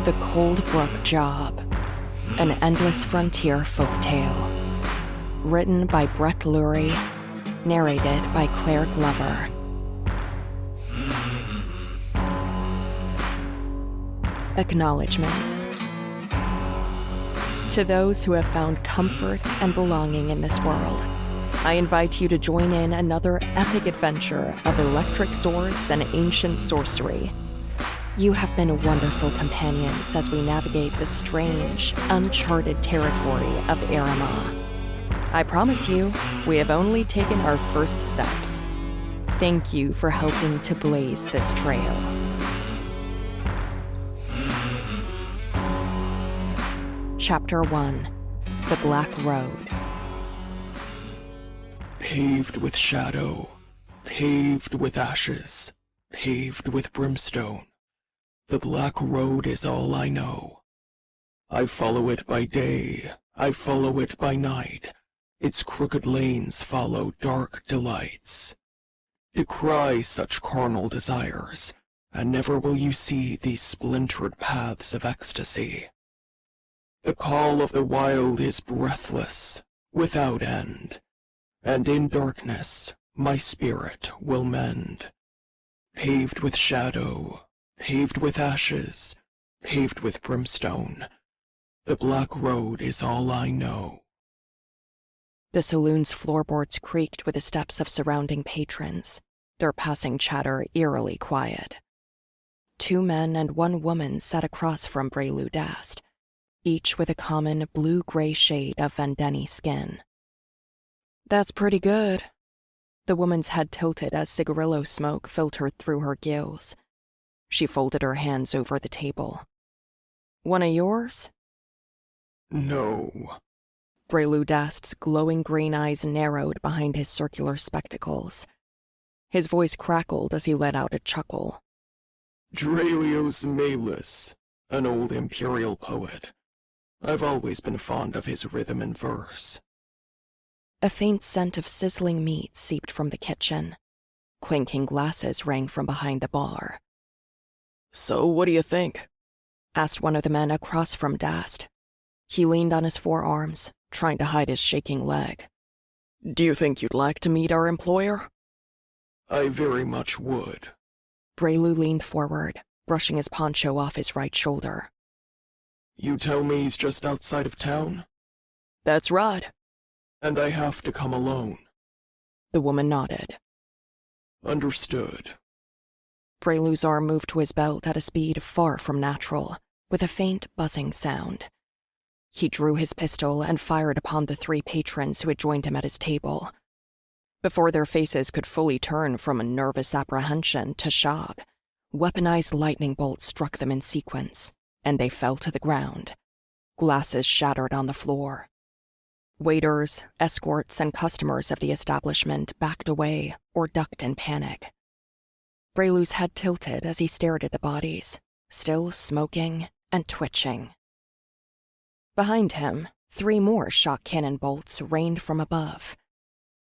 The Cold Brook Job, an endless frontier folktale. Written by Lurie, narrated by Claire Glover. Acknowledgements. To those who have found comfort and belonging in this world, I invite you to join in another epic adventure of electric swords and ancient sorcery. You have been wonderful companions as we navigate the strange, uncharted territory of Arama. I promise you, we have only taken our first steps. Thank you for helping to blaze this trail. Chapter 1: The Black Road. Paved with shadow, paved with ashes, paved with brimstone. The Black Road is all I know. I follow it by day, I follow it by night. Its crooked lanes follow dark delights. Decry such carnal desires, and never will you see these splintered paths of ecstasy. The call of the wild is breathless, without end, and in darkness my spirit will mend. Paved with shadow, paved with ashes, paved with brimstone. The Black Road is all I know. The saloon's floorboards creaked with the steps of surrounding patrons, their passing chatter eerily quiet. 2 men and 1 woman sat across from Breylu Dast, each with a common blue-gray shade of Vendeni skin. "That's pretty good." The woman's head tilted as cigarillo smoke filtered through her gills. She folded her hands over the table. "One of yours?" No. Breylu Dast's glowing green eyes narrowed behind his circular spectacles. His voice crackled as he let out a chuckle. Drelios Malus, an old imperial poet. I've always been fond of his rhythm and verse. A faint scent of sizzling meat seeped from the kitchen. Clinking glasses rang from behind the bar. "So what do you think?" asked one of the men across from Dast. He leaned on his forearms, trying to hide his shaking leg. "Do you think you'd like to meet our employer?" I very much would. Breylu leaned forward, brushing his poncho off his right shoulder. You tell me he's just outside of town? "That's right." And I have to come alone? The woman nodded. Understood. Breylu's arm moved to his belt at a speed far from natural, with a faint buzzing sound. He drew his pistol and fired upon the 3 patrons who had joined him at his table. Before their faces could fully turn from a nervous apprehension to shock, weaponized lightning bolts struck them in sequence, and they fell to the ground. Glasses shattered on the floor. Waiters, escorts, and customers of the establishment backed away or ducked in panic. Breylu's head tilted as he stared at the bodies, still smoking and twitching. Behind him, 3 more shock cannon bolts rained from above.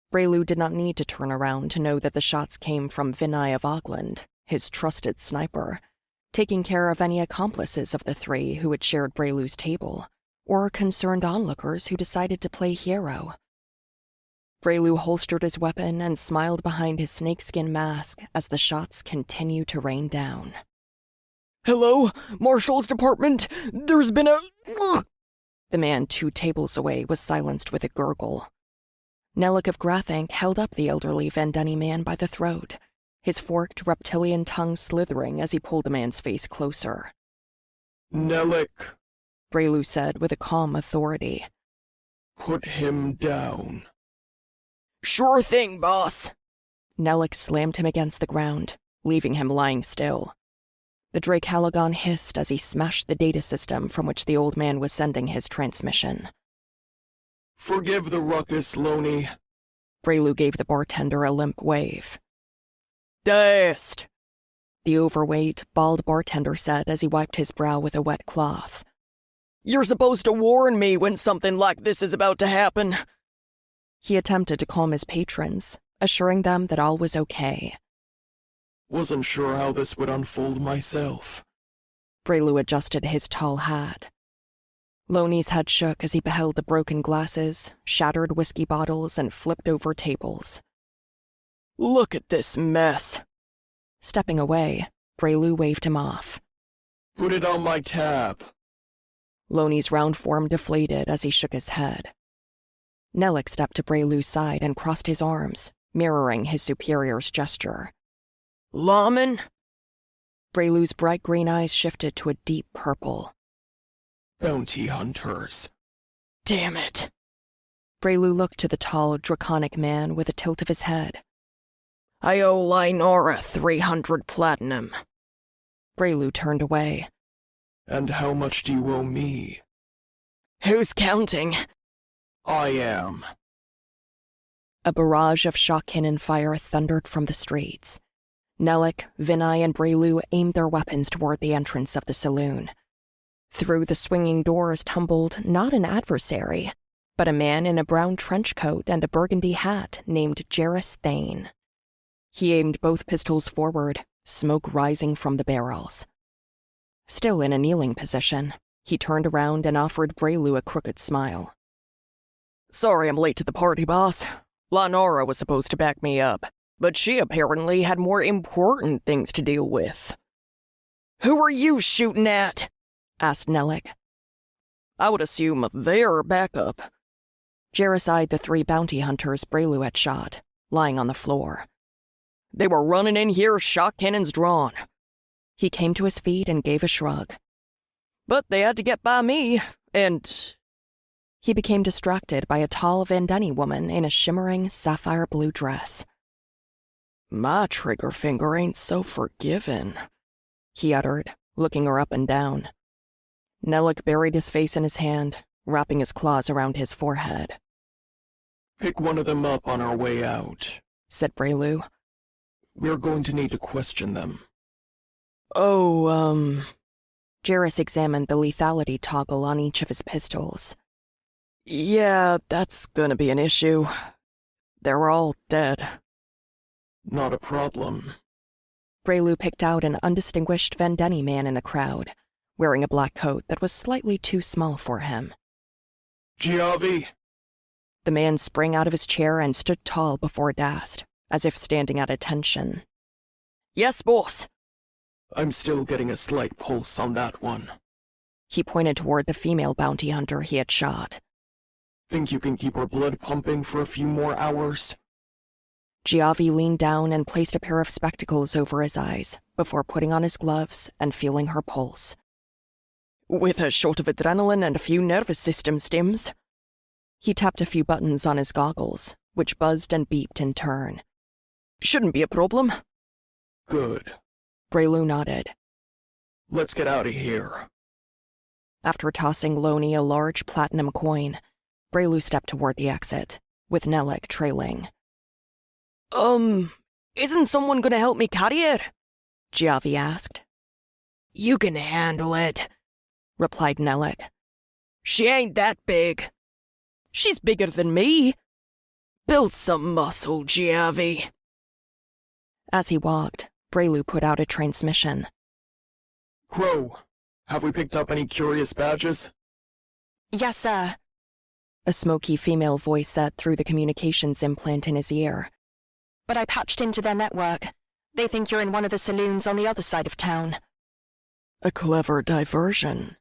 Breylu did not need to turn around to know that the shots came from Vinay of Ogland, his trusted sniper, taking care of any accomplices of the 3 who had shared Breylu's table, or concerned onlookers who decided to play hero. Breylu holstered his weapon and smiled behind his snakeskin mask as the shots continued to rain down. "Hello, Marshal's Department! There's been a..." The man 2 tables away was silenced with a gurgle. Nelik of Grathank held up the elderly Vendeni man by the throat, his forked reptilian tongue slithering as he pulled the man's face closer. Nelik, Breylu said with a calm authority. Put him down. "Sure thing, boss." Nelik slammed him against the ground, leaving him lying still. The Drake Halagon hissed as he smashed the data system from which the old man was sending his transmission. Forgive the ruckus, Loney. Breylu gave the bartender a limp wave. "Dast," the overweight, bald bartender said as he wiped his brow with a wet cloth. "You're supposed to warn me when something like this is about to happen." He attempted to calm his patrons, assuring them that all was okay. Wasn't sure how this would unfold myself. Breylu adjusted his tall hat. Loney's head shook as he beheld the broken glasses, shattered whiskey bottles, and flipped-over tables. Look at this mess. Stepping away, Breylu waved him off. Put it on my tab. Loney's round form deflated as he shook his head. Nellick stepped to Breylu's side and crossed his arms, mirroring his superior's gesture. Lawman? Breylu's bright green eyes shifted to a deep purple. Bounty hunters. Damn it. Breylu looked to the tall, draconic man with a tilt of his head. I owe Lynora 300 platinum. Breylu turned away. And how much do you owe me? Who's counting? I am. A barrage of shock cannon fire thundered from the streets. Nellick, Vinay, and Breylu aimed their weapons toward the entrance of the saloon. Through the swinging doors tumbled not an adversary, but a man in a brown trench coat and a burgundy hat named Jarrus Thane. He aimed both pistols forward, smoke rising from the barrels. Still in a kneeling position, he turned around and offered Breylu a crooked smile. Sorry I'm late to the party, boss. Lynora was supposed to back me up, but she apparently had more important things to deal with. Who are you shooting at? Asked Nellick. I would assume they're backup. Jarrus eyed the 3 bounty hunters Breylu had shot, lying on the floor. They were running in here, shock cannons drawn. He came to his feet and gave a shrug. But they had to get by me, and... He became distracted by a tall Vandeni woman in a shimmering sapphire blue dress. My trigger finger ain't so forgiving, he uttered, looking her up and down. Nellick buried his face in his hand, wrapping his claws around his forehead. Pick one of them up on our way out, said Breylu. We're going to need to question them. Jarrus examined the lethality toggle on each of his pistols. Yeah, that's gonna be an issue. They're all dead. Not a problem. Breylu picked out an undistinguished Vandeni man in the crowd, wearing a black coat that was slightly too small for him. Giavi! The man sprang out of his chair and stood tall before Dast, as if standing at attention. Yes, boss. I'm still getting a slight pulse on that one. He pointed toward the female bounty hunter he had shot. Think you can keep her blood pumping for a few more hours? Giavi leaned down and placed a pair of spectacles over his eyes before putting on his gloves and feeling her pulse. With a shot of adrenaline and a few nervous system stims. He tapped a few buttons on his goggles, which buzzed and beeped in turn. Shouldn't be a problem. Good. Breylu nodded. Let's get out of here. After tossing Loney a large platinum coin, Breylu stepped toward the exit, with Nellick trailing. Isn't someone gonna help me carry it? Giavi asked. You can handle it, replied Nellick. She ain't that big. She's bigger than me. Build some muscle, Giavi. As he walked, Breylu put out a transmission. Crow, have we picked up any curious badges? Yes, sir. A smoky female voice said through the communications implant in his ear. But I patched into their network. They think you're in one of the saloons on the other side of town. A clever diversion,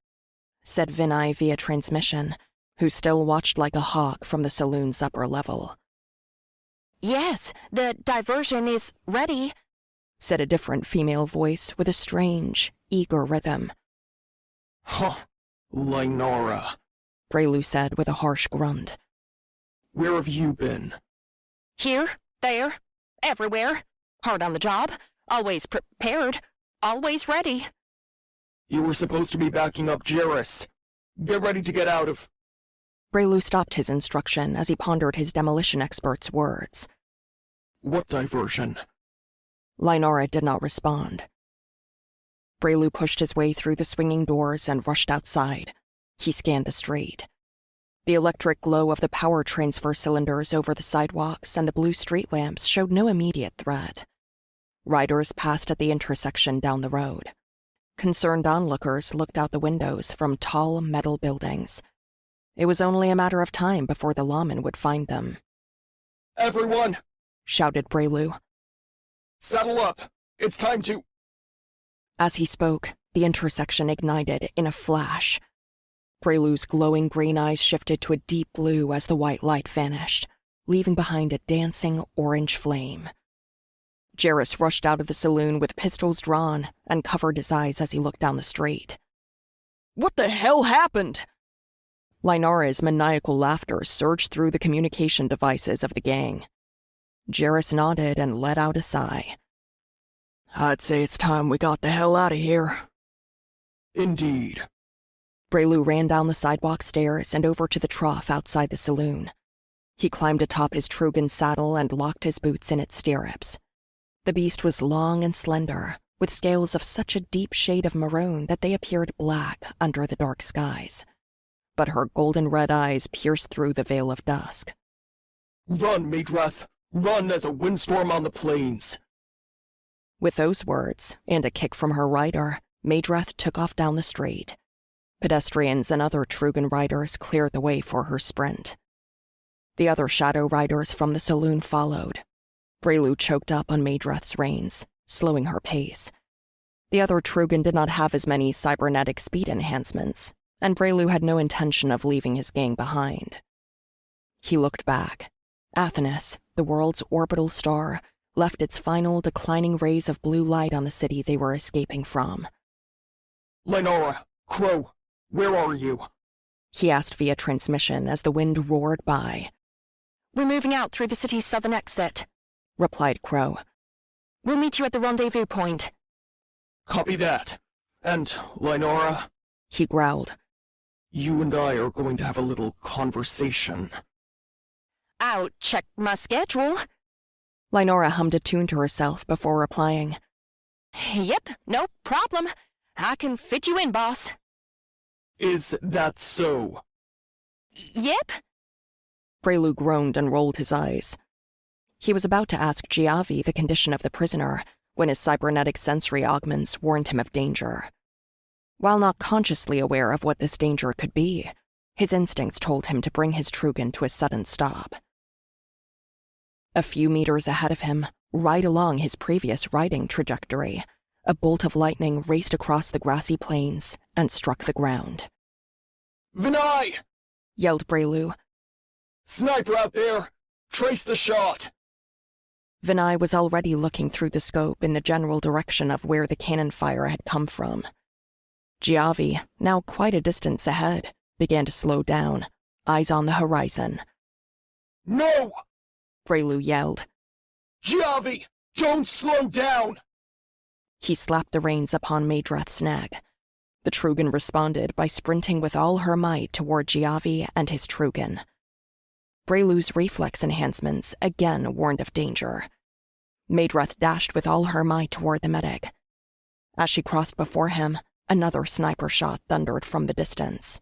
said Vinay via transmission, who still watched like a hawk from the saloon's upper level. Yes, the diversion is ready, said a different female voice with a strange, eager rhythm. Huh, Lynora, Breylu said with a harsh grunt. Where have you been? Here, there, everywhere. Hard on the job, always prepared, always ready. You were supposed to be backing up Jarrus. Get ready to get out of... Breylu stopped his instruction as he pondered his demolition expert's words. What diversion? Lynora did not respond. Breylu pushed his way through the swinging doors and rushed outside. He scanned the street. The electric glow of the power transfer cylinders over the sidewalks and the blue street lamps showed no immediate threat. Riders passed at the intersection down the road. Concerned onlookers looked out the windows from tall metal buildings. It was only a matter of time before the lawman would find them. Everyone! Shouted Breylu. Saddle up! It's time to— As he spoke, the intersection ignited in a flash. Breylu's glowing green eyes shifted to a deep blue as the white light vanished, leaving behind a dancing orange flame. Jarrus rushed out of the saloon with pistols drawn and covered his eyes as he looked down the street. "What the hell happened?" Lynara's maniacal laughter surged through the communication devices of the gang. Jarrus nodded and let out a sigh. "I'd say it's time we got the hell out of here." Indeed. Breylu ran down the sidewalk stairs and over to the trough outside the saloon. He climbed atop his Trugan's saddle and locked his boots in its stirrups. The beast was long and slender, with scales of such a deep shade of maroon that they appeared black under the dark skies. But her golden-red eyes pierced through the veil of dusk. "Run, Madrath! Run as a windstorm on the plains!" With those words, and a kick from her rider, Madrath took off down the street. Pedestrians and other Trugan riders cleared the way for her sprint. The other shadow riders from the saloon followed. Breylu choked up on Madrath's reins, slowing her pace. The other Trugan did not have as many cybernetic speed enhancements, and Breylu had no intention of leaving his gang behind. He looked back. Athenis, the world's orbital star, left its final declining rays of blue light on the city they were escaping from. "Lynara, Crow, where are you?" He asked via transmission as the wind roared by. "We're moving out through the city's southern exit," replied Crow. "We'll meet you at the rendezvous point." "Copy that. And, Lynara," he growled, "you and I are going to have a little conversation." "I'll check my schedule." Lynara hummed a tune to herself before replying. "Yep, no problem. I can fit you in, boss." "Is that so?" "Yep." Breylu groaned and rolled his eyes. He was about to ask Giavi the condition of the prisoner when his cybernetic sensory augments warned him of danger. While not consciously aware of what this danger could be, his instincts told him to bring his Trugan to a sudden stop. A few meters ahead of him, right along his previous riding trajectory, a bolt of lightning raced across the grassy plains and struck the ground. "Vinay!" yelled Breylu. "Sniper out there! Trace the shot!" Vinay was already looking through the scope in the general direction of where the cannon fire had come from. Giavi, now quite a distance ahead, began to slow down, eyes on the horizon. "No!" Breylu yelled. "Giavi, don't slow down!" He slapped the reins upon Madrath's neck. The Trugan responded by sprinting with all her might toward Giavi and his Trugan. Breylu's reflex enhancements again warned of danger. Madrath dashed with all her might toward the medic. As she crossed before him, another sniper shot thundered from the distance.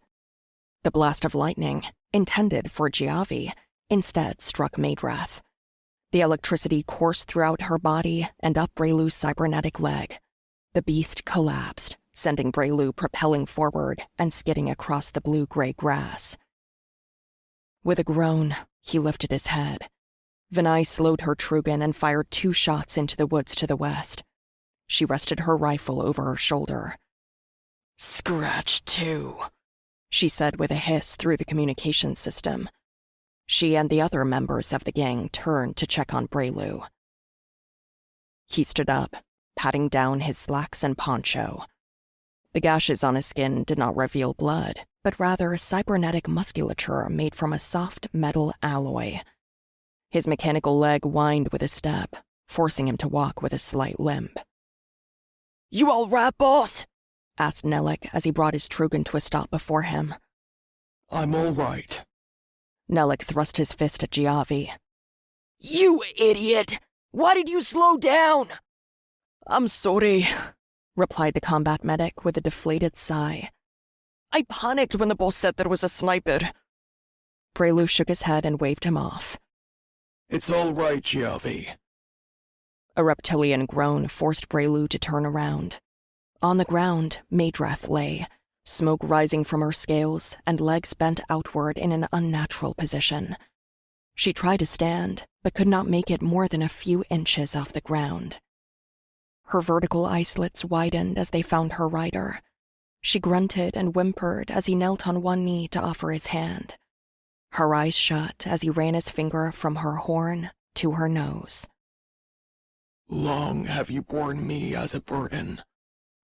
The blast of lightning, intended for Giavi, instead struck Madrath. The electricity coursed throughout her body and up Breylu's cybernetic leg. The beast collapsed, sending Breylu propelling forward and skidding across the blue-gray grass. With a groan, he lifted his head. Vinay slowed her Trugan and fired 2 shots into the woods to the west. She rested her rifle over her shoulder. "Scratch 2, she said with a hiss through the communication system. She and the other members of the gang turned to check on Breylu. He stood up, patting down his slacks and poncho. The gashes on his skin did not reveal blood, but rather cybernetic musculature made from a soft metal alloy. His mechanical leg whined with a step, forcing him to walk with a slight limp. "You all right, boss?" asked Nellick as he brought his Trugan to a stop before him. "I'm all right." Nellick thrust his fist at Giavi. "You idiot! Why did you slow down?" "I'm sorry," replied the combat medic with a deflated sigh. "I panicked when the boss said there was a sniper." Breylu shook his head and waved him off. "It's all right, Giavi." A reptilian groan forced Breylu to turn around. On the ground, Maedreth lay, smoke rising from her scales and legs bent outward in an unnatural position. She tried to stand, but could not make it more than a few inches off the ground. Her vertical eye slits widened as they found her rider. She grunted and whimpered as he knelt on one knee to offer his hand. Her eyes shut as he ran his finger from her horn to her nose. "Long have you borne me as a burden,"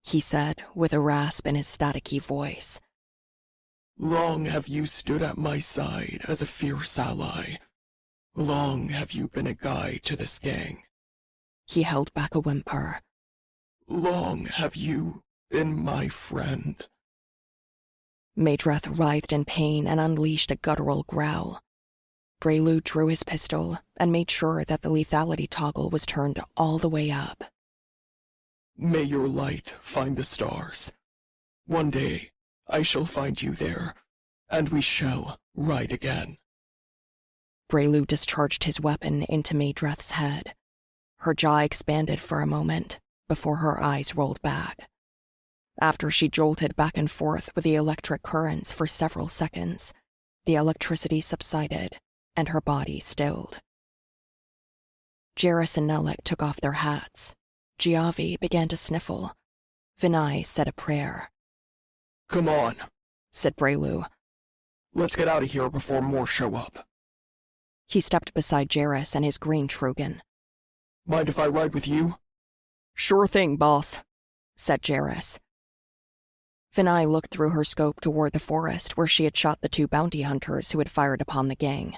he said with a rasp in his staticky voice. "Long have you stood at my side as a fierce ally. Long have you been a guide to this gang. He held back a whimper. Long have you been my friend." Maedreth writhed in pain and unleashed a guttural growl. Breylu drew his pistol and made sure that the lethality toggle was turned all the way up. "May your light find the stars. One day I shall find you there, and we shall ride again." Breylu discharged his weapon into Maedreth's head. Her jaw expanded for a moment before her eyes rolled back. After she jolted back and forth with the electric currents for several seconds, the electricity subsided and her body stilled. Jairus and Nelek took off their hats. Giavi began to sniffle. Vinay said a prayer. "Come on," said Breylu. "Let's get out of here before more show up." He stepped beside Jairus and his green Trugan. "Mind if I ride with you?" Sure thing, boss, said Jairus. Vinay looked through her scope toward the forest where she had shot the 2 bounty hunters who had fired upon the gang.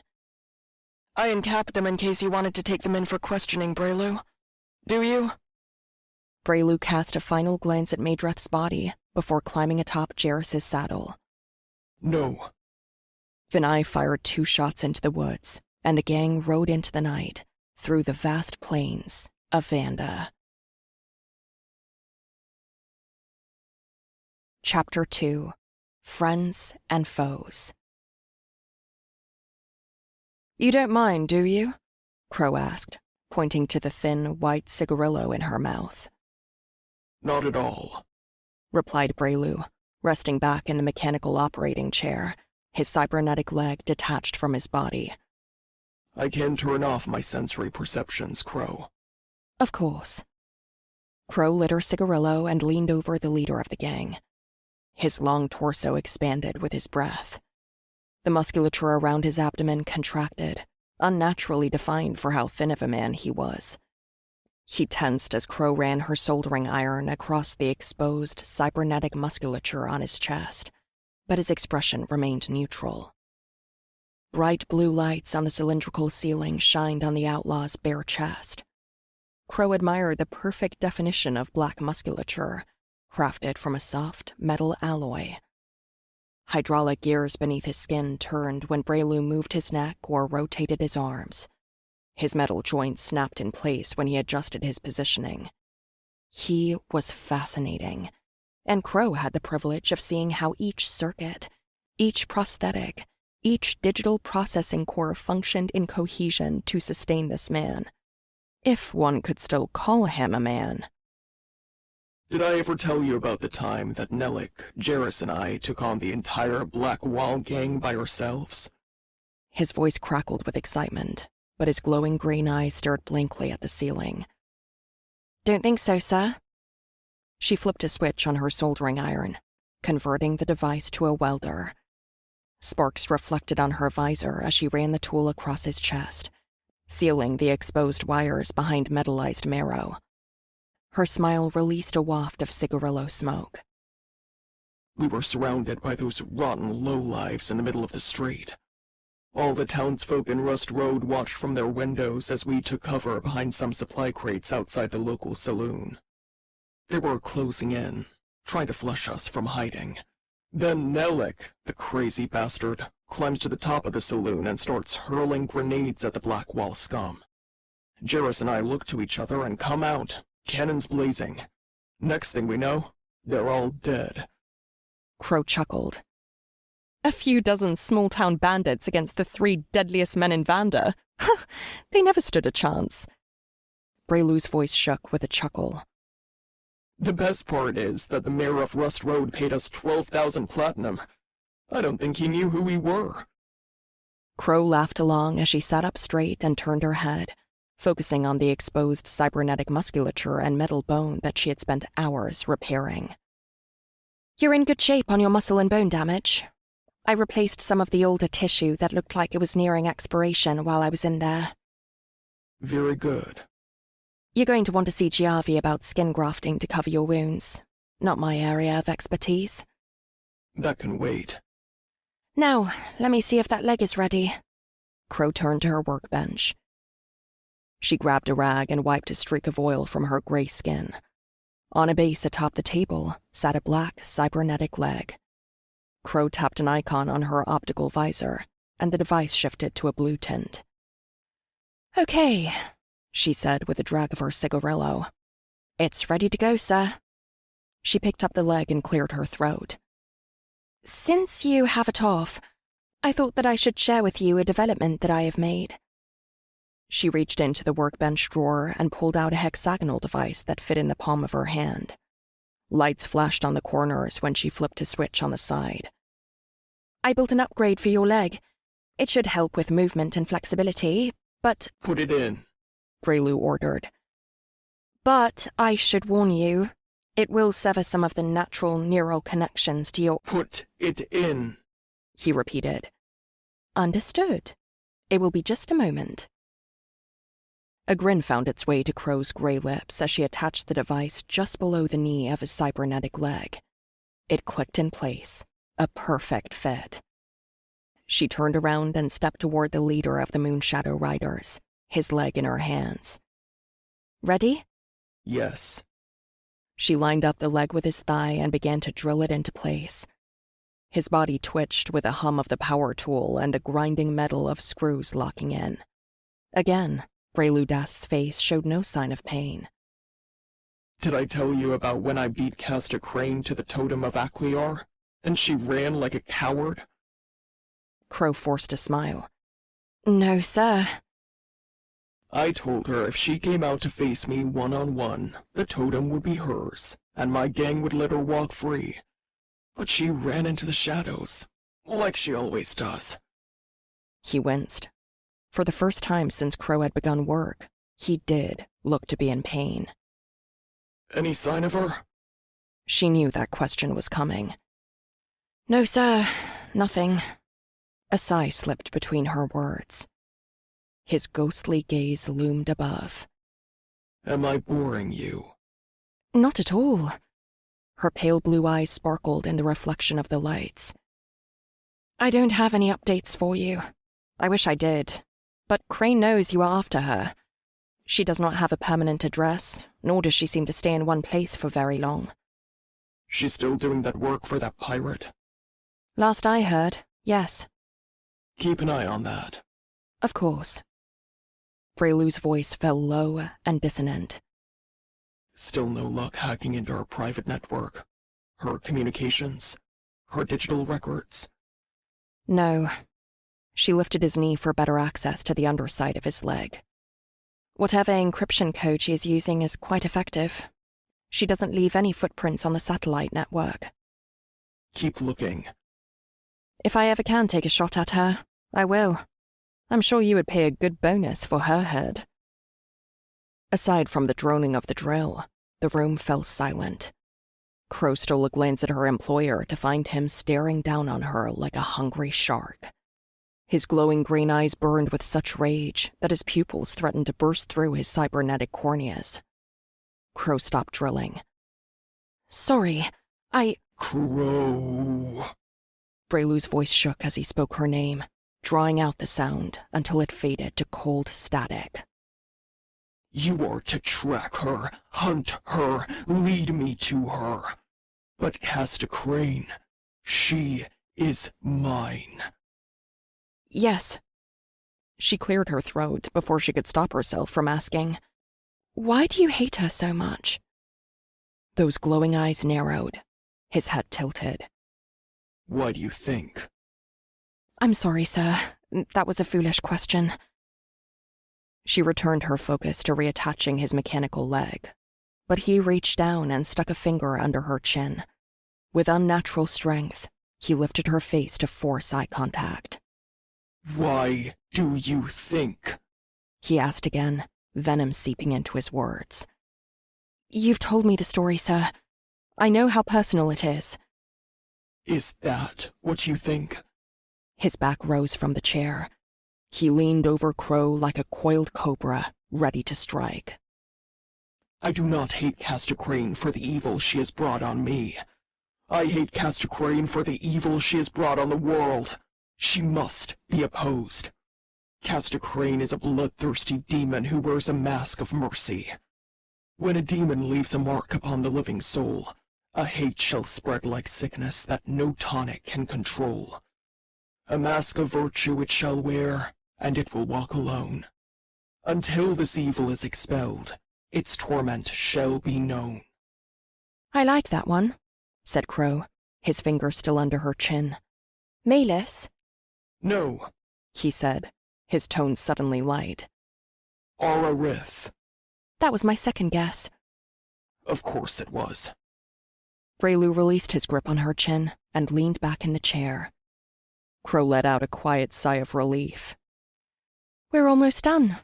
I uncapped them in case you wanted to take them in for questioning, Breylu. Do you? Breylu cast a final glance at Maedreth's body before climbing atop Jairus' saddle. "No." Vinay fired 2 shots into the woods, and the gang rode into the night through the vast plains of Vanda. Chapter 2. Friends and Foes. You don't mind, do you? Crow asked, pointing to the thin, white cigarillo in her mouth. "Not at all," replied Breylu, resting back in the mechanical operating chair, his cybernetic leg detached from his body. "I can turn off my sensory perceptions, Crow." Of course. Crow lit her cigarillo and leaned over the leader of the gang. His long torso expanded with his breath. The musculature around his abdomen contracted, unnaturally defined for how thin of a man he was. He tensed as Crow ran her soldering iron across the exposed cybernetic musculature on his chest, but his expression remained neutral. Bright blue lights on the cylindrical ceiling shined on the outlaw's bare chest. Crow admired the perfect definition of black musculature, crafted from a soft metal alloy. Hydraulic gears beneath his skin turned when Breylu moved his neck or rotated his arms. His metal joints snapped in place when he adjusted his positioning. He was fascinating, and Crow had the privilege of seeing how each circuit, each prosthetic, each digital processing core functioned in cohesion to sustain this man. If one could still call him a man. "Did I ever tell you about the time that Nelek, Jairus, and I took on the entire Black Wall gang by ourselves?" His voice crackled with excitement, but his glowing green eyes stared blankly at the ceiling. Don't think so, sir. She flipped a switch on her soldering iron, converting the device to a welder. Sparks reflected on her visor as she ran the tool across his chest, sealing the exposed wires behind metallized marrow. Her smile released a waft of cigarillo smoke. "We were surrounded by those rotten lowlives in the middle of the street. All the townsfolk in Rust Road watched from their windows as we took cover behind some supply crates outside the local saloon. They were closing in, trying to flush us from hiding. Then Nelek, the crazy bastard, climbs to the top of the saloon and starts hurling grenades at the Black Wall scum. Jairus and I look to each other and come out, cannons blazing. Next thing we know, they're all dead." Crow chuckled. A few dozen small-town bandits against the 3 deadliest men in Vanda. They never stood a chance. Breylu's voice shook with a chuckle. The best part is that the mayor of Rust Road paid us 12,000 platinum. I don't think he knew who we were. Crow laughed along as she sat up straight and turned her head, focusing on the exposed cybernetic musculature and metal bone that she had spent hours repairing. You're in good shape on your muscle and bone damage. I replaced some of the older tissue that looked like it was nearing expiration while I was in there. Very good. You're going to want to see Giavi about skin grafting to cover your wounds. Not my area of expertise. That can wait. Now, let me see if that leg is ready. Crow turned to her workbench. She grabbed a rag and wiped a streak of oil from her gray skin. On a base atop the table sat a black cybernetic leg. Crow tapped an icon on her optical visor, and the device shifted to a blue tint. Okay, she said with a drag of her cigarillo. It's ready to go, sir. She picked up the leg and cleared her throat. Since you have it off, I thought that I should share with you a development that I have made. She reached into the workbench drawer and pulled out a hexagonal device that fit in the palm of her hand. Lights flashed on the corners when she flipped a switch on the side. I built an upgrade for your leg. It should help with movement and flexibility, but— Put it in, Breylu ordered. But I should warn you, it will sever some of the natural neural connections to your— Put it in, he repeated. Understood. It will be just a moment. A grin found its way to Crow's gray lips as she attached the device just below the knee of his cybernetic leg. It clicked in place, a perfect fit. She turned around and stepped toward the leader of the Moonshadow Riders, his leg in her hands. Ready? Yes. She lined up the leg with his thigh and began to drill it into place. His body twitched with a hum of the power tool and the grinding metal of screws locking in. Again, Breylu Dast's face showed no sign of pain. Did I tell you about when I beat Casta Crane to the totem of Akliar, and she ran like a coward? Crow forced a smile. No, sir. I told her if she came out to face me one-on-one, the totem would be hers, and my gang would let her walk free. But she ran into the shadows, like she always does. He winced. For the first time since Crow had begun work, he did look to be in pain. Any sign of her? She knew that question was coming. No, sir, nothing. A sigh slipped between her words. His ghostly gaze loomed above. Am I boring you? Not at all. Her pale blue eyes sparkled in the reflection of the lights. I don't have any updates for you. I wish I did. But Crane knows you are after her. She does not have a permanent address, nor does she seem to stay in one place for very long. She's still doing that work for that pirate? Last I heard, yes. Keep an eye on that. Of course. Breylu's voice fell low and dissonant. Still no luck hacking into her private network, her communications, her digital records? No. She lifted his knee for better access to the underside of his leg. Whatever encryption code she is using is quite effective. She doesn't leave any footprints on the satellite network. Keep looking. If I ever can take a shot at her, I will. I'm sure you would pay a good bonus for her head. Aside from the droning of the drill, the room fell silent. Crow stole a glance at her employer to find him staring down on her like a hungry shark. His glowing green eyes burned with such rage that his pupils threatened to burst through his cybernetic corneas. Crow stopped drilling. Sorry, Crow. Breylu's voice shook as he spoke her name, drawing out the sound until it faded to cold static. You are to track her, hunt her, lead me to her. But Casta Crane, she is mine. Yes. She cleared her throat before she could stop herself from asking, Why do you hate her so much? Those glowing eyes narrowed. His head tilted. Why do you think? I'm sorry, sir. That was a foolish question. She returned her focus to reattaching his mechanical leg. but he reached down and stuck a finger under her chin. With unnatural strength, he lifted her face to force eye contact. Why do you think? He asked again, venom seeping into his words. You've told me the story, sir. I know how personal it is. Is that what you think? His back rose from the chair. He leaned over Crow like a coiled cobra, ready to strike. I do not hate Castor Crane for the evil she has brought on me. I hate Castor Crane for the evil she has brought on the world. She must be opposed. Castor Crane is a bloodthirsty demon who wears a mask of mercy. When a demon leaves a mark upon the living soul, a hate shall spread like sickness that no tonic can control. A mask of virtue it shall wear, and it will walk alone. Until this evil is expelled, its torment shall be known. I like that one, said Crow, his finger still under her chin. Malus? No, He said, his tone suddenly light. Ararith. That was my second guess. Of course it was. Breylu released his grip on her chin and leaned back in the chair. Crow let out a quiet sigh of relief. We're almost done.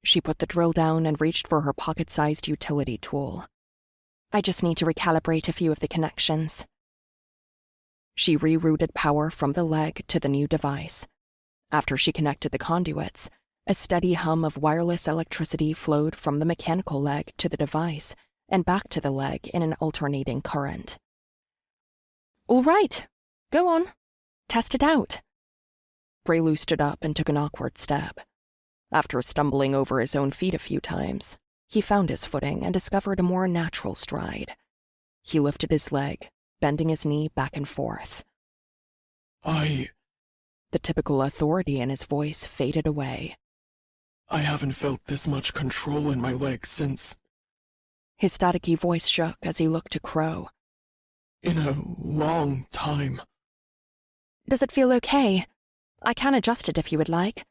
She put the drill down and reached for her pocket-sized utility tool. I just need to recalibrate a few of the connections. She rerouted power from the leg to the new device. After she connected the conduits, a steady hum of wireless electricity flowed from the mechanical leg to the device and back to the leg in an alternating current. All right, go on. Test it out. Breylu stood up and took an awkward step. After stumbling over his own feet a few times, he found his footing and discovered a more natural stride. He lifted his leg, bending his knee back and forth. The typical authority in his voice faded away. I haven't felt this much control in my legs since... His staticky voice shook as he looked to Crow. In a long time. Does it feel okay? I can adjust it if you would like.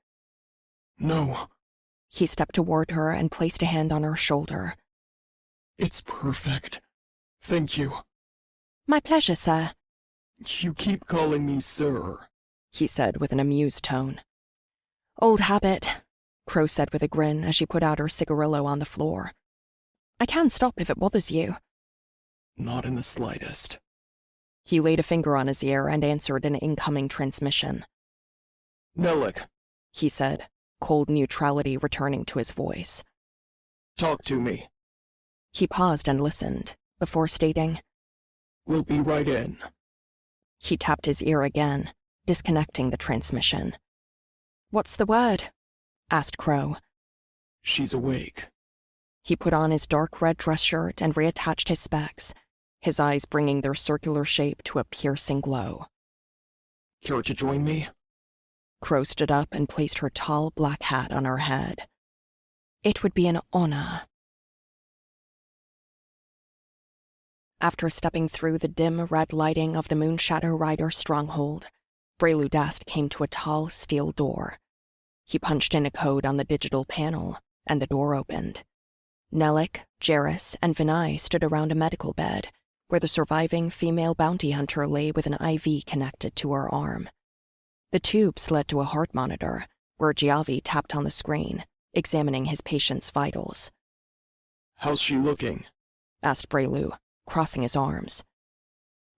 No. He stepped toward her and placed a hand on her shoulder. It's perfect. Thank you. My pleasure, sir. You keep calling me sir, he said with an amused tone. Old habit, Crow said with a grin as she put out her cigarillo on the floor. I can stop if it bothers you. Not in the slightest. He laid a finger on his ear and answered an incoming transmission. Nelik, he said, cold neutrality returning to his voice. Talk to me. He paused and listened, before stating, We'll be right in. He tapped his ear again, disconnecting the transmission. What's the word? Asked Crow. She's awake. He put on his dark red dress shirt and reattached his specs, his eyes bringing their circular shape to a piercing glow. Care to join me? Crow stood up and placed her tall black hat on her head. It would be an honor. After stepping through the dim red lighting of the Moonshadow Rider stronghold, Breylu Dast came to a tall steel door. He punched in a code on the digital panel, and the door opened. Nelik, Jarrus, and Vinay stood around a medical bed, where the surviving female bounty hunter lay with an IV connected to her arm. The tubes led to a heart monitor, where Giavi tapped on the screen, examining his patient's vitals. How's she looking? Asked Breylu, crossing his arms.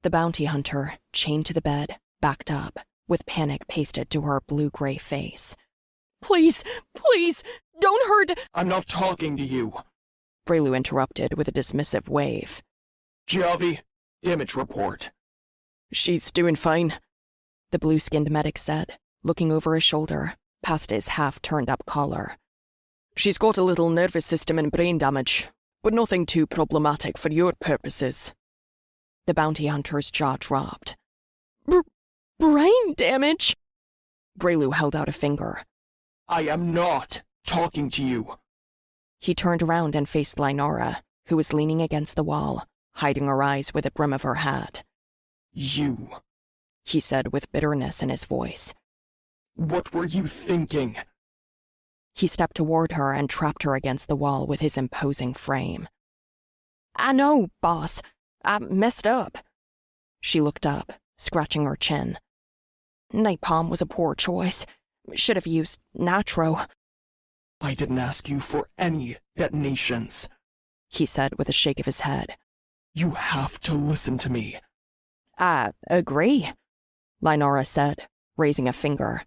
The bounty hunter, chained to the bed, backed up, with panic pasted to her blue-gray face. Please, don't hurt— I'm not talking to you. Breylu interrupted with a dismissive wave. Giavi, damage report. She's doing fine, the blue-skinned medic said, looking over his shoulder, past his half-turned-up collar. She's got a little nervous system and brain damage, but nothing too problematic for your purposes. The bounty hunter's jaw dropped. Brain damage? Breylu held out a finger. I am not talking to you. He turned around and faced Lynara, who was leaning against the wall, hiding her eyes with the brim of her hat. You, he said with bitterness in his voice. What were you thinking? He stepped toward her and trapped her against the wall with his imposing frame. I know, boss. I messed up. She looked up, scratching her chin. Napalm was a poor choice. Should have used nitro. I didn't ask you for any detonations, he said with a shake of his head. You have to listen to me. I agree, Lynara said, raising a finger.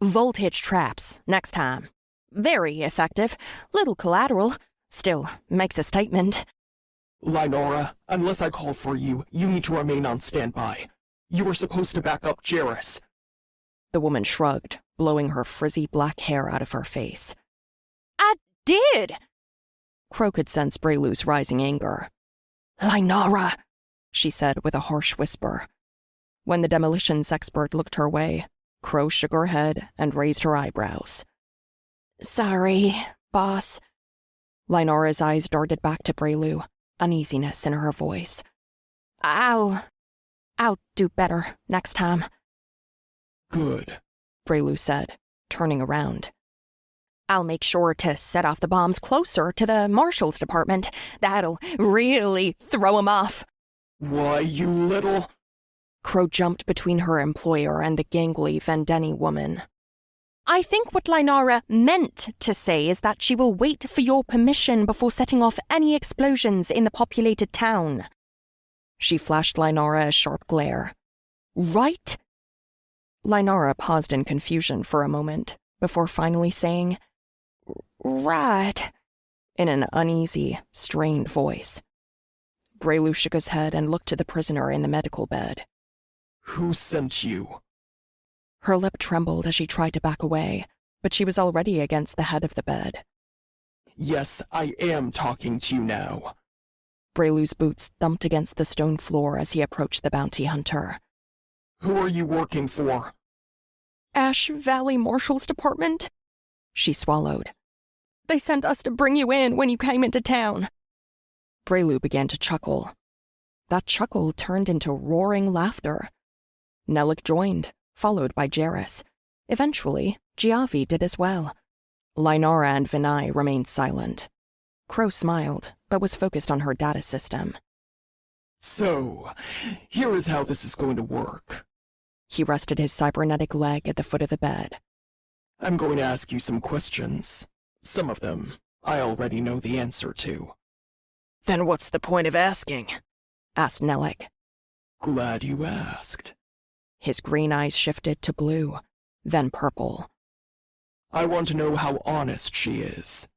Voltage traps, next time. Very effective. Little collateral. Still makes a statement. Lynara, unless I call for you, you need to remain on standby. You were supposed to back up Jairus. The woman shrugged, blowing her frizzy black hair out of her face. I did! Crow could sense Breylu's rising anger. Lynara, she said with a harsh whisper. When the demolitions expert looked her way, Crow shook her head and raised her eyebrows. Sorry, boss. Lynara's eyes darted back to Breylu, uneasiness in her voice. I'll do better next time. Good, Breylu said, turning around. I'll make sure to set off the bombs closer to the marshal's department. That'll really throw 'em off. Why, you little... Crow jumped between her employer and the gangly Vendeni woman. I think what Lynara meant to say is that she will wait for your permission before setting off any explosions in the populated town. She flashed Lynara a sharp glare. Right? Lynara paused in confusion for a moment, before finally saying, Right, in an uneasy, strained voice. Breylu shook his head and looked to the prisoner in the medical bed. Who sent you? Her lip trembled as she tried to back away, but she was already against the head of the bed. Yes, I am talking to you now. Breylu's boots thumped against the stone floor as he approached the bounty hunter. Who are you working for? Ash Valley Marshal's Department? She swallowed. They sent us to bring you in when you came into town. Breylu began to chuckle. That chuckle turned into roaring laughter. Nellick joined, followed by Jairus. Eventually, Giavi did as well. Lynara and Vinay remained silent. Crow smiled, but was focused on her data system. So, here is how this is going to work. He rested his cybernetic leg at the foot of the bed. I'm going to ask you some questions. Some of them I already know the answer to. Then what's the point of asking? Asked Nellick. Glad you asked. His green eyes shifted to blue, then purple. I want to know how honest she is.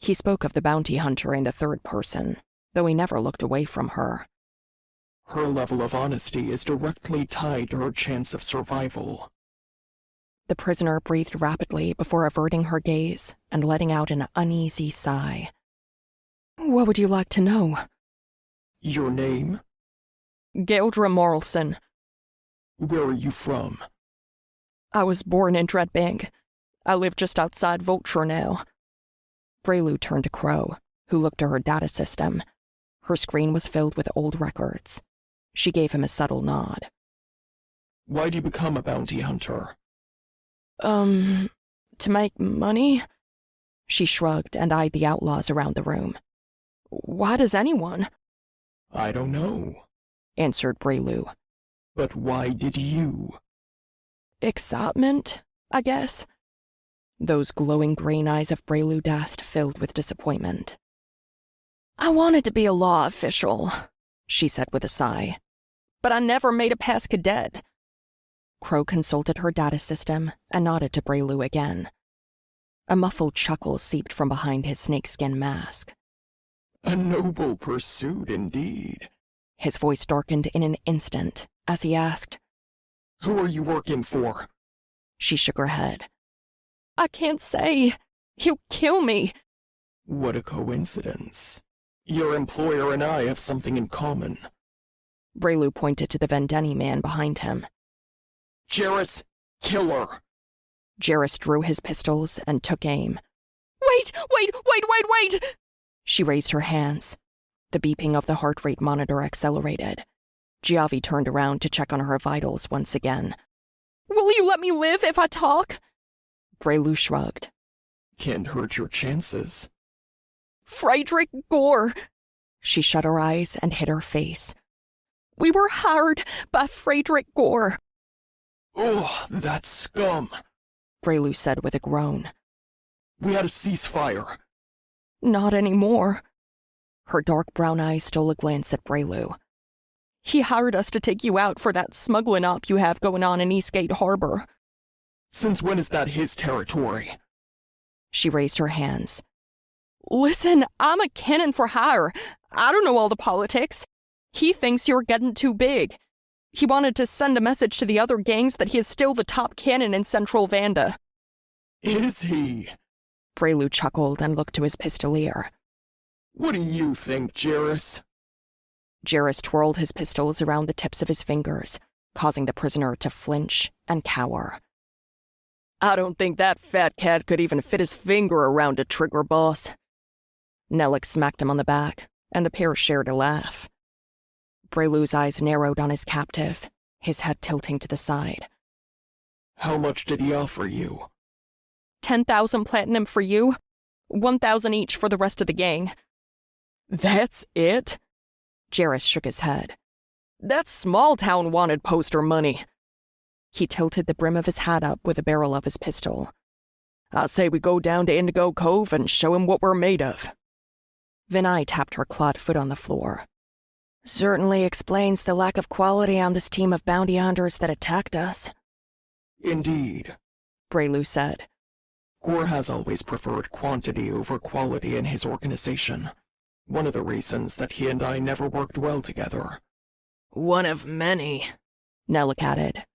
He spoke of the bounty hunter in the third person, though he never looked away from her. Her level of honesty is directly tied to her chance of survival. The prisoner breathed rapidly before averting her gaze and letting out an uneasy sigh. What would you like to know? Your name? Geldra Morrelson. Where are you from? I was born in Dreadbank. I live just outside Vulture now. Breylu turned to Crow, who looked at her data system. Her screen was filled with old records. She gave him a subtle nod. Why'd you become a bounty hunter? To make money? She shrugged and eyed the outlaws around the room. Why does anyone? I don't know, answered Breylu. But why did you? Excitement, I guess. Those glowing green eyes of Breylu Dast filled with disappointment. I wanted to be a law official, she said with a sigh. But I never made it past cadet. Crow consulted her data system and nodded to Breylu again. A muffled chuckle seeped from behind his snakeskin mask. A noble pursuit indeed. His voice darkened in an instant as he asked, Who are you working for? She shook her head. I can't say. He'll kill me. What a coincidence. Your employer and I have something in common. Breylu pointed to the Vendeni man behind him. Jairus, killer. Jairus drew his pistols and took aim. Wait! She raised her hands. The beeping of the heart rate monitor accelerated. Giavi turned around to check on her vitals once again. Will you let me live if I talk? Breylu shrugged. Can't hurt your chances. Fraedrik Gor, She shut her eyes and hid her face. We were hired by Fraedrik Gor. Oh, that scum, Breylu said with a groan. We had a ceasefire. Not anymore. Her dark brown eyes stole a glance at Breylu. He hired us to take you out for that smuggling op you have going on in Eastgate Harbor. Since when is that his territory? She raised her hands. Listen, I'm a cannon for hire. I don't know all the politics. He thinks you're getting too big. He wanted to send a message to the other gangs that he is still the top cannon in Central Vanda. Is he? Breylu chuckled and looked to his pistolier. What do you think, Jairus? Jairus twirled his pistols around the tips of his fingers, causing the prisoner to flinch and cower. I don't think that fat cat could even fit his finger around a trigger, boss. Nellick smacked him on the back, and the pair shared a laugh. Breylu's eyes narrowed on his captive, his head tilting to the side. How much did he offer you? 10,000 platinum for you, 1,000 each for the rest of the gang. That's it? Jairus shook his head. That's small-town wanted poster money. He tilted the brim of his hat up with the barrel of his pistol. I say we go down to Indigo Cove and show him what we're made of. Vinay tapped her clawed foot on the floor. Certainly explains the lack of quality on this team of bounty hunters that attacked us. Indeed, Breylu said. Gor has always preferred quantity over quality in his organization. One of the reasons that he and I never worked well together. One of many, Nellick added.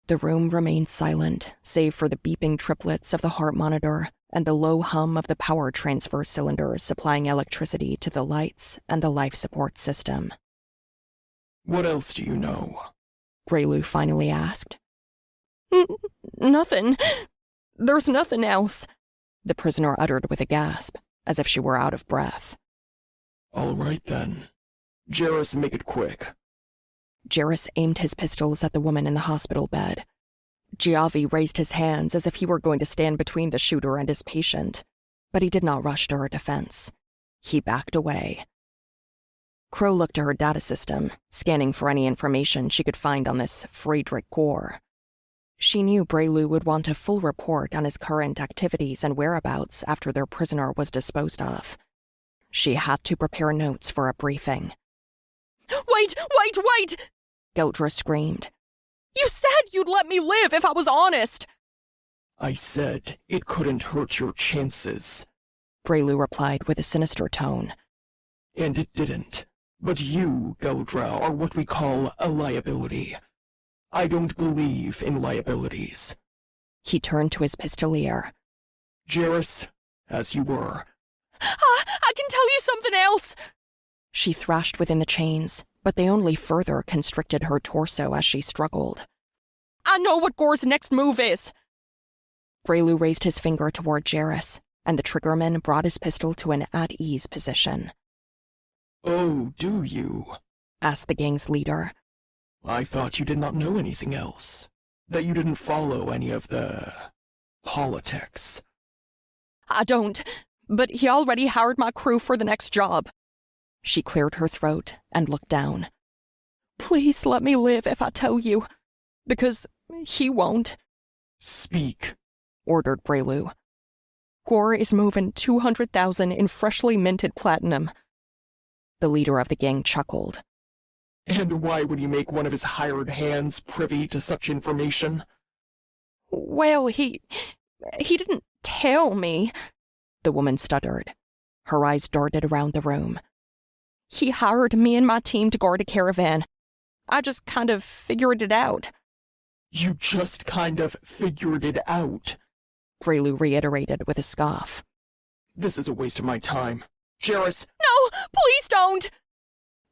The room remained silent, save for the beeping triplets of the heart monitor and the low hum of the power transfer cylinders supplying electricity to the lights and the life support system. What else do you know? Breylu finally asked. Nothing. There's nothing else, the prisoner uttered with a gasp, as if she were out of breath. All right then. Jairus, make it quick. Jairus aimed his pistols at the woman in the hospital bed. Giavi raised his hands as if he were going to stand between the shooter and his patient, but he did not rush to her defense. He backed away. Crow looked to her data system, scanning for any information she could find on this Fraedrik Gor. She knew Breylu would want a full report on his current activities and whereabouts after their prisoner was disposed of. She had to prepare notes for a briefing. Wait! Geldra screamed. You said you'd let me live if I was honest! I said it couldn't hurt your chances, Breylu replied with a sinister tone. And it didn't. But you, Geldra, are what we call a liability. I don't believe in liabilities. He turned to his pistolier. Jairus, as you were. I can tell you something else! She thrashed within the chains, but they only further constricted her torso as she struggled. I know what Gor's next move is! Breylu raised his finger toward Jairus, and the triggerman brought his pistol to an at-ease position. Oh, do you? Asked the gang's leader. I thought you did not know anything else. That you didn't follow any of the politics. I don't, but he already hired my crew for the next job. She cleared her throat and looked down. Please let me live if I tell you, because he won't. Speak, ordered Breylu. Gor is moving 200,000 in freshly minted platinum. The leader of the gang chuckled. And why would he make one of his hired hands privy to such information? Well, he didn't tell me, the woman stuttered. Her eyes darted around the room. He hired me and my team to guard a caravan. I just kind of figured it out. You just kind of figured it out, Breylu reiterated with a scoff. This is a waste of my time. Jairus! No, please don't!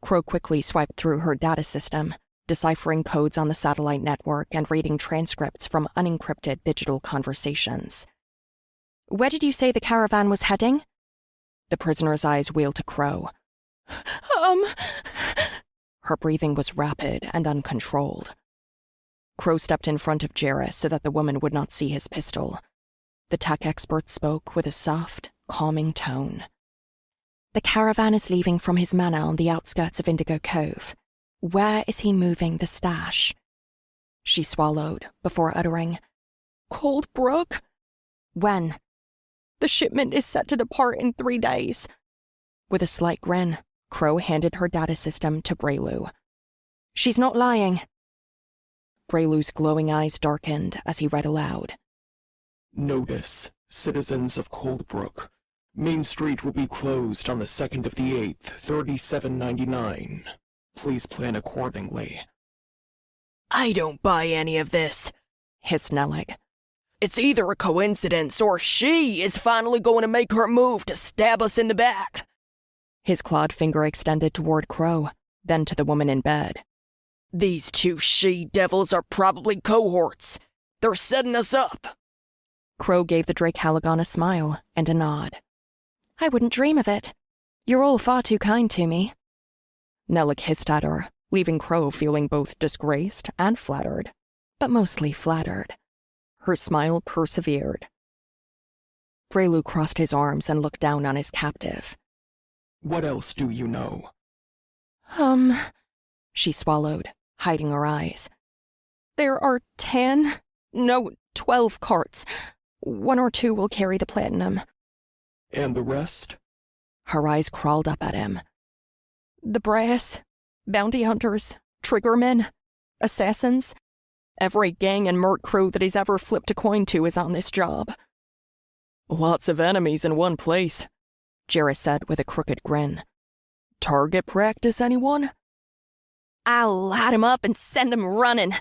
Crow quickly swiped through her data system, deciphering codes on the satellite network and reading transcripts from unencrypted digital conversations. Where did you say the caravan was heading? The prisoner's eyes wheeled to Crow. Her breathing was rapid and uncontrolled. Crow stepped in front of Jairus so that the woman would not see his pistol. The tech expert spoke with a soft, calming tone. The caravan is leaving from his manor on the outskirts of Indigo Cove. Where is he moving the stash? She swallowed before uttering, Cold Brook? When? The shipment is set to depart in 3 days. With a slight grin, Crow handed her data system to Breylu. She's not lying. Breylu's glowing eyes darkened as he read aloud. Notice, citizens of Cold Brook. Main Street will be closed on the 2nd of the 8th, 3799. Please plan accordingly. I don't buy any of this, hissed Nellick. It's either a coincidence or she is finally going to make her move to stab us in the back. His clawed finger extended toward Crow, then to the woman in bed. These 2 she-devils are probably cohorts. They're setting us up. Crow gave the Drake Halagon a smile and a nod. I wouldn't dream of it. You're all far too kind to me. Nellick hissed at her, leaving Crow feeling both disgraced and flattered, but mostly flattered. Her smile persevered. Breylu crossed his arms and looked down on his captive. What else do you know? She swallowed, hiding her eyes. There are 12 carts. 1 or 2 will carry the platinum. And the rest? Her eyes crawled up at him. The brass, bounty hunters, triggermen, assassins. Every gang and merc crew that he's ever flipped a coin to is on this job. Lots of enemies in one place, Jarrus said with a crooked grin. Target practice, anyone? I'll light 'em up and send 'em running,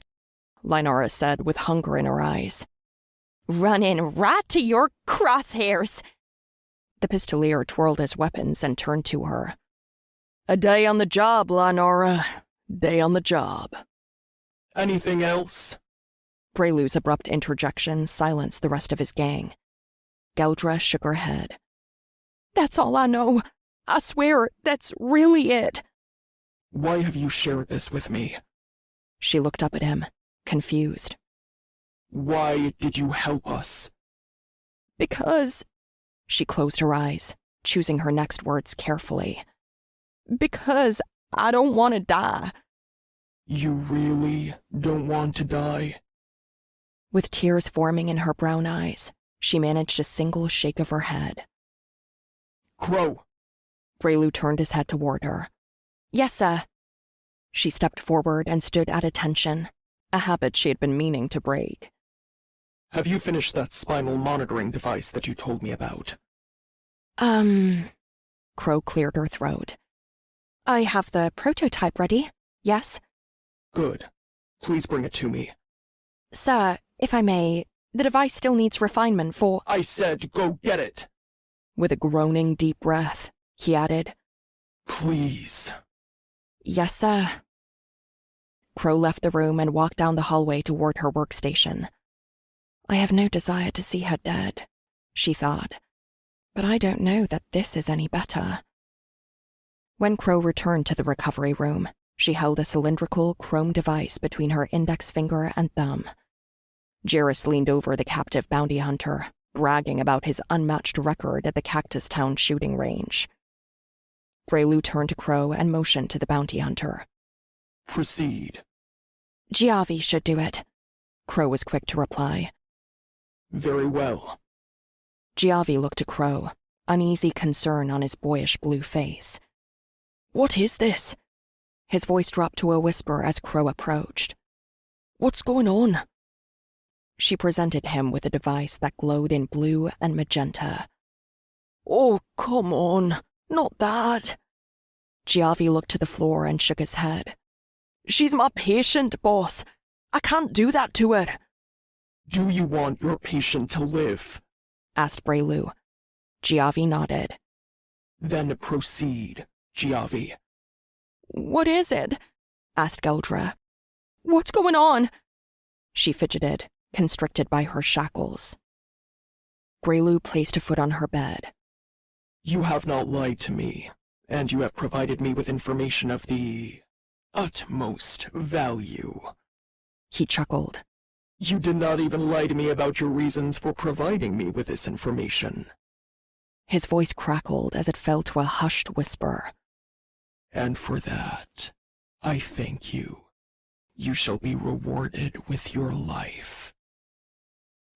Lynara said with hunger in her eyes. Running right to your crosshairs. The pistolier twirled his weapons and turned to her. A day on the job, Lynara. Day on the job. Anything else? Breylu's abrupt interjection silenced the rest of his gang. Geldra shook her head. That's all I know. I swear, that's really it. Why have you shared this with me? She looked up at him, confused. Why did you help us? Because... She closed her eyes, choosing her next words carefully. Because I don't want to die. You really don't want to die? With tears forming in her brown eyes, she managed a single shake of her head. Crow! Breylu turned his head toward her. Yes, sir. She stepped forward and stood at attention, a habit she had been meaning to break. Have you finished that spinal monitoring device that you told me about? Crow cleared her throat. I have the prototype ready, yes? Good. Please bring it to me. Sir, if I may, the device still needs refinement for— I said go get it! With a groaning deep breath, he added, Please. Yes, sir. Crow left the room and walked down the hallway toward her workstation. I have no desire to see her dead, she thought, but I don't know that this is any better. When Crow returned to the recovery room, she held a cylindrical chrome device between her index finger and thumb. Jarrus leaned over the captive bounty hunter, bragging about his unmatched record at the Cactus Town shooting range. Breylu turned to Crow and motioned to the bounty hunter. Proceed. Giavi should do it, Crow was quick to reply. Very well. Giavi looked to Crow, uneasy concern on his boyish blue face. What is this? His voice dropped to a whisper as Crow approached. What's going on? She presented him with a device that glowed in blue and magenta. Oh, come on. Not that. Giavi looked to the floor and shook his head. She's my patient, boss. I can't do that to her. Do you want your patient to live? Asked Breylu. Giavi nodded. Then proceed, Giavi. What is it? Asked Geldra. What's going on? She fidgeted, constricted by her shackles. Breylu placed a foot on her bed. You have not lied to me, and you have provided me with information of the utmost value. He chuckled. You did not even lie to me about your reasons for providing me with this information. His voice crackled as it fell to a hushed whisper. And for that, I thank you. You shall be rewarded with your life.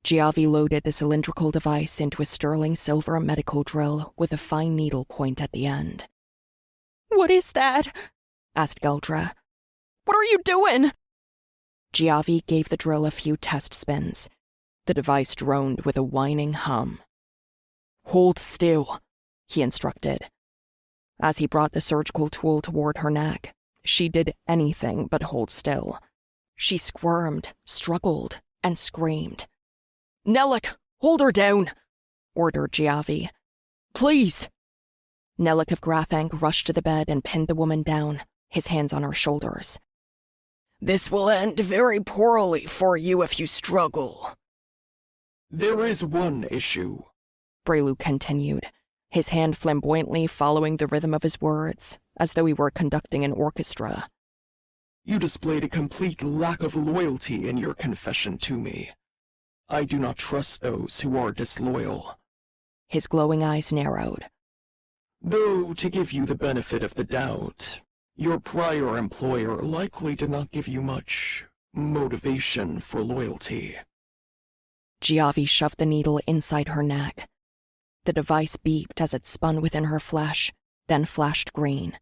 Giavi loaded the cylindrical device into a sterling silver medical drill with a fine needle point at the end. What is that? Asked Geldra. What are you doing? Giavi gave the drill a few test spins. The device droned with a whining hum. Hold still, he instructed. As he brought the surgical tool toward her neck, she did anything but hold still. She squirmed, struggled, and screamed. Nellik, hold her down, ordered Giavi. Please. Nellik of Grathang rushed to the bed and pinned the woman down, his hands on her shoulders. This will end very poorly for you if you struggle. There is one issue, Breylu continued, his hand flamboyantly following the rhythm of his words, as though he were conducting an orchestra. You displayed a complete lack of loyalty in your confession to me. I do not trust those who are disloyal. His glowing eyes narrowed. Though, to give you the benefit of the doubt, your prior employer likely did not give you much motivation for loyalty. Giavi shoved the needle inside her neck. The device beeped as it spun within her flesh, then flashed green.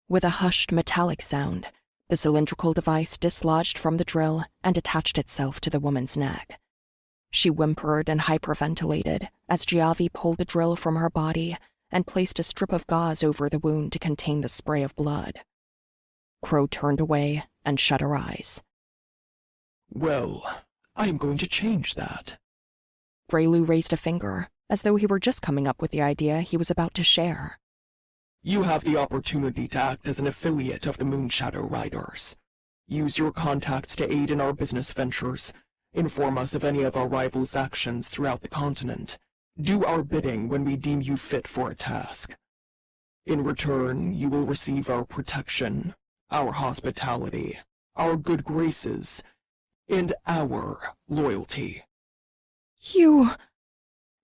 With a hushed metallic sound, the cylindrical device dislodged from the drill and attached itself to the woman's neck. She whimpered and hyperventilated as Giavi pulled the drill from her body and placed a strip of gauze over the wound to contain the spray of blood. Crow turned away and shut her eyes. Well, I am going to change that. Breylu raised a finger, as though he were just coming up with the idea he was about to share. You have the opportunity to act as an affiliate of the Moonshadow Riders. Use your contacts to aid in our business ventures. Inform us of any of our rivals' actions throughout the continent. Do our bidding when we deem you fit for a task. In return, you will receive our protection, our hospitality, our good graces, and our loyalty. You...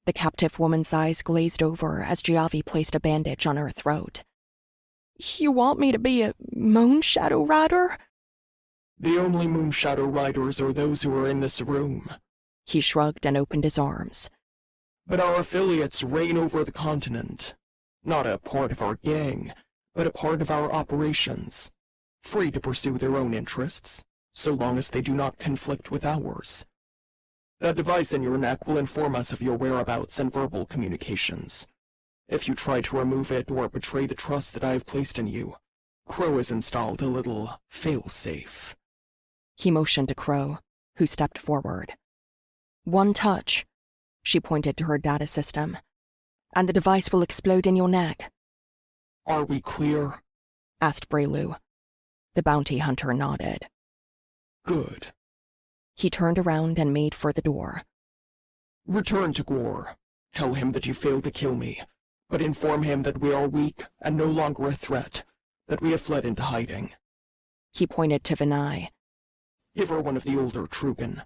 The captive woman's eyes glazed over as Giavi placed a bandage on her throat. You want me to be a Moonshadow Rider? The only Moonshadow Riders are those who are in this room. He shrugged and opened his arms. But our affiliates reign over the continent. Not a part of our gang, but a part of our operations. Free to pursue their own interests, so long as they do not conflict with ours. That device in your neck will inform us of your whereabouts and verbal communications. If you try to remove it or betray the trust that I have placed in you, Crow has installed a little fail-safe. He motioned to Crow, who stepped forward. One touch, she pointed to her data system, and the device will explode in your neck. Are we clear? Asked Breylu. The bounty hunter nodded. Good. He turned around and made for the door. Return to Gor. Tell him that you failed to kill me, but inform him that we are weak and no longer a threat, that we have fled into hiding. He pointed to Vinay. Give her one of the older Trugan.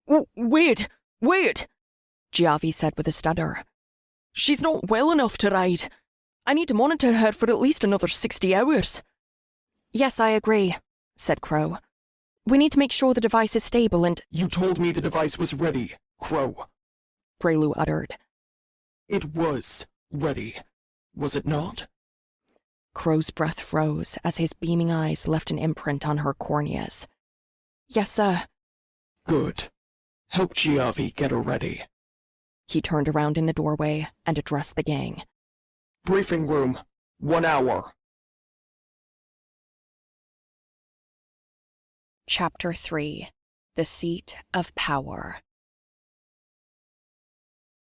Wait! Giavi said with a stutter. She's not well enough to ride. I need to monitor her for at least another 60 hours. Yes, I agree, said Crow. We need to make sure the device is stable and— You told me the device was ready, Crow. Breylu uttered. It was ready, was it not? Crow's breath froze as his beaming eyes left an imprint on her corneas. Yes, sir. Good. Help Giavi get her ready. He turned around in the doorway and addressed the gang. Briefing room, 1 hour. Chapter 3. The Seat of Power.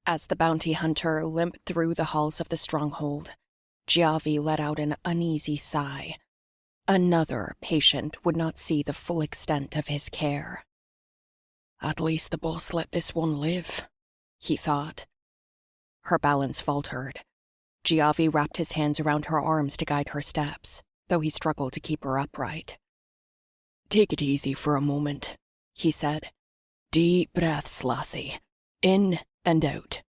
As the bounty hunter limped through the halls of the stronghold, Giavi let out an uneasy sigh. Another patient would not see the full extent of his care. At least the boss let this one live, he thought. Her balance faltered. Giavi wrapped his hands around her arms to guide her steps, though he struggled to keep her upright. Take it easy for a moment, he said. Deep breaths, lassie. In and out.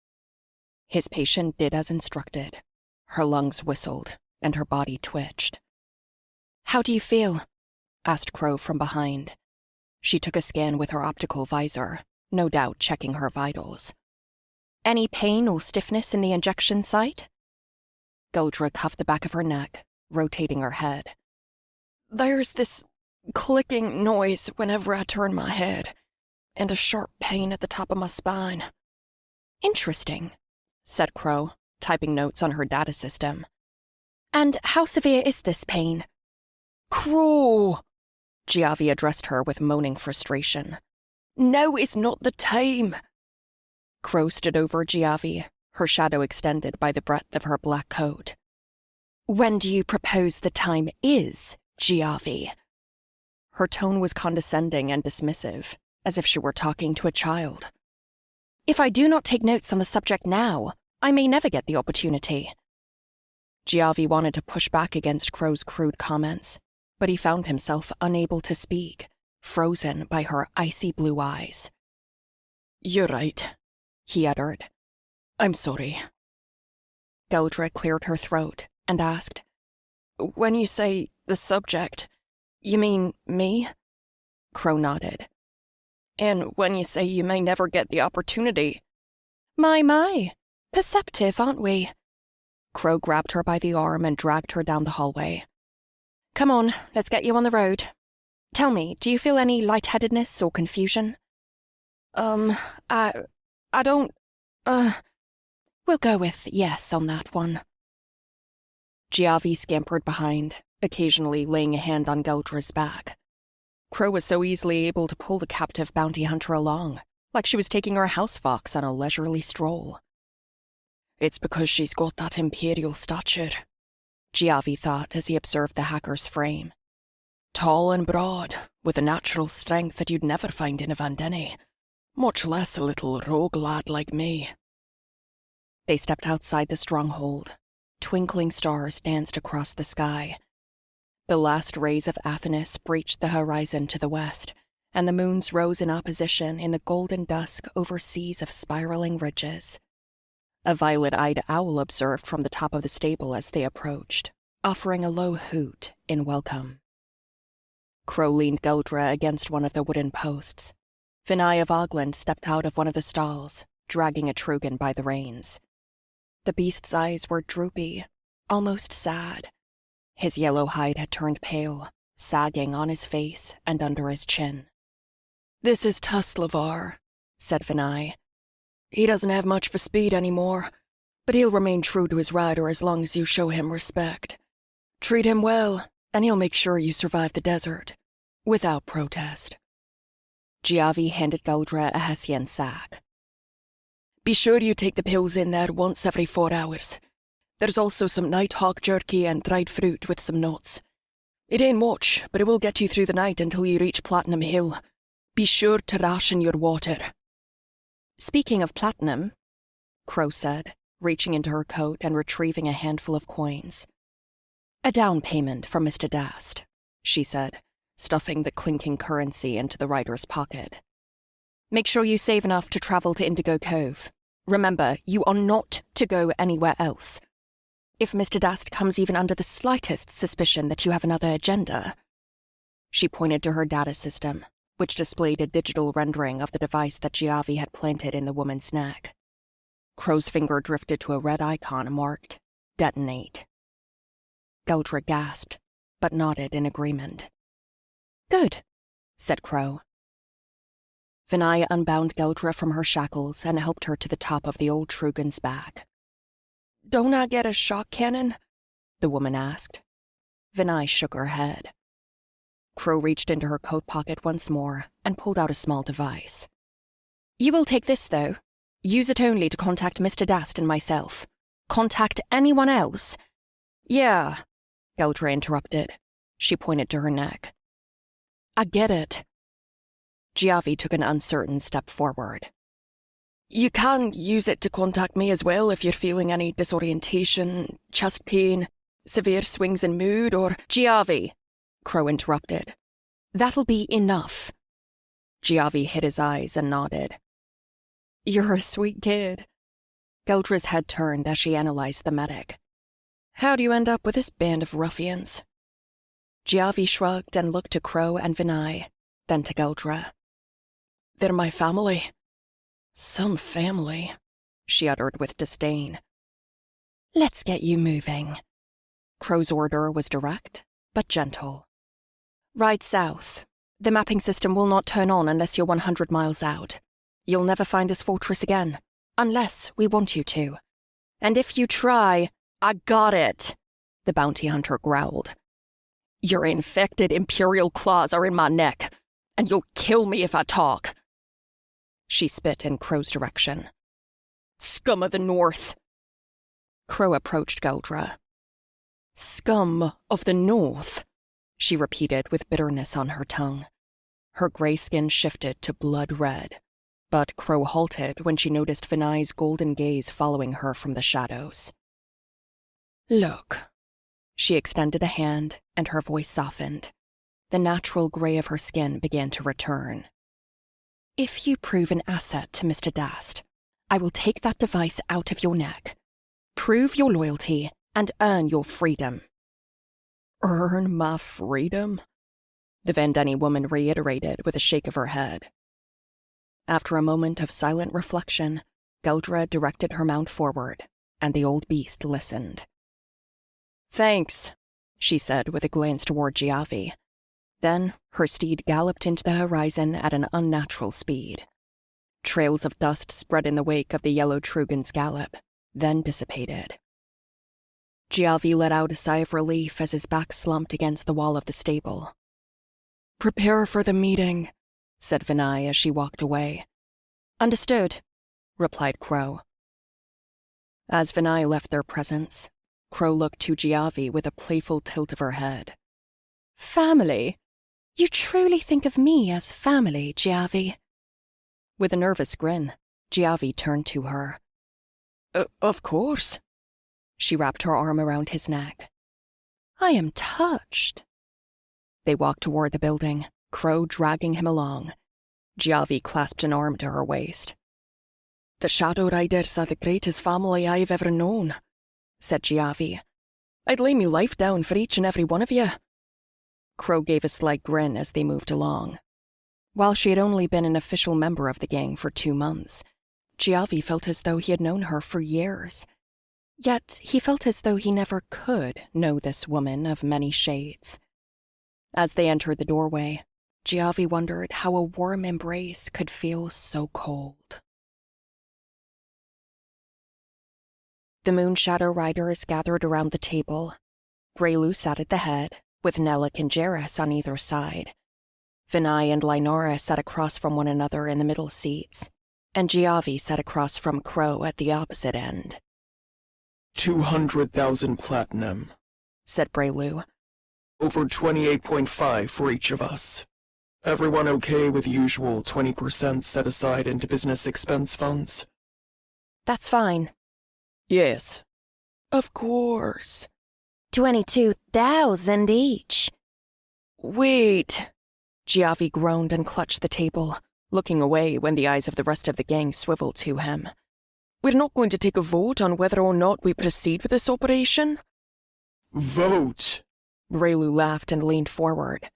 His patient did as instructed. Her lungs whistled, and her body twitched. "How do you feel?" asked Crow from behind. She took a scan with her optical visor, no doubt checking her vitals. "Any pain or stiffness in the injection site?" Guldra cuffed the back of her neck, rotating her head. "There's this clicking noise whenever I turn my head, and a sharp pain at the top of my spine." "Interesting," said Crow, typing notes on her data system. "And how severe is this pain?" "Crow!" Giavi addressed her with moaning frustration. "Now is not the time." Crow stood over Giavi, her shadow extended by the breadth of her black coat. "When do you propose the time is, Giavi?" Her tone was condescending and dismissive, as if she were talking to a child. "If I do not take notes on the subject now, I may never get the opportunity." Giavi wanted to push back against Crow's crude comments, but he found himself unable to speak, frozen by her icy blue eyes. "You're right," he uttered. "I'm sorry." Guldra cleared her throat and asked, "When you say the subject, you mean me?" Crow nodded. "And when you say you may never get the opportunity—" My, perceptive, aren't we?" Crow grabbed her by the arm and dragged her down the hallway. "Come on, let's get you on the road. Tell me, do you feel any lightheadedness or confusion?" I don't, We'll go with yes on that one." Giavi scampered behind, occasionally laying a hand on Guldra's back. Crow was so easily able to pull the captive bounty hunter along, like she was taking her house fox on a leisurely stroll. "It's because she's got that imperial stature," Giavi thought as he observed the hacker's frame. "Tall and broad, with a natural strength that you'd never find in a Vandeni, much less a little rogue lad like me." They stepped outside the stronghold. Twinkling stars danced across the sky. The last rays of Athenis breached the horizon to the west, and the moons rose in opposition in the golden dusk over seas of spiraling ridges. A violet-eyed owl observed from the top of the stable as they approached, offering a low hoot in welcome. Crow leaned Guldra against one of the wooden posts. Vinay of Ogland stepped out of one of the stalls, dragging a Trugan by the reins. The beast's eyes were droopy, almost sad. His yellow hide had turned pale, sagging on his face and under his chin. "This is Tuslavar," said Vinay. "He doesn't have much for speed anymore, but he'll remain true to his rider as long as you show him respect. Treat him well, and he'll make sure you survive the desert, without protest." Giavi handed Guldra a Hessian sack. "Be sure you take the pills in there once every 4 hours. There's also some nighthawk jerky and dried fruit with some nuts. It ain't much, but it will get you through the night until you reach Platinum Hill. Be sure to ration your water." "Speaking of platinum," Crow said, reaching into her coat and retrieving a handful of coins. "A down payment from Mr. Dast," she said, stuffing the clinking currency into the rider's pocket. "Make sure you save enough to travel to Indigo Cove. Remember, you are not to go anywhere else. If Mr. Dast comes even under the slightest suspicion that you have another agenda—" She pointed to her data system, which displayed a digital rendering of the device that Giavi had planted in the woman's neck. Crow's finger drifted to a red icon marked Detonate. Guldra gasped, but nodded in agreement. "Good," said Crow. Vinay unbound Guldra from her shackles and helped her to the top of the old Trugan's back. "Don't I get a shock cannon?" the woman asked. Vinay shook her head. Crow reached into her coat pocket once more and pulled out a small device. "You will take this, though. Use it only to contact Mr. Dast and myself. Contact anyone else—" "Yeah," Guldra interrupted. She pointed to her neck. "I get it." Giavi took an uncertain step forward. "You can use it to contact me as well if you're feeling any disorientation, chest pain, severe swings in mood, or—" "Giavi," Crow interrupted. "That'll be enough." Giavi hid his eyes and nodded. "You're a sweet kid." Geldra's head turned as she analyzed the medic. How do you end up with this band of ruffians? Giavi shrugged and looked to Crow and Vinay, then to Geldra. They're my family. Some family, she uttered with disdain. Let's get you moving. Crow's order was direct, but gentle. Ride south. The mapping system will not turn on unless you're 100 miles out. You'll never find this fortress again, unless we want you to. And if you try, I got it, the bounty hunter growled. Your infected imperial claws are in my neck, and you'll kill me if I talk. She spit in Crow's direction. Scum of the North. Crow approached Geldra. Scum of the North, she repeated with bitterness on her tongue. Her gray skin shifted to blood red, but Crow halted when she noticed Vinay's golden gaze following her from the shadows. Look. She extended a hand, and her voice softened. The natural gray of her skin began to return. If you prove an asset to Mr. Dast, I will take that device out of your neck. Prove your loyalty and earn your freedom. Earn my freedom? The Vandeni woman reiterated with a shake of her head. After a moment of silent reflection, Geldra directed her mount forward, and the old beast listened. Thanks, she said with a glance toward Giavi. Then her steed galloped into the horizon at an unnatural speed. Trails of dust spread in the wake of the yellow Trugan's gallop, then dissipated. Giavi let out a sigh of relief as his back slumped against the wall of the stable. Prepare for the meeting, said Vinay as she walked away. Understood, replied Crow. As Vinay left their presence, Crow looked to Giavi with a playful tilt of her head. Family? You truly think of me as family, Giavi? With a nervous grin, Giavi turned to her. Of course. She wrapped her arm around his neck. I am touched. They walked toward the building, Crow dragging him along. Giavi clasped an arm to her waist. The Shadow Riders are the greatest family I've ever known, said Giavi. I'd lay me life down for each and every one of you. Crow gave a slight grin as they moved along. While she had only been an official member of the gang for 2 months, Giavi felt as though he had known her for years. Yet he felt as though he never could know this woman of many shades. As they entered the doorway, Giavi wondered how a warm embrace could feel so cold. The Moon Shadow Riders gathered around the table. Breylu sat at the head, with Nellik and Jarrus on either side. Vinay and Lynora sat across from one another in the middle seats, and Giavi sat across from Crow at the opposite end. 200,000 platinum, said Breylu. Over 28.5 for each of us. Everyone okay with usual 20% set aside into business expense funds? That's fine. Yes. Of course. 22,000 each. Wait. Giavi groaned and clutched the table, looking away when the eyes of the rest of the gang swiveled to him. We're not going to take a vote on whether or not we proceed with this operation? Vote! Breylu laughed and leaned forward.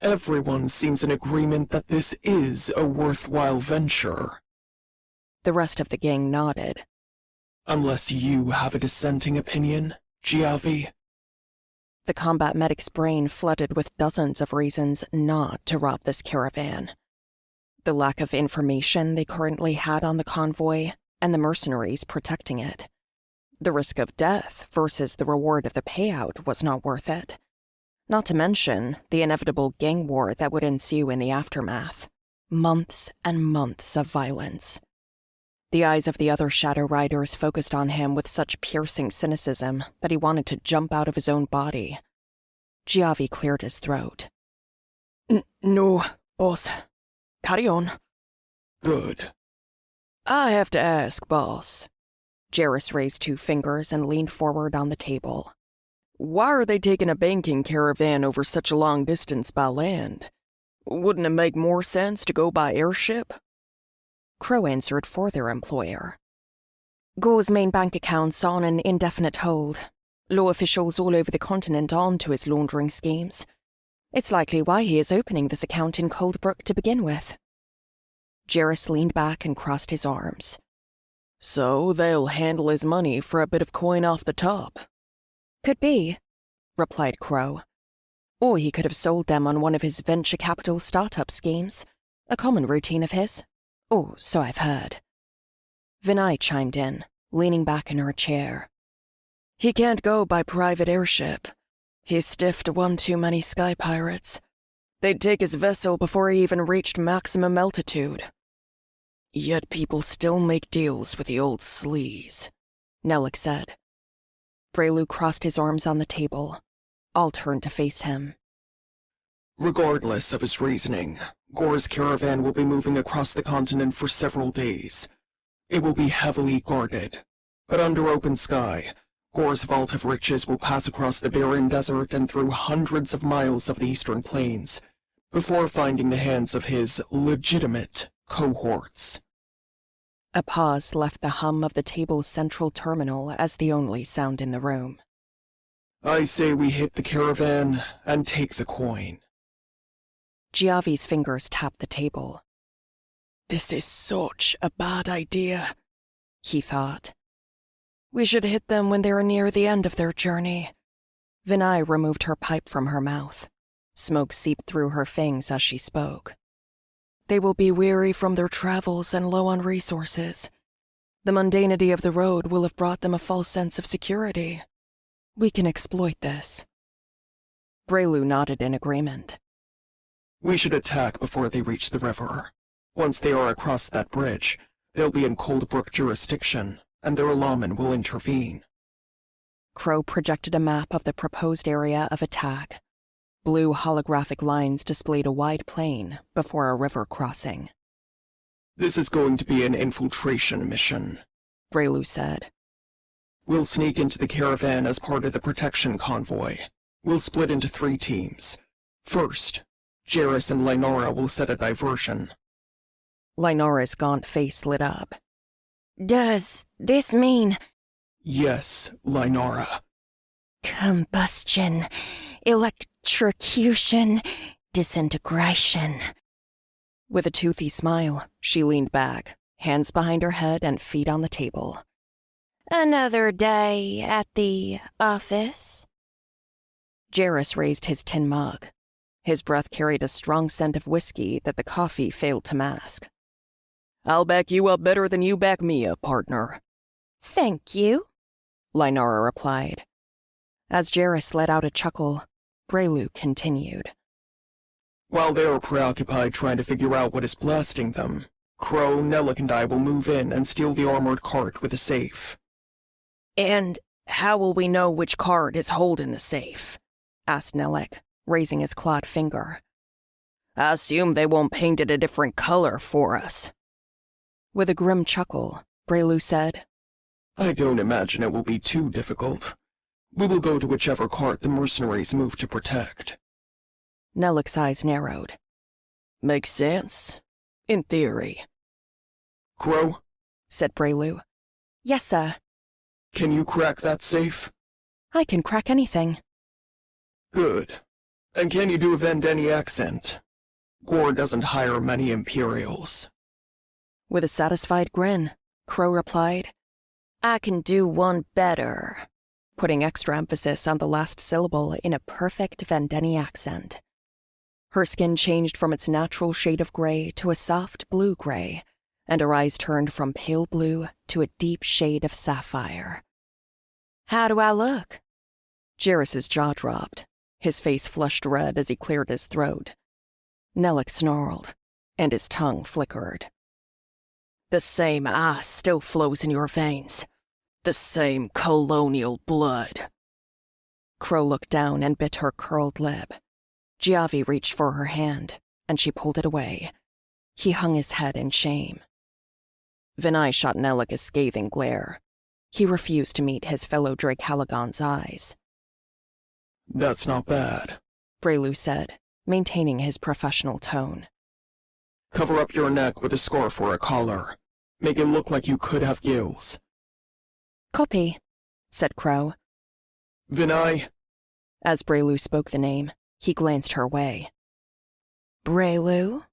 Everyone seems in agreement that this is a worthwhile venture. The rest of the gang nodded. Unless you have a dissenting opinion, Giavi? The combat medic's brain flooded with dozens of reasons not to rob this caravan. The lack of information they currently had on the convoy, and the mercenaries protecting it. The risk of death versus the reward of the payout was not worth it. Not to mention the inevitable gang war that would ensue in the aftermath. Months and months of violence. The eyes of the other Shadow Riders focused on him with such piercing cynicism that he wanted to jump out of his own body. Giavi cleared his throat. No, boss. Carry on. Good. I have to ask, boss. Jarrus raised 2 fingers and leaned forward on the table. Why are they taking a banking caravan over such a long distance by land? Wouldn't it make more sense to go by airship? Crow answered for their employer. Gor's main bank account's on an indefinite hold. Law officials all over the continent are onto his laundering schemes. It's likely why he is opening this account in Cold Brook to begin with. Jarrus leaned back and crossed his arms. So they'll handle his money for a bit of coin off the top. Could be, replied Crow. Or he could have sold them on one of his venture capital startup schemes, a common routine of his. Or so I've heard. Vinay chimed in, leaning back in her chair. He can't go by private airship. He stiffed one too many sky pirates. They'd take his vessel before he even reached maximum altitude. Yet people still make deals with the old sleaze, Nellick said. Breylu crossed his arms on the table. All turned to face him. Regardless of his reasoning, Gor's caravan will be moving across the continent for several days. It will be heavily guarded, but under open sky, Gor's vault of riches will pass across the barren desert and through hundreds of miles of the eastern plains, before finding the hands of his legitimate cohorts. A pause left the hum of the table's central terminal as the only sound in the room. I say we hit the caravan and take the coin. Giavi's fingers tapped the table. This is such a bad idea, he thought. We should hit them when they're near the end of their journey. Vinay removed her pipe from her mouth. Smoke seeped through her fangs as she spoke. They will be weary from their travels and low on resources. The mundanity of the road will have brought them a false sense of security. We can exploit this. Breylu nodded in agreement. We should attack before they reach the river. Once they are across that bridge, they'll be in Cold Brook jurisdiction, and their lawmen will intervene. Crow projected a map of the proposed area of attack. Blue holographic lines displayed a wide plain before a river crossing. This is going to be an infiltration mission, Breylu said. We'll sneak into the caravan as part of the protection convoy. We'll split into 3 teams. First, Jarrus and Lynara will set a diversion. Lynara's gaunt face lit up. Does this mean... Yes, Lynara. Combustion, electrocution, disintegration. With a toothy smile, she leaned back, hands behind her head and feet on the table. Another day at the office? Jarrus raised his tin mug. His breath carried a strong scent of whiskey that the coffee failed to mask. I'll back you up better than you back me up, partner. Thank you, Lynara replied. As Jarrus let out a chuckle, Breylu continued. While they are preoccupied trying to figure out what is blasting them, Crow, Nellick, and I will move in and steal the armored cart with a safe. And how will we know which card is holding the safe? Asked Nellick, raising his clawed finger. I assume they won't paint it a different color for us. With a grim chuckle, Breylu said, I don't imagine it will be too difficult. We will go to whichever cart the mercenaries move to protect. Nellick's eyes narrowed. Makes sense. In theory. Crow? Said Breylu. Yes, sir. Can you crack that safe? I can crack anything. Good. And can you do a Vendeni accent? Gor doesn't hire many Imperials. With a satisfied grin, Crow replied, I can do one better, putting extra emphasis on the last syllable in a perfect Vendeni accent. Her skin changed from its natural shade of gray to a soft blue-gray, and her eyes turned from pale blue to a deep shade of sapphire. How do I look? Jarrus's jaw dropped. His face flushed red as he cleared his throat. Nellick snarled, and his tongue flickered. The same ice still flows in your veins. The same colonial blood. Crow looked down and bit her curled lip. Giavi reached for her hand, and she pulled it away. He hung his head in shame. Vinay shot Nellick a scathing glare. He refused to meet his fellow Drake Halagon's eyes. That's not bad, Breylu said, maintaining his professional tone. Cover up your neck with a scarf or a collar. Make it look like you could have gills. Copy, said Crow. Vinay. As Breylu spoke the name, he glanced her way. Breylu?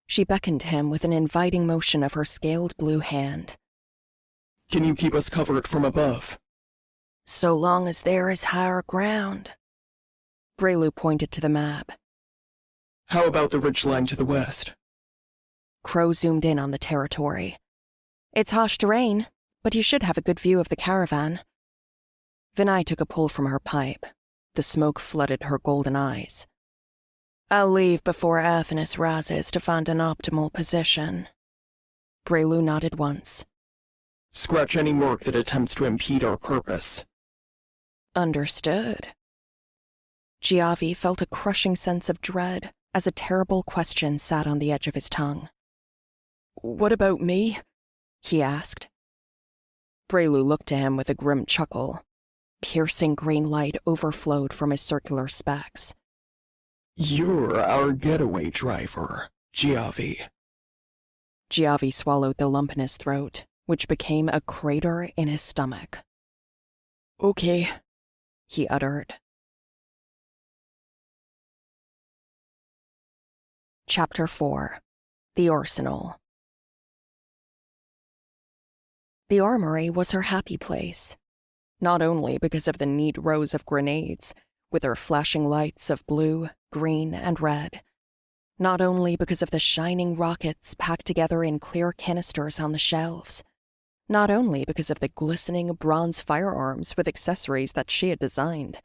She beckoned him with an inviting motion of her scaled blue hand. Can you keep us covered from above? So long as there is higher ground. Breylu pointed to the map. How about the ridgeline to the west? Crow zoomed in on the territory. It's harsh terrain, but you should have a good view of the caravan. Vinay took a pull from her pipe. The smoke flooded her golden eyes. I'll leave before Athanas rises to find an optimal position. Breylu nodded once. Scratch any mark that attempts to impede our purpose. Understood. Giavi felt a crushing sense of dread as a terrible question sat on the edge of his tongue. What about me? He asked. Breylu looked to him with a grim chuckle. Piercing green light overflowed from his circular specs. You're our getaway driver, Giavi. Giavi swallowed the lump in his throat, which became a crater in his stomach. Okay, he uttered. Chapter 4. The Arsenal. The armory was her happy place, not only because of the neat rows of grenades, with their flashing lights of blue, green, and red, not only because of the shining rockets packed together in clear canisters on the shelves, not only because of the glistening bronze firearms with accessories that she had designed,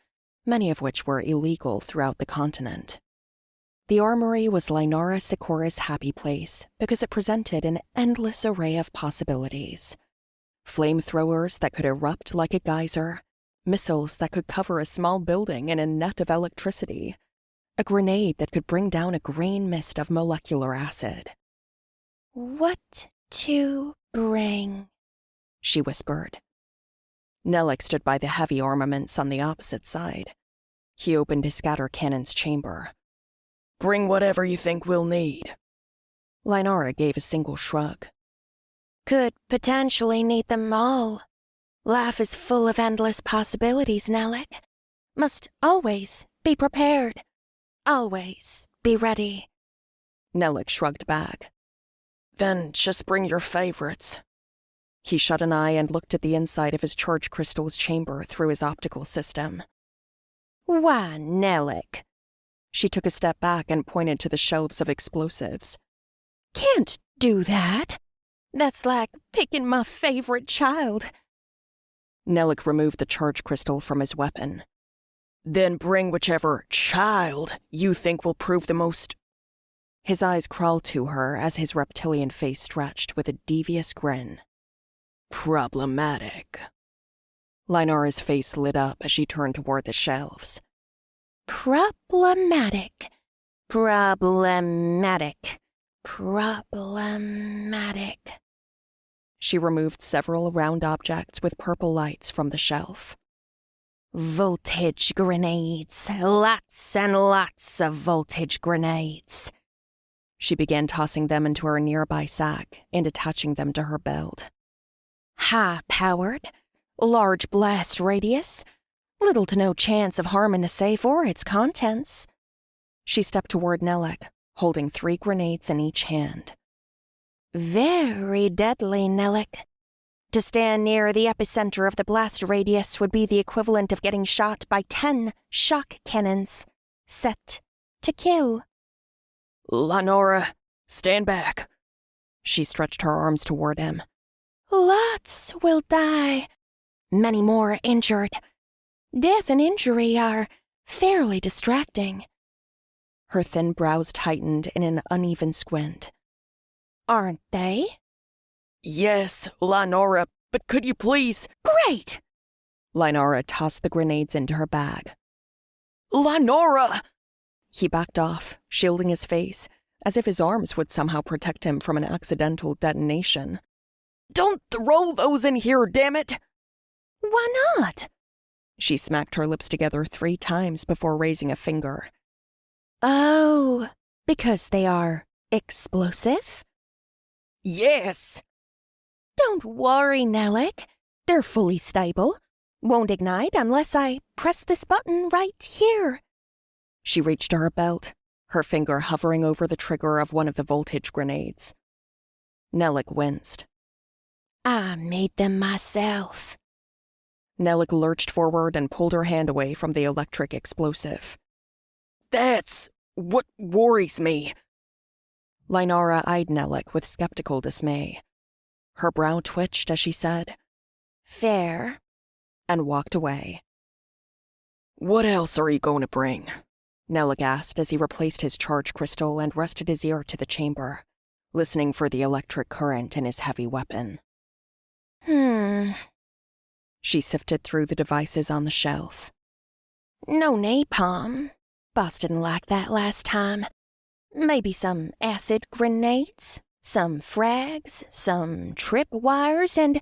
many of which were illegal throughout the continent. The armory was Lynara Sikora's happy place because it presented an endless array of possibilities. Flamethrowers that could erupt like a geyser, missiles that could cover a small building in a net of electricity, a grenade that could bring down a green mist of molecular acid. What to bring? She whispered. Nelek stood by the heavy armaments on the opposite side. He opened his scatter cannon's chamber. Bring whatever you think we'll need. Lynara gave a single shrug. Could potentially need them all. Life is full of endless possibilities, Nelek. Must always be prepared. Always be ready. Nelek shrugged back. Then just bring your favorites. He shut an eye and looked at the inside of his charge crystal's chamber through his optical system. Why, Nelek? She took a step back and pointed to the shelves of explosives. Can't do that. That's like picking my favorite child. Nelek removed the charge crystal from his weapon. Then bring whichever child you think will prove the most... His eyes crawled to her as his reptilian face stretched with a devious grin. Problematic. Lynara's face lit up as she turned toward the shelves. Problematic. Problematic. Problematic. She removed several round objects with purple lights from the shelf. Voltage grenades. Lots and lots of voltage grenades. She began tossing them into her nearby sack and attaching them to her belt. High-powered, large blast radius, little to no chance of harming the safe or its contents. She stepped toward Nelek, holding 3 grenades in each hand. Very deadly, Nelek. To stand near the epicenter of the blast radius would be the equivalent of getting shot by 10 shock cannons, set to kill. Lynara, stand back. She stretched her arms toward him. Lots will die. Many more injured. Death and injury are fairly distracting. Her thin brows tightened in an uneven squint. Aren't they? Yes, Lynara, but could you please... Great! Lynara tossed the grenades into her bag. Lynara! He backed off, shielding his face, as if his arms would somehow protect him from an accidental detonation. Don't throw those in here, damn it! Why not? She smacked her lips together 3 times before raising a finger. Oh, because they are explosive? Yes! Don't worry, Nelek. They're fully stable. Won't ignite unless I press this button right here. She reached to her belt, her finger hovering over the trigger of one of the voltage grenades. Nellick winced. I made them myself. Nellick lurched forward and pulled her hand away from the electric explosive. That's what worries me. Lynara eyed Nellick with skeptical dismay. Her brow twitched as she said, Fair. and walked away. What else are you going to bring? Nellick asked as he replaced his charge crystal and rested his ear to the chamber, listening for the electric current in his heavy weapon. She sifted through the devices on the shelf. No napalm. Boss didn't like that last time. Maybe some acid grenades, some frags, some tripwires, and...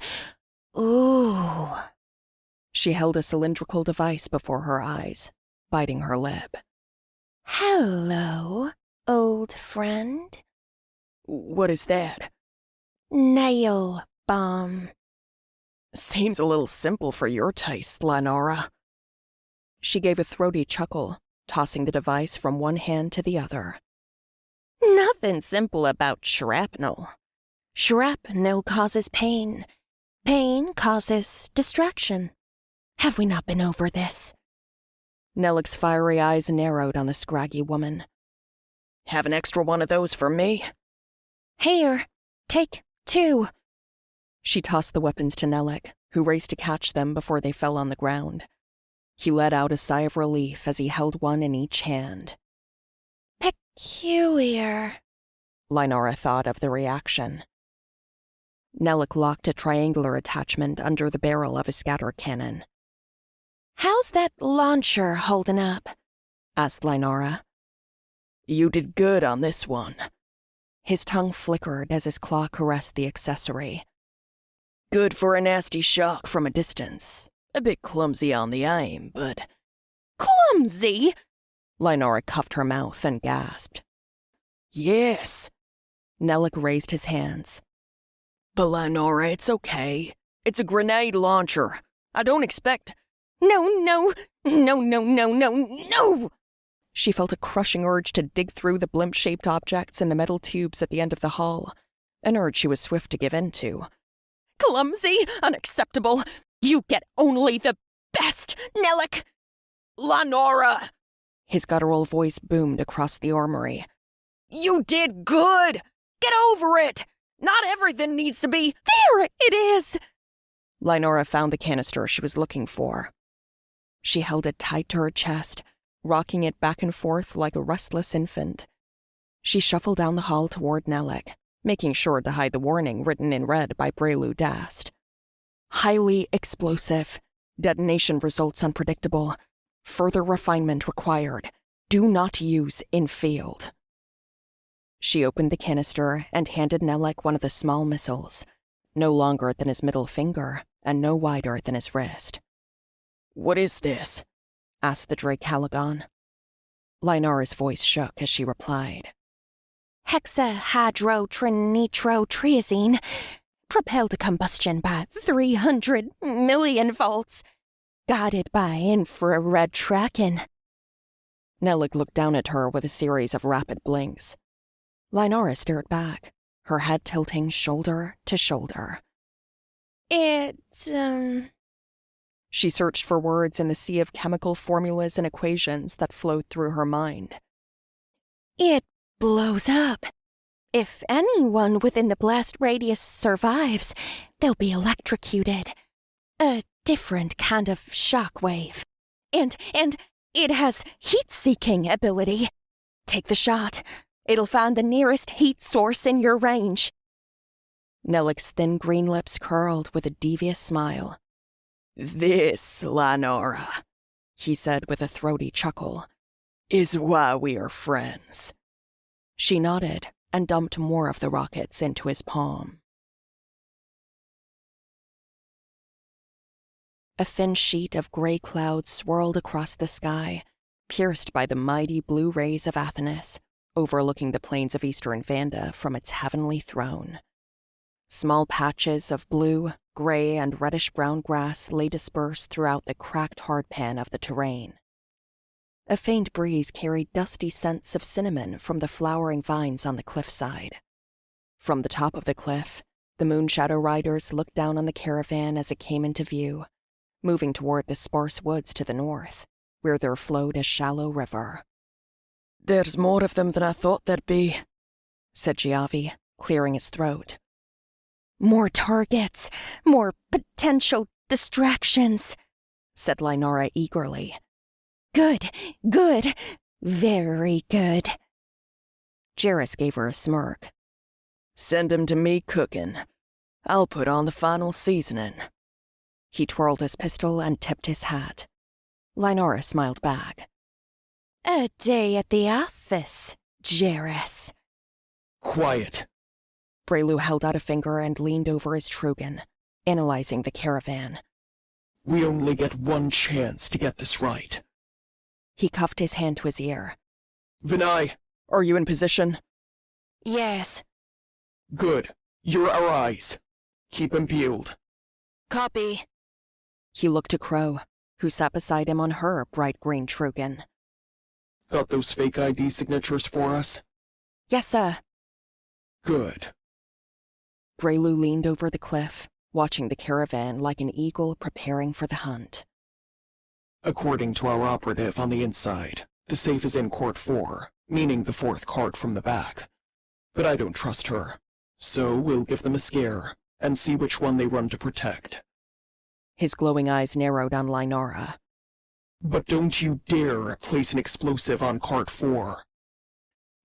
Ooh. She held a cylindrical device before her eyes, biting her lip. Hello, old friend. What is that? Nail bomb. Seems a little simple for your taste, Lynara. She gave a throaty chuckle, tossing the device from one hand to the other. Nothing simple about shrapnel. Shrapnel causes pain. Pain causes distraction. Have we not been over this? Nellick's fiery eyes narrowed on the scraggy woman. Have an extra one of those for me? Here, take 2. She tossed the weapons to Nellick, who raced to catch them before they fell on the ground. He let out a sigh of relief as he held one in each hand. Peculiar. Lynara thought of the reaction. Nellick locked a triangular attachment under the barrel of his scatter cannon. How's that launcher holding up? Asked Lynara. You did good on this one. His tongue flickered as his claw caressed the accessory. Good for a nasty shock from a distance. A bit clumsy on the aim, but... Clumsy? Lynara cuffed her mouth and gasped. Yes. Nellick raised his hands. But Lynara, it's okay. It's a grenade launcher. I don't expect... No. She felt a crushing urge to dig through the blimp-shaped objects in the metal tubes at the end of the hall, an urge she was swift to give in to. Clumsy, unacceptable. You get only the best, Nellick. Lynara! His guttural voice boomed across the armory. You did good! Get over it! Not everything needs to be... There it is! Lynara found the canister she was looking for. She held it tight to her chest, rocking it back and forth like a restless infant. She shuffled down the hall toward Nellick, making sure to hide the warning written in red by Breylu Dast. Highly explosive. Detonation results unpredictable. Further refinement required. Do not use in field. She opened the canister and handed Nellick one of the small missiles, no longer than his middle finger and no wider than his wrist. What is this? Asked the Dracalagon. Lynara's voice shook as she replied. Hexahydrotrinitrotriazine, propelled to combustion by 300 million volts, guided by infrared tracking. Nellick looked down at her with a series of rapid blinks. Lynara stared back, her head tilting shoulder to shoulder. She searched for words in the sea of chemical formulas and equations that flowed through her mind. It blows up. If anyone within the blast radius survives, they'll be electrocuted. A different kind of shockwave. And it has heat-seeking ability. Take the shot. It'll find the nearest heat source in your range. Nellick's thin green lips curled with a devious smile. This, Lynara, he said with a throaty chuckle, is why we are friends. She nodded and dumped more of the rockets into his palm. A thin sheet of gray clouds swirled across the sky, pierced by the mighty blue rays of Athenis, overlooking the plains of eastern Vanda from its heavenly throne. Small patches of blue, gray, and reddish-brown grass lay dispersed throughout the cracked hardpan of the terrain. A faint breeze carried dusty scents of cinnamon from the flowering vines on the cliffside. From the top of the cliff, the Moonshadow Riders looked down on the caravan as it came into view, moving toward the sparse woods to the north, where there flowed a shallow river. "There's more of them than I thought there'd be," said Giavi, clearing his throat. "More targets, more potential distractions," said Lynora eagerly. "Good, good, very good." Jairus gave her a smirk. "Send 'em to me cooking. I'll put on the final seasoning." He twirled his pistol and tipped his hat. Lynora smiled back. "A day at the office, Jairus." Quiet. Breylu held out a finger and leaned over his Trugan, analyzing the caravan. We only get one chance to get this right. He cuffed his hand to his ear. Vinay, "Are you in position?" "Yes." good. You're our eyes. Keep 'em peeled. "Copy." He looked to Crow, who sat beside him on her bright green Trugan. Got those fake ID signatures for us? Yes, sir. Good. Breylu leaned over the cliff, watching the caravan like an eagle preparing for the hunt. According to our operative on the inside, the safe is in court 4, meaning the 4th card from the back. But I don't trust her, so we'll give them a scare and see which one they run to protect. His glowing eyes narrowed on Lynora. But don't you dare place an explosive on cart 4.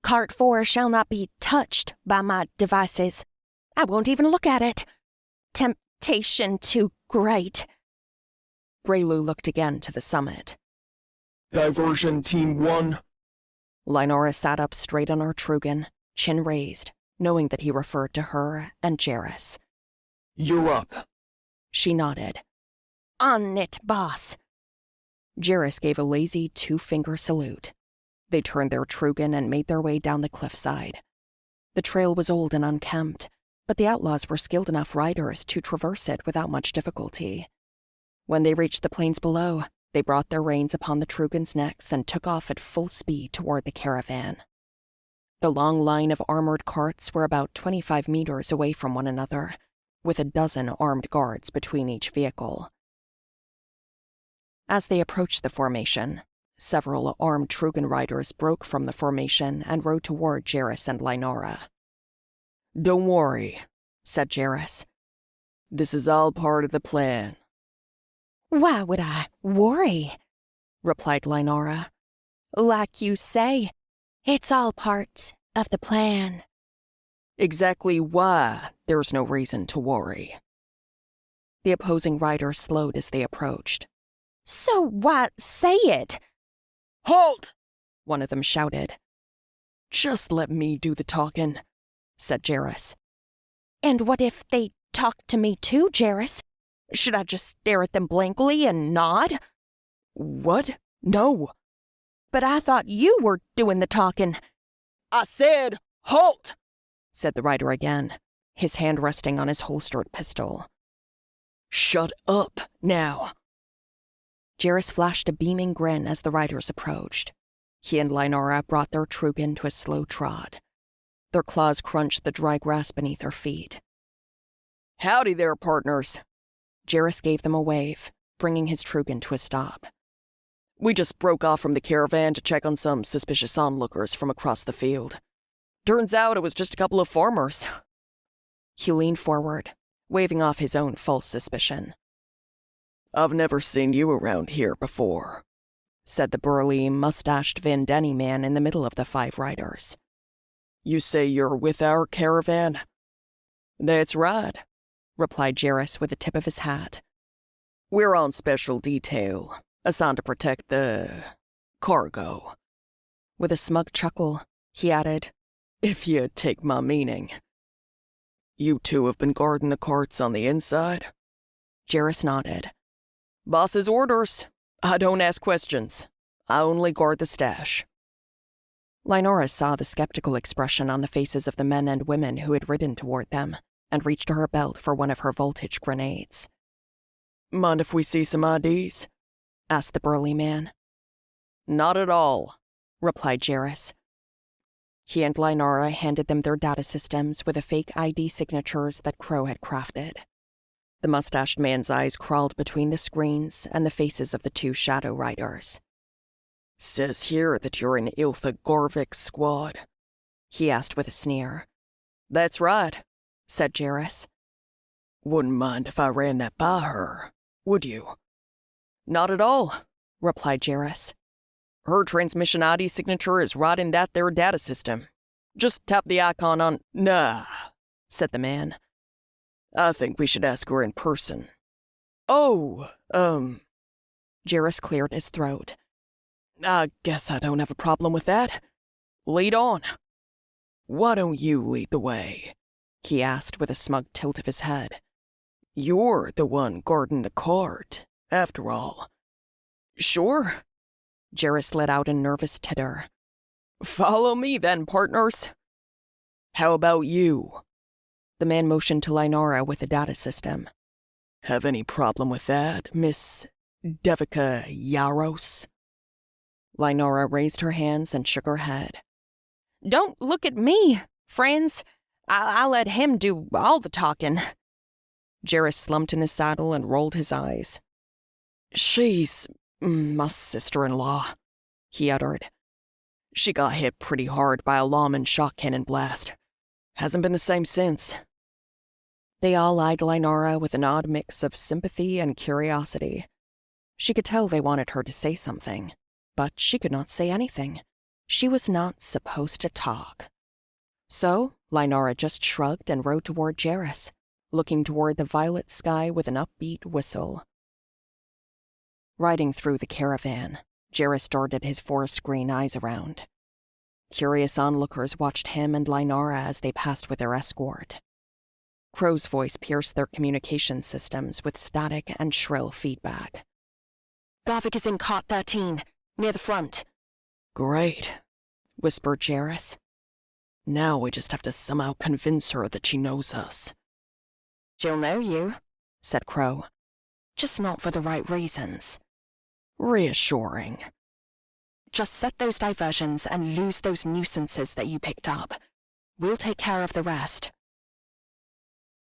Cart 4 shall not be touched by my devices. I won't even look at it. Temptation too great. Breylu looked again to the summit. Diversion Team 1. Lynora sat up straight on her Trugan, chin raised, knowing that he referred to her and Jairus. You're up. She nodded. On it, boss. Jairus gave a lazy 2-finger salute. They turned their Trugan and made their way down the cliffside. The trail was old and unkempt, but the outlaws were skilled enough riders to traverse it without much difficulty. When they reached the plains below, they brought their reins upon the Trugans' necks and took off at full speed toward the caravan. The long line of armored carts were about 25 meters away from one another, with a dozen armed guards between each vehicle. As they approached the formation, several armed Trugan riders broke from the formation and rode toward Jairus and Lynora. "Don't worry," said Jairus. "This is all part of the plan." Why would I worry? Replied Lynora. Like you say, it's all part of the plan. Exactly why there's no reason to worry. The opposing riders slowed as they approached. So why say it? "Halt!" one of them shouted. "Just let me do the talking," said Jairus. And what if they talk to me too, Jairus? Should I just stare at them blankly and nod? "What? No." But I thought you were doing the talking. "I said, halt!" said the rider again, his hand resting on his holstered pistol. "Shut up, now." Jairus flashed a beaming grin as the riders approached. He and Lynora brought their Trugan to a slow trot. Their claws crunched the dry grass beneath their feet. "Howdy there, partners." Jairus gave them a wave, bringing his Trugan to a stop. "We just broke off from the caravan to check on some suspicious onlookers from across the field. Turns out it was just a couple of farmers." He leaned forward, waving off his own false suspicion. "I've never seen you around here before," said the burly, mustached Vandeni man in the middle of the 5 riders. "You say you're with our caravan?" "That's right," replied Jairus with the tip of his hat. "We're on special detail, assigned to protect the cargo." With a smug chuckle, he added, "If you take my meaning." "You two have been guarding the carts on the inside?" Jairus nodded. "Boss's orders. I don't ask questions. I only guard the stash." Lynora saw the skeptical expression on the faces of the men and women who had ridden toward them, and reached to her belt for one of her voltage grenades. Mind if we see some IDs? Asked the burly man. Not at all, replied Jarrus. He and Lynara handed them their data systems with the fake ID signatures that Crow had crafted. The mustached man's eyes crawled between the screens and the faces of the two Shadow Riders. Says here that you're in Iltha Gorvik's squad, he asked with a sneer. That's right, said Jarrus. Wouldn't mind if I ran that by her, would you? Not at all, replied Jarrus. Her transmission ID signature is right in that there data system. Just tap the icon on— Nah, said the man. I think we should ask her in person. Oh, Jarrus cleared his throat. I guess I don't have a problem with that. Lead on. Why don't you lead the way? He asked with a smug tilt of his head. You're the one guarding the cart, after all. Sure. Jarrus let out a nervous titter. Follow me then, partners. How about you? The man motioned to Lynara with the data system. Have any problem with that, Miss Devika Yaros? Lynara raised her hands and shook her head. Don't look at me, friends. I'll let him do all the talking. Jarrus slumped in his saddle and rolled his eyes. She's my sister-in-law, he uttered. She got hit pretty hard by a lawman shock cannon blast. Hasn't been the same since. They all eyed Lynara with an odd mix of sympathy and curiosity. She could tell they wanted her to say something, but she could not say anything. She was not supposed to talk. So, Lynara just shrugged and rode toward Jarrus, looking toward the violet sky with an upbeat whistle. Riding through the caravan, Jarrus darted his forest green eyes around. Curious onlookers watched him and Lynara as they passed with their escort. Crow's voice pierced their communication systems with static and shrill feedback. Govik is in cot 13, near the front. Great, whispered Jarrus. Now we just have to somehow convince her that she knows us. She'll know you, said Crow. Just not for the right reasons. Reassuring. Just set those diversions and lose those nuisances that you picked up. We'll take care of the rest.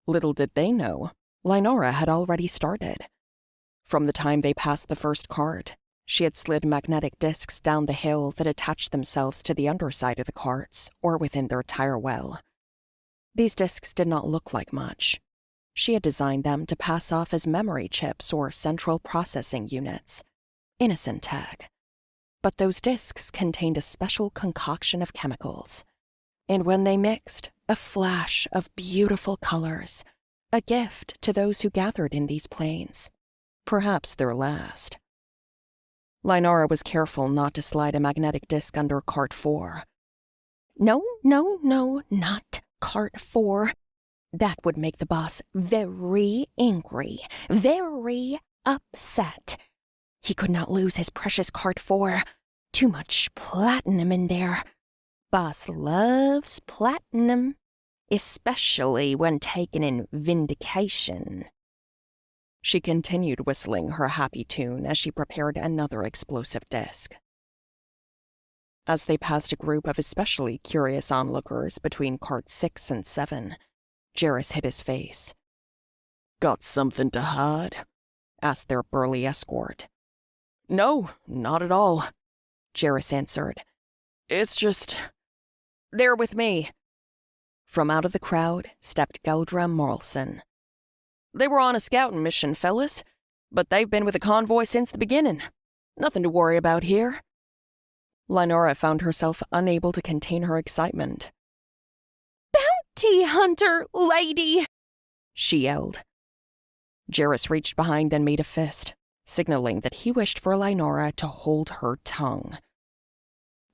Little did they know, Lynara had already started. From the time they passed the first cart, she had slid magnetic discs down the hill that attached themselves to the underside of the carts or within their tire well. These discs did not look like much. She had designed them to pass off as memory chips or central processing units. Innocent tech. But those discs contained a special concoction of chemicals. And when they mixed, a flash of beautiful colors, a gift to those who gathered in these plains. Perhaps their last. Lynara was careful not to slide a magnetic disc under cart 4. No, not cart 4. That would make the boss very angry, very upset. He could not lose his precious cart 4. Too much platinum in there. Boss loves platinum, especially when taken in vindication. She continued whistling her happy tune as she prepared another explosive disc. As they passed a group of especially curious onlookers between carts 6 and 7, Jarrus hid his face. Got something to hide? Asked their burly escort. No, not at all, Jarrus answered. It's just— they're with me. From out of the crowd stepped Geldra Morlson. They were on a scouting mission, fellas, but they've been with the convoy since the beginning. Nothing to worry about here. Lynara found herself unable to contain her excitement. Bounty hunter, lady! She yelled. Jarrus reached behind and made a fist, signaling that he wished for Lynara to hold her tongue.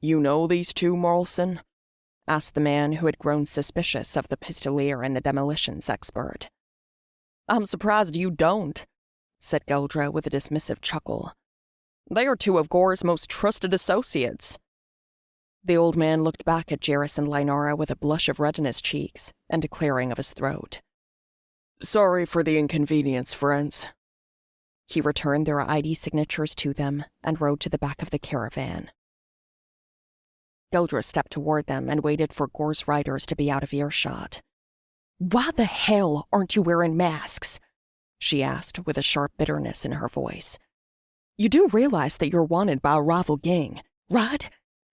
You know these two, Morlson? Asked the man who had grown suspicious of the pistolier and the demolitions expert. I'm surprised you don't, said Geldra with a dismissive chuckle. They are two of Gor's most trusted associates. The old man looked back at Jarrus and Lynara with a blush of red in his cheeks and a clearing of his throat. Sorry for the inconvenience, friends. He returned their ID signatures to them and rode to the back of the caravan. Geldra stepped toward them and waited for Gor's riders to be out of earshot. "Why the hell aren't you wearing masks?" she asked with a sharp bitterness in her voice. "You do realize that you're wanted by a rival gang, right?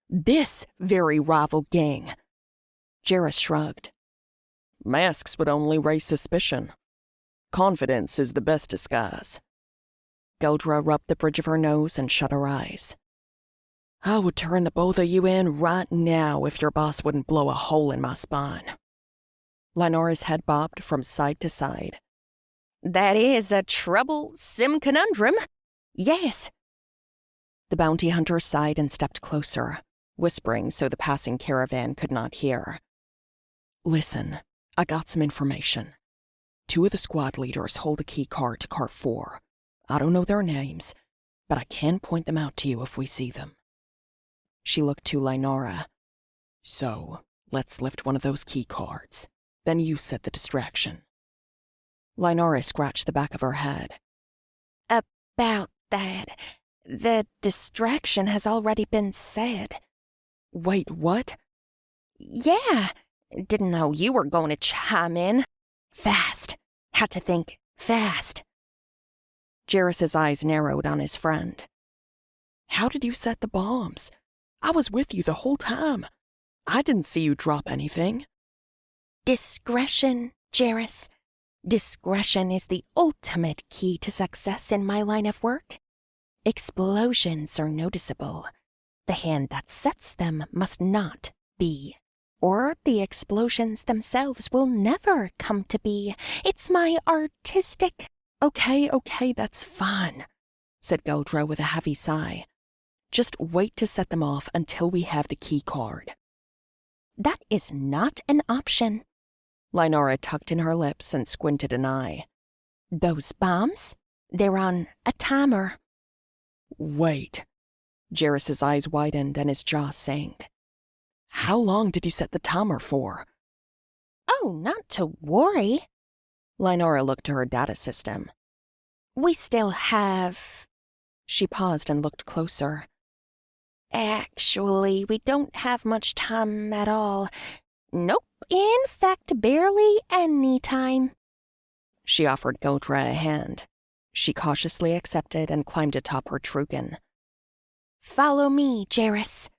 This very rival gang." Jarrus shrugged. "Masks would only raise suspicion. Confidence is the best disguise." Geldra rubbed the bridge of her nose and shut her eyes. "I would turn the both of you in right now if your boss wouldn't blow a hole in my spine." Lynora's head bobbed from side to side. That is a troublesome conundrum. Yes. The bounty hunter sighed and stepped closer, whispering so the passing caravan could not hear. "Listen, I got some information. 2 of the squad leaders hold a key card to Cart 4. I don't know their names, but I can point them out to you if we see them." She looked to Lynora. "So, let's lift one of those key cards. Then you set the distraction." Lynora scratched the back of her head. About that, the distraction has already been said. "Wait, what?" Yeah, didn't know you were going to chime in. Fast. Had to think fast. Jarrus's eyes narrowed on his friend. "How did you set the bombs? I was with you the whole time. I didn't see you drop anything." Discretion, Jarrus. Discretion is the ultimate key to success in my line of work. Explosions are noticeable. The hand that sets them must not be. Or the explosions themselves will never come to be. It's my artistic... Okay, that's fine," said Geldra with a heavy sigh. "Just wait to set them off until we have the key card." That is not an option. Lynora tucked in her lips and squinted an eye. Those bombs? They're on a timer. "Wait." Jarrus's eyes widened and his jaw sank. "How long did you set the timer for?" Oh, not to worry. Lynora looked to her data system. We still have... She paused and looked closer. Actually, we don't have much time at all. Nope, in fact, barely any time. She offered Geldra a hand. She cautiously accepted and climbed atop her Trugan. Follow me, Jarrus.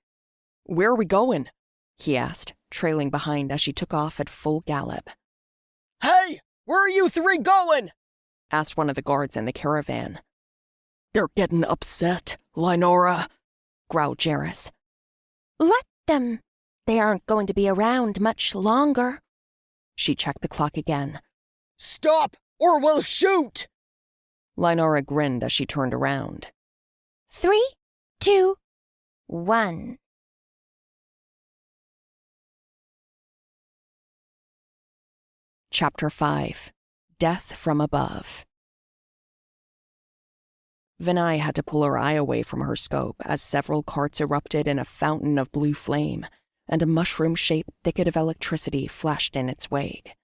"Where are we going?" he asked, trailing behind as she took off at full gallop. "Hey, where are you 3 going?" asked one of the guards in the caravan. "They're getting upset, Lynora," growled Jarrus. Let them. They aren't going to be around much longer. She checked the clock again. "Stop, or we'll shoot!" Lynora grinned as she turned around. 3, 2, 1. Chapter 5. Death from Above. Vinay had to pull her eye away from her scope as several carts erupted in a fountain of blue flame, and a mushroom-shaped thicket of electricity flashed in its wake.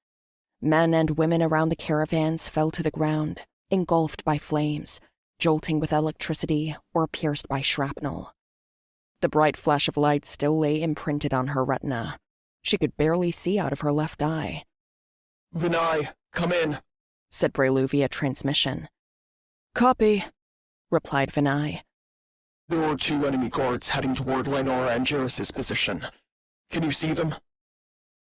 Men and women around the caravans fell to the ground, engulfed by flames, jolting with electricity or pierced by shrapnel. The bright flash of light still lay imprinted on her retina. She could barely see out of her left eye. "Vinay, come in," said Breylu via transmission. "Copy," replied Vinay. "There are 2 enemy guards heading toward Lynora and Jarrus's position. Can you see them?"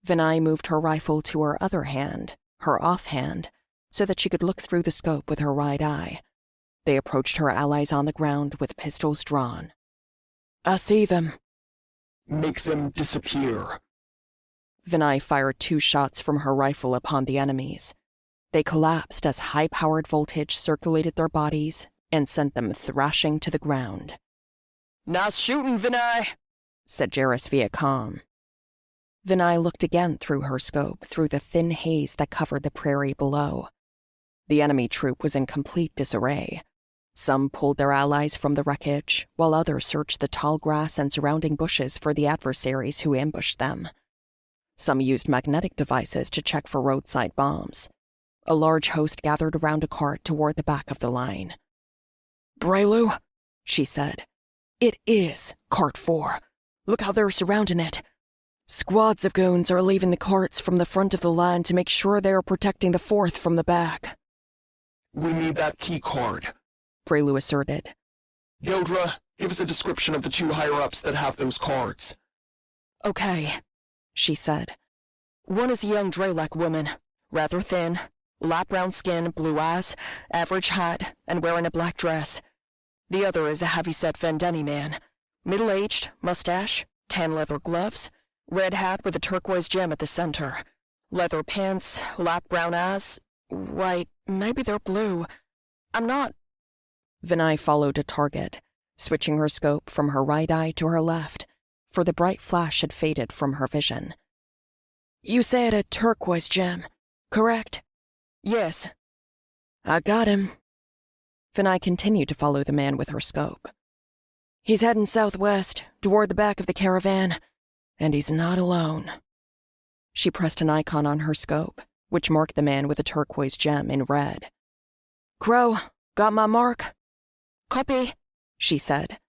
Vinay moved her rifle to her other hand, her offhand, so that she could look through the scope with her right eye. They approached her allies on the ground with pistols drawn. "I see them." "Make them disappear." Vinay fired 2 shots from her rifle upon the enemies. They collapsed as high-powered voltage circulated their bodies and sent them thrashing to the ground. "Nice shooting, Vinay," said Jarrus via comm. Vinay looked again through her scope, through the thin haze that covered the prairie below. The enemy troop was in complete disarray. Some pulled their allies from the wreckage, while others searched the tall grass and surrounding bushes for the adversaries who ambushed them. Some used magnetic devices to check for roadside bombs. A large host gathered around a cart toward the back of the line. "Breylu," she said. "It is Cart 4. Look how they're surrounding it. Squads of goons are leaving the carts from the front of the line to make sure they are protecting the 4th from the back." We need that key card, Breylu asserted. Geldra, give us a description of the 2 higher-ups that have those cards. Okay, she said. One is a young Drelek woman, rather thin, light brown skin, blue eyes, average height, and wearing a black dress. The other is a heavy-set Vendeni man, middle-aged, mustache, tan leather gloves, red hat with a turquoise gem at the center, leather pants, light brown eyes. Wait, maybe they're blue. I'm not. Vinay followed a target, switching her scope from her right eye to her left, for the bright flash had faded from her vision. "You said a turquoise gem, correct?" Yes. "I got him." Vinay continued to follow the man with her scope. "He's heading southwest, toward the back of the caravan, and he's not alone." She pressed an icon on her scope, which marked the man with a turquoise gem in red. "Crow, got my mark?" Copy, she said.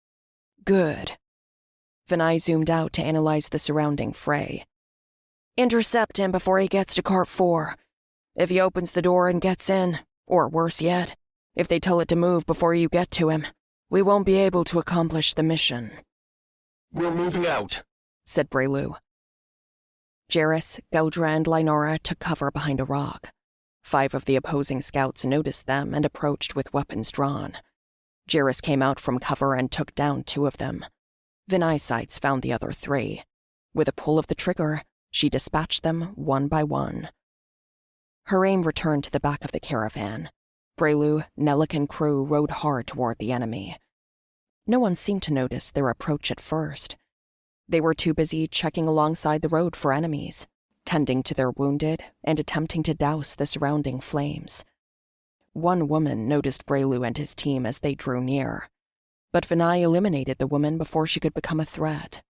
"Good." Vinay zoomed out to analyze the surrounding fray. "Intercept him before he gets to Cart 4. If he opens the door and gets in, or worse yet, if they tell it to move before you get to him, we won't be able to accomplish the mission." We're moving out, said Breylu. Jairus, Geldra, and Lynora took cover behind a rock. 5 of the opposing scouts noticed them and approached with weapons drawn. Jairus came out from cover and took down 2 of them. Vinay's sights found the other 3. With a pull of the trigger, she dispatched them one by one. Her aim returned to the back of the caravan. Breylu, Nelik, and crew rode hard toward the enemy. No one seemed to notice their approach at first. They were too busy checking alongside the road for enemies, tending to their wounded, and attempting to douse the surrounding flames. One woman noticed Breylu and his team as they drew near, but Vinay eliminated the woman before she could become a threat.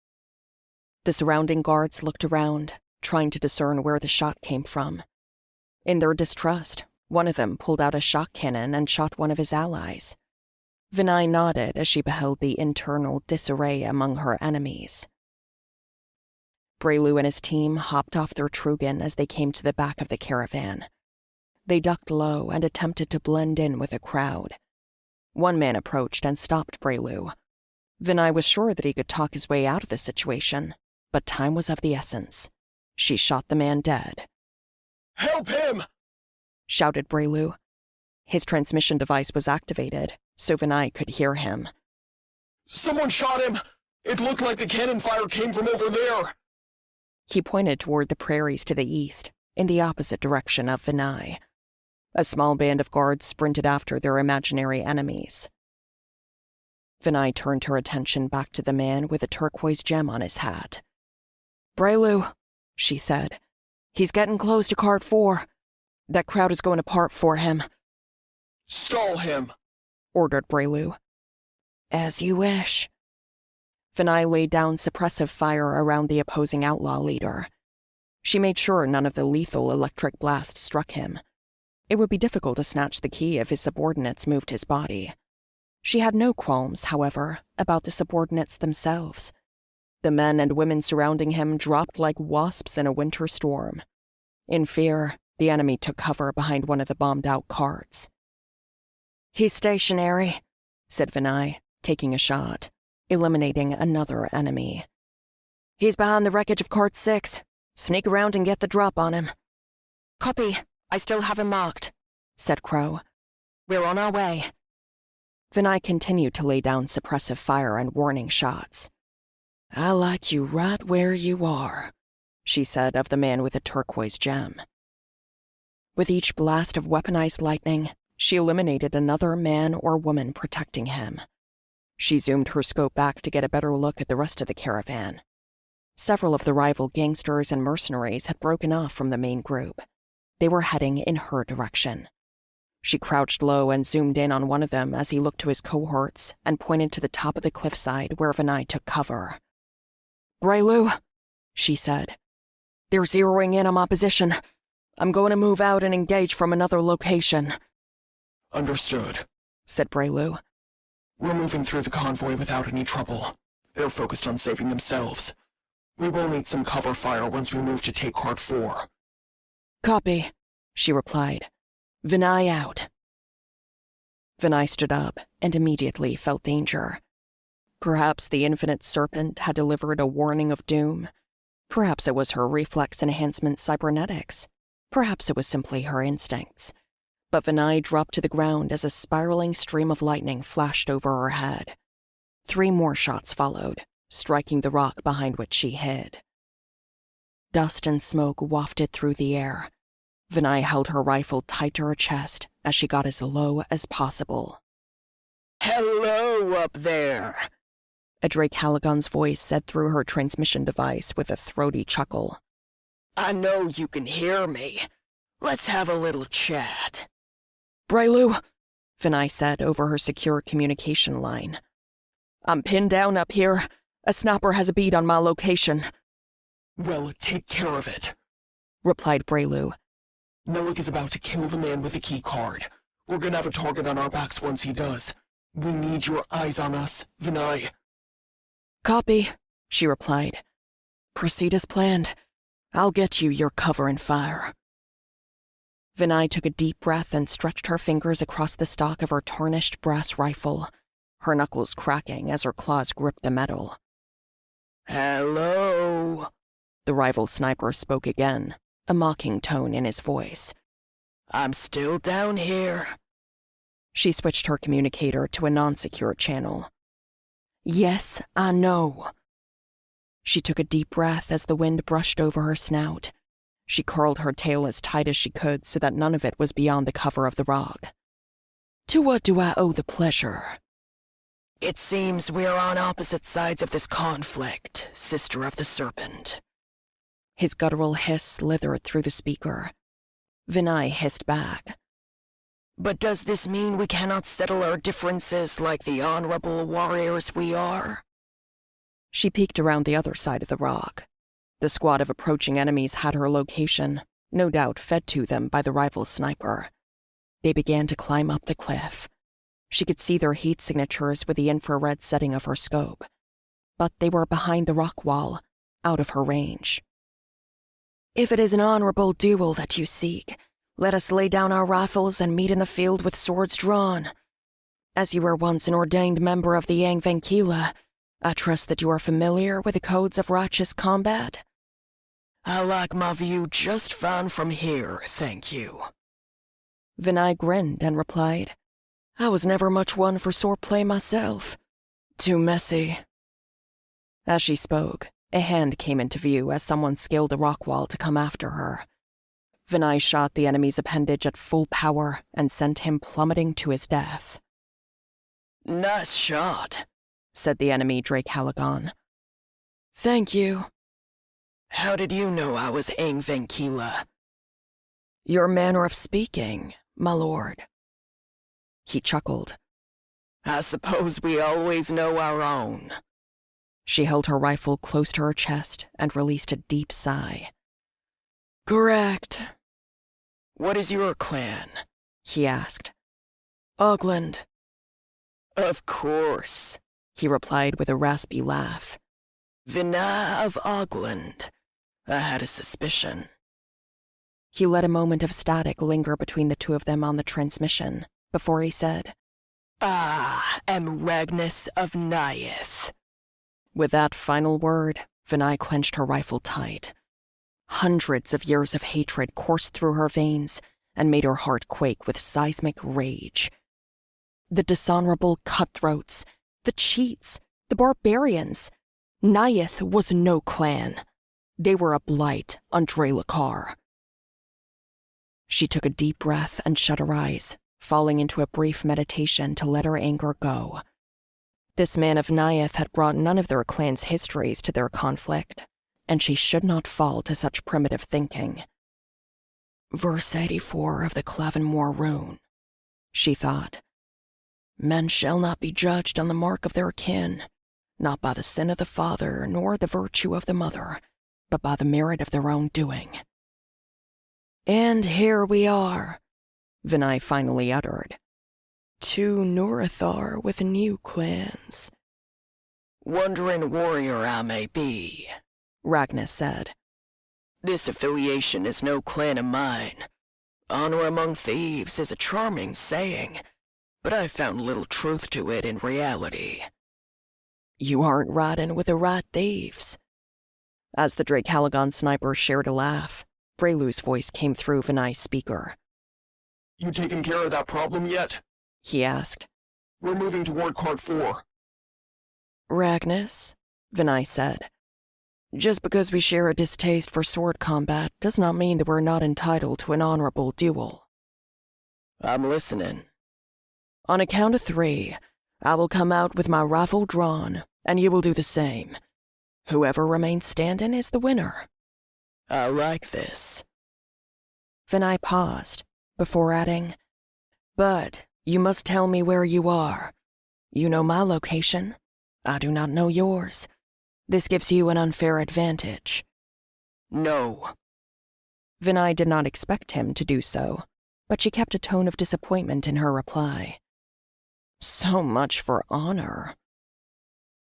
The surrounding guards looked around, trying to discern where the shot came from. In their distrust, one of them pulled out a shock cannon and shot one of his allies. Vinay nodded as she beheld the internal disarray among her enemies. Breylu and his team hopped off their Trugan as they came to the back of the caravan. They ducked low and attempted to blend in with the crowd. One man approached and stopped Breylu. Vinay was sure that he could talk his way out of the situation, but time was of the essence. She shot the man dead. Help him! Shouted Breylu. His transmission device was activated, so Vinay could hear him. Someone shot him! It looked like the cannon fire came from over there! He pointed toward the prairies to the east, in the opposite direction of Vinay. A small band of guards sprinted after their imaginary enemies. Vinay turned her attention back to the man with a turquoise gem on his hat. "Breylu," she said. "He's getting close to Cart 4. That crowd is going to part for him." Stall him, ordered Breylu. "As you wish." Vinay laid down suppressive fire around the opposing outlaw leader. She made sure none of the lethal electric blasts struck him. It would be difficult to snatch the key if his subordinates moved his body. She had no qualms, however, about the subordinates themselves. The men and women surrounding him dropped like wasps in a winter storm. In fear, the enemy took cover behind one of the bombed-out carts. "He's stationary," said Vinay, taking a shot, eliminating another enemy. "He's behind the wreckage of Cart 6. Sneak around and get the drop on him." "Copy. I still have him marked," said Crow. "We're on our way." Vinay continued to lay down suppressive fire and warning shots. "I like you right where you are," she said of the man with the turquoise gem. With each blast of weaponized lightning, she eliminated another man or woman protecting him. She zoomed her scope back to get a better look at the rest of the caravan. Several of the rival gangsters and mercenaries had broken off from the main group. They were heading in her direction. She crouched low and zoomed in on one of them as he looked to his cohorts and pointed to the top of the cliffside where Vinay took cover. "Breylu," she said. "they're zeroing in on my position. I'm going to move out and engage from another location. Understood, said Breylu. We're moving through the convoy without any trouble. They're focused on saving themselves. We will need some cover fire once we move to take Cart 4. Copy, she replied. Vinay out. Vinay stood up and immediately felt danger. Perhaps the infinite serpent had delivered a warning of doom. Perhaps it was her reflex enhancement cybernetics. Perhaps it was simply her instincts. But Vinay dropped to the ground as a spiraling stream of lightning flashed over her head. 3 more shots followed, striking the rock behind which she hid. Dust and smoke wafted through the air. Vinay held her rifle tight to her chest as she got as low as possible. Hello up there, a Drake Halligan's voice said through her transmission device with a throaty chuckle. I know you can hear me. Let's have a little chat. Breylu, Vinay said over her secure communication line. I'm pinned down up here. A sniper has a bead on my location. Well, take care of it, replied Breylu. Nelik is about to kill the man with the key card. We're gonna have a target on our backs once he does. We need your eyes on us, Vinay. Copy, she replied. Proceed as planned. I'll get you your cover and fire. Vinay took a deep breath and stretched her fingers across the stock of her tarnished brass rifle, her knuckles cracking as her claws gripped the metal. Hello, the rival sniper spoke again, a mocking tone in his voice. I'm still down here. She switched her communicator to a non-secure channel. Yes, I know. She took a deep breath as the wind brushed over her snout. She curled her tail as tight as she could so that none of it was beyond the cover of the rock. To what do I owe the pleasure? It seems we are on opposite sides of this conflict, Sister of the Serpent. His guttural hiss slithered through the speaker. Vinay hissed back. But does this mean we cannot settle our differences like the honorable warriors we are? She peeked around the other side of the rock. The squad of approaching enemies had her location, no doubt fed to them by the rival sniper. They began to climb up the cliff. She could see their heat signatures with the infrared setting of her scope. But they were behind the rock wall, out of her range. If it is an honorable duel that you seek, let us lay down our rifles and meet in the field with swords drawn. As you were once an ordained member of the Yang Venkila, I trust that you are familiar with the codes of righteous combat. I like my view just fine from here, thank you. Vinay grinned and replied, I was never much one for swordplay myself. Too messy. As she spoke, a hand came into view as someone scaled a rock wall to come after her. Vinay shot the enemy's appendage at full power and sent him plummeting to his death. Nice shot, said the enemy Drake Halligan. Thank you. How did you know I was Yang Venkila? Your manner of speaking, my lord. He chuckled. I suppose we always know our own. She held her rifle close to her chest and released a deep sigh. Correct. What is your clan? He asked. Ogland. Of course, he replied with a raspy laugh. Vinay of Ogland. I had a suspicion. He let a moment of static linger between the two of them on the transmission before he said, I am Ragnus of Nyeth. With that final word, Vinay clenched her rifle tight. Hundreds of years of hatred coursed through her veins and made her heart quake with seismic rage. The dishonorable cutthroats, the cheats, the barbarians. Nyeth was no clan. They were a blight on Drelakar. She took a deep breath and shut her eyes, falling into a brief meditation to let her anger go. This man of Nyeth had brought none of their clan's histories to their conflict, and she should not fall to such primitive thinking. Verse 84 of the Clavenmore rune, she thought. Men shall not be judged on the mark of their kin, not by the sin of the father nor the virtue of the mother, but by the merit of their own doing. And here we are, Vinay finally uttered. 2 Norathar with new clans. Wandering warrior I may be, Ragnar said. this affiliation is no clan of mine. Honor among thieves is a charming saying, but I found little truth to it in reality. You aren't riding with the right thieves. As the Drake Halagon sniper shared a laugh, Breylu's voice came through Vinay's speaker. You taken care of that problem yet? He asked. We're moving toward Cart 4. Ragnar, Vinay said. Just because we share a distaste for sword combat does not mean that we're not entitled to an honorable duel. I'm listening. On a count of 3, I will come out with my rifle drawn, and you will do the same. Whoever remains standing is the winner. I like this. Vinay paused, before adding, But you must tell me where you are. You know my location. I do not know yours. This gives you an unfair advantage. No. Vinay did not expect him to do so, but she kept a tone of disappointment in her reply. So much for honor.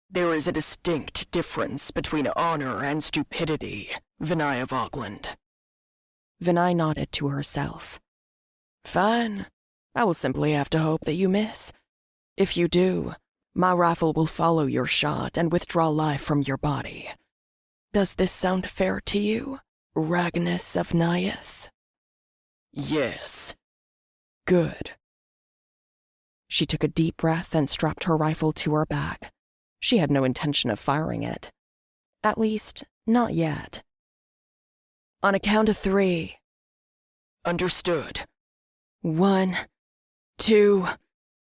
There is a distinct difference between honor and stupidity, Vinay of Auckland. Vinay nodded to herself. Fine. I will simply have to hope that you miss. If you do, my rifle will follow your shot and withdraw life from your body. Does this sound fair to you, Ragnar of Nyeth? Yes. Good. She took a deep breath and strapped her rifle to her back. She had no intention of firing it. At least, not yet. On a count of 3. Understood. 1, 2.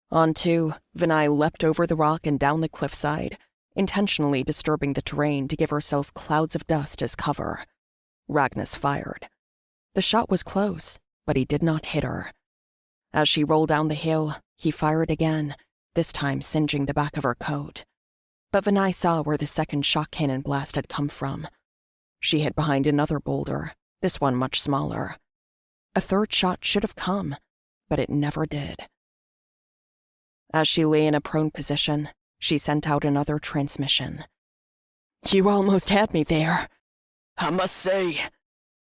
On 2, Vinay leapt over the rock and down the cliffside, intentionally disturbing the terrain to give herself clouds of dust as cover. Ragnar fired. The shot was close, but he did not hit her. As she rolled down the hill, he fired again, this time singeing the back of her coat. But Vinay saw where the second shock cannon blast had come from. She hid behind another boulder, this one much smaller. A third shot should have come, but it never did. As she lay in a prone position, she sent out another transmission. You almost had me there. I must say,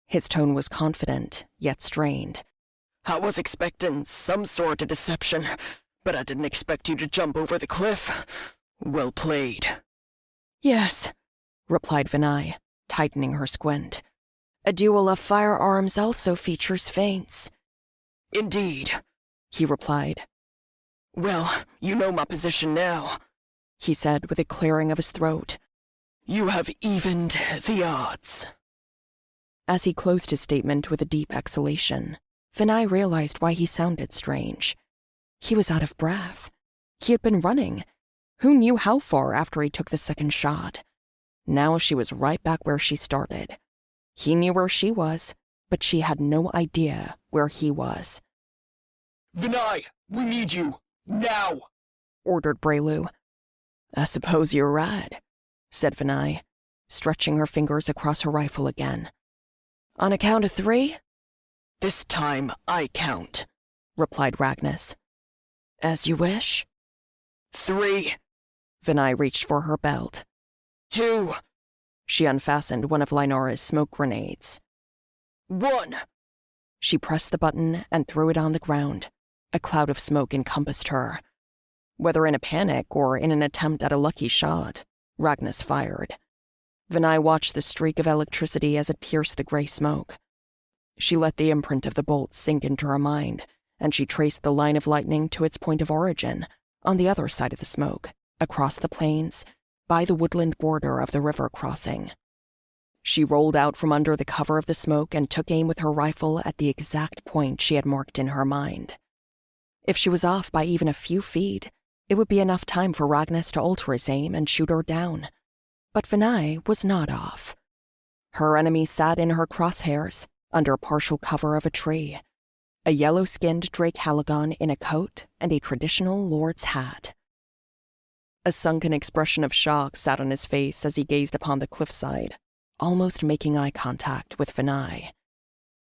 his tone was confident, yet strained. I was expecting some sort of deception, but I didn't expect you to jump over the cliff. Well played. Yes, replied Vinay, tightening her squint. A duel of firearms also features feints. Indeed, he replied. Well, you know my position now, he said with a clearing of his throat. You have evened the odds. As he closed his statement with a deep exhalation, Vinay realized why he sounded strange. He was out of breath. He had been running. Who knew how far after he took the second shot? Now she was right back where she started. He knew where she was, but she had no idea where he was. Vinay, we need you, now! Ordered Breylu. I suppose you're right, said Vinay, stretching her fingers across her rifle again. On a count of 3? This time I count, replied Ragnar. As you wish. 3. Vinay reached for her belt. 2. She unfastened one of Lynara's smoke grenades. 1. She pressed the button and threw it on the ground. A cloud of smoke encompassed her. Whether in a panic or in an attempt at a lucky shot, Ragnar fired. Vinay watched the streak of electricity as it pierced the gray smoke. She let the imprint of the bolt sink into her mind, and she traced the line of lightning to its point of origin, on the other side of the smoke, across the plains, by the woodland border of the river crossing. She rolled out from under the cover of the smoke and took aim with her rifle at the exact point she had marked in her mind. If she was off by even a few feet, it would be enough time for Ragnar to alter his aim and shoot her down. But Vinay was not off. Her enemy sat in her crosshairs, under partial cover of a tree. A yellow-skinned Drake Halagon in a coat and a traditional lord's hat. A sunken expression of shock sat on his face as he gazed upon the cliffside, almost making eye contact with Vinay.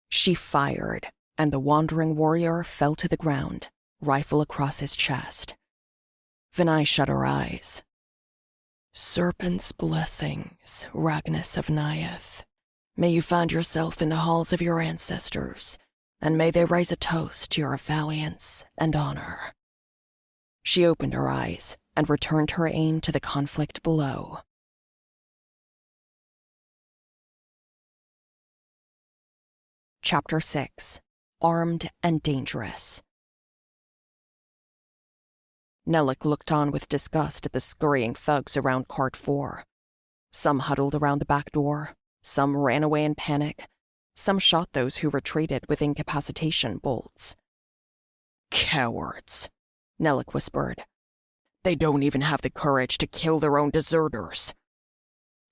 She fired, and the wandering warrior fell to the ground, rifle across his chest. Vinay shut her eyes. Serpent's blessings, Ragnus of Nyeth. May you find yourself in the halls of your ancestors, and may they raise a toast to your valiance and honor. She opened her eyes and returned her aim to the conflict below. Chapter 6. Armed and Dangerous. Nellick looked on with disgust at the scurrying thugs around Cart 4. Some huddled around the back door, some ran away in panic, some shot those who retreated with incapacitation bolts. Cowards, Nellick whispered. They don't even have the courage to kill their own deserters.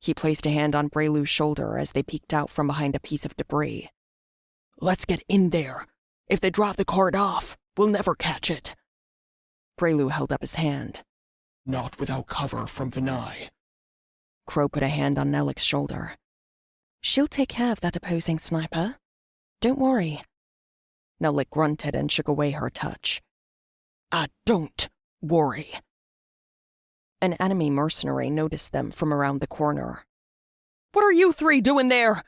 He placed a hand on Breylu's shoulder as they peeked out from behind a piece of debris. Let's get in there. If they drop the cart off, we'll never catch it. Breylu held up his hand. Not without cover from Vinay. Crow put a hand on Nellick's shoulder. She'll take care of that opposing sniper. Don't worry. Nellick grunted and shook away her touch. Don't worry. An enemy mercenary noticed them from around the corner. What are you three doing there?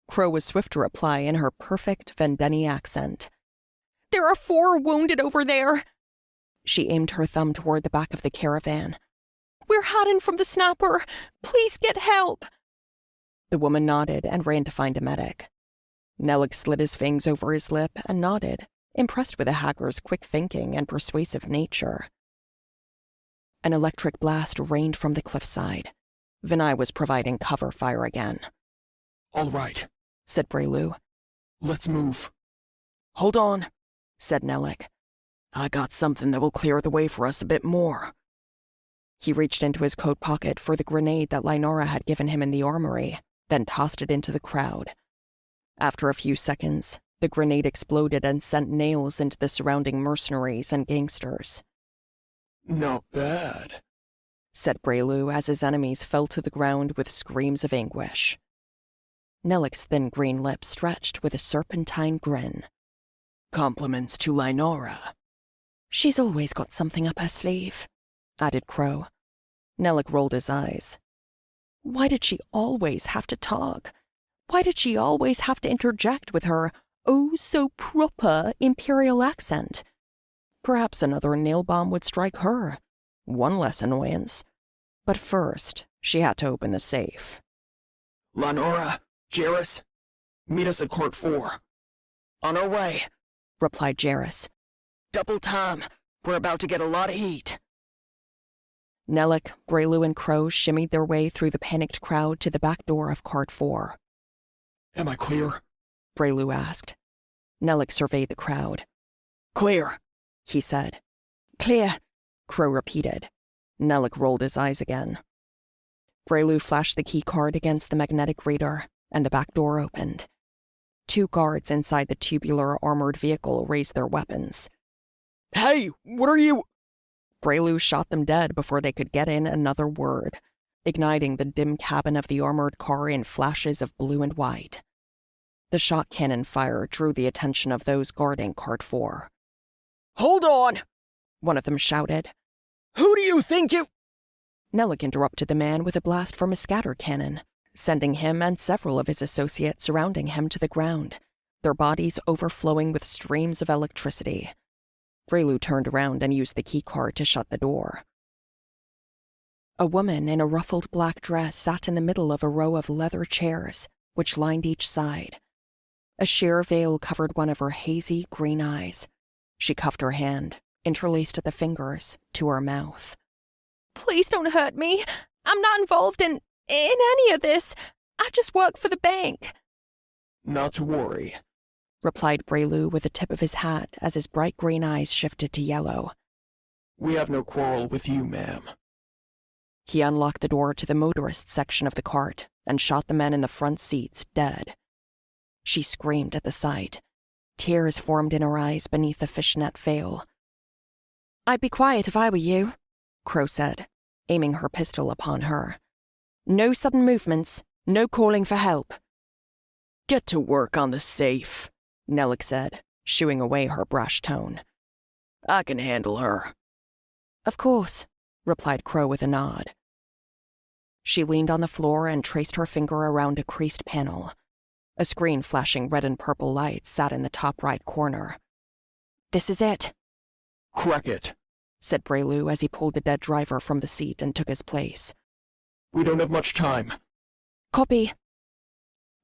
Crow was swift to reply in her perfect Vendeni accent. There are 4 wounded over there. She aimed her thumb toward the back of the caravan. We're hiding from the sniper. Please get help. The woman nodded and ran to find a medic. Nellick slid his fangs over his lip and nodded, impressed with the hacker's quick thinking and persuasive nature. An electric blast rained from the cliffside. Vinay was providing cover fire again. All right, said Breylu. Let's move. Hold on, said Nellick. I got something that will clear the way for us a bit more. He reached into his coat pocket for the grenade that Lynora had given him in the armory, then tossed it into the crowd. After a few seconds, the grenade exploded and sent nails into the surrounding mercenaries and gangsters. Not bad, said Breylu as his enemies fell to the ground with screams of anguish. Nellick's thin green lips stretched with a serpentine grin. Compliments to Lynora. She's always got something up her sleeve, added Crow. Nellick rolled his eyes. Why did she always have to talk? Why did she always have to interject with her oh-so-proper imperial accent? Perhaps another nail bomb would strike her. One less annoyance. But first, she had to open the safe. Lynora, Jairus, meet us at Court 4. On our way, replied Jairus. Double time. We're about to get a lot of heat. Nellick, Breylu, and Crow shimmied their way through the panicked crowd to the back door of Cart 4. Am I clear? Breylu asked. Nellick surveyed the crowd. Clear, he said. Clear, Crow repeated. Nellick rolled his eyes again. Breylu flashed the key card against the magnetic reader, and the back door opened. 2 guards inside the tubular armored vehicle raised their weapons. Hey, what are you? Breylu shot them dead before they could get in another word, igniting the dim cabin of the armored car in flashes of blue and white. The shot cannon fire drew the attention of those guarding Cart 4. Hold on, one of them shouted. Who do you think you— Nellick interrupted the man with a blast from a scatter cannon, sending him and several of his associates surrounding him to the ground, their bodies overflowing with streams of electricity. Breylu turned around and used the keycard to shut the door. A woman in a ruffled black dress sat in the middle of a row of leather chairs, which lined each side. A sheer veil covered one of her hazy green eyes. She cuffed her hand, interlaced at the fingers, to her mouth. Please don't hurt me. I'm not involved in any of this. I just work for the bank. Not to worry, replied Breylu with the tip of his hat as his bright green eyes shifted to yellow. We have no quarrel with you, ma'am. He unlocked the door to the motorist section of the cart and shot the men in the front seats dead. She screamed at the sight. Tears formed in her eyes beneath the fishnet veil. I'd be quiet if I were you, Crow said, aiming her pistol upon her. No sudden movements, no calling for help. Get to work on the safe, Nellick said, shooing away her brash tone. I can handle her. Of course, replied Crow with a nod. She leaned on the floor and traced her finger around a creased panel. A screen flashing red and purple lights sat in the top right corner. This is it, Crack it, said Breylu as he pulled the dead driver from the seat and took his place. We don't have much time. Copy.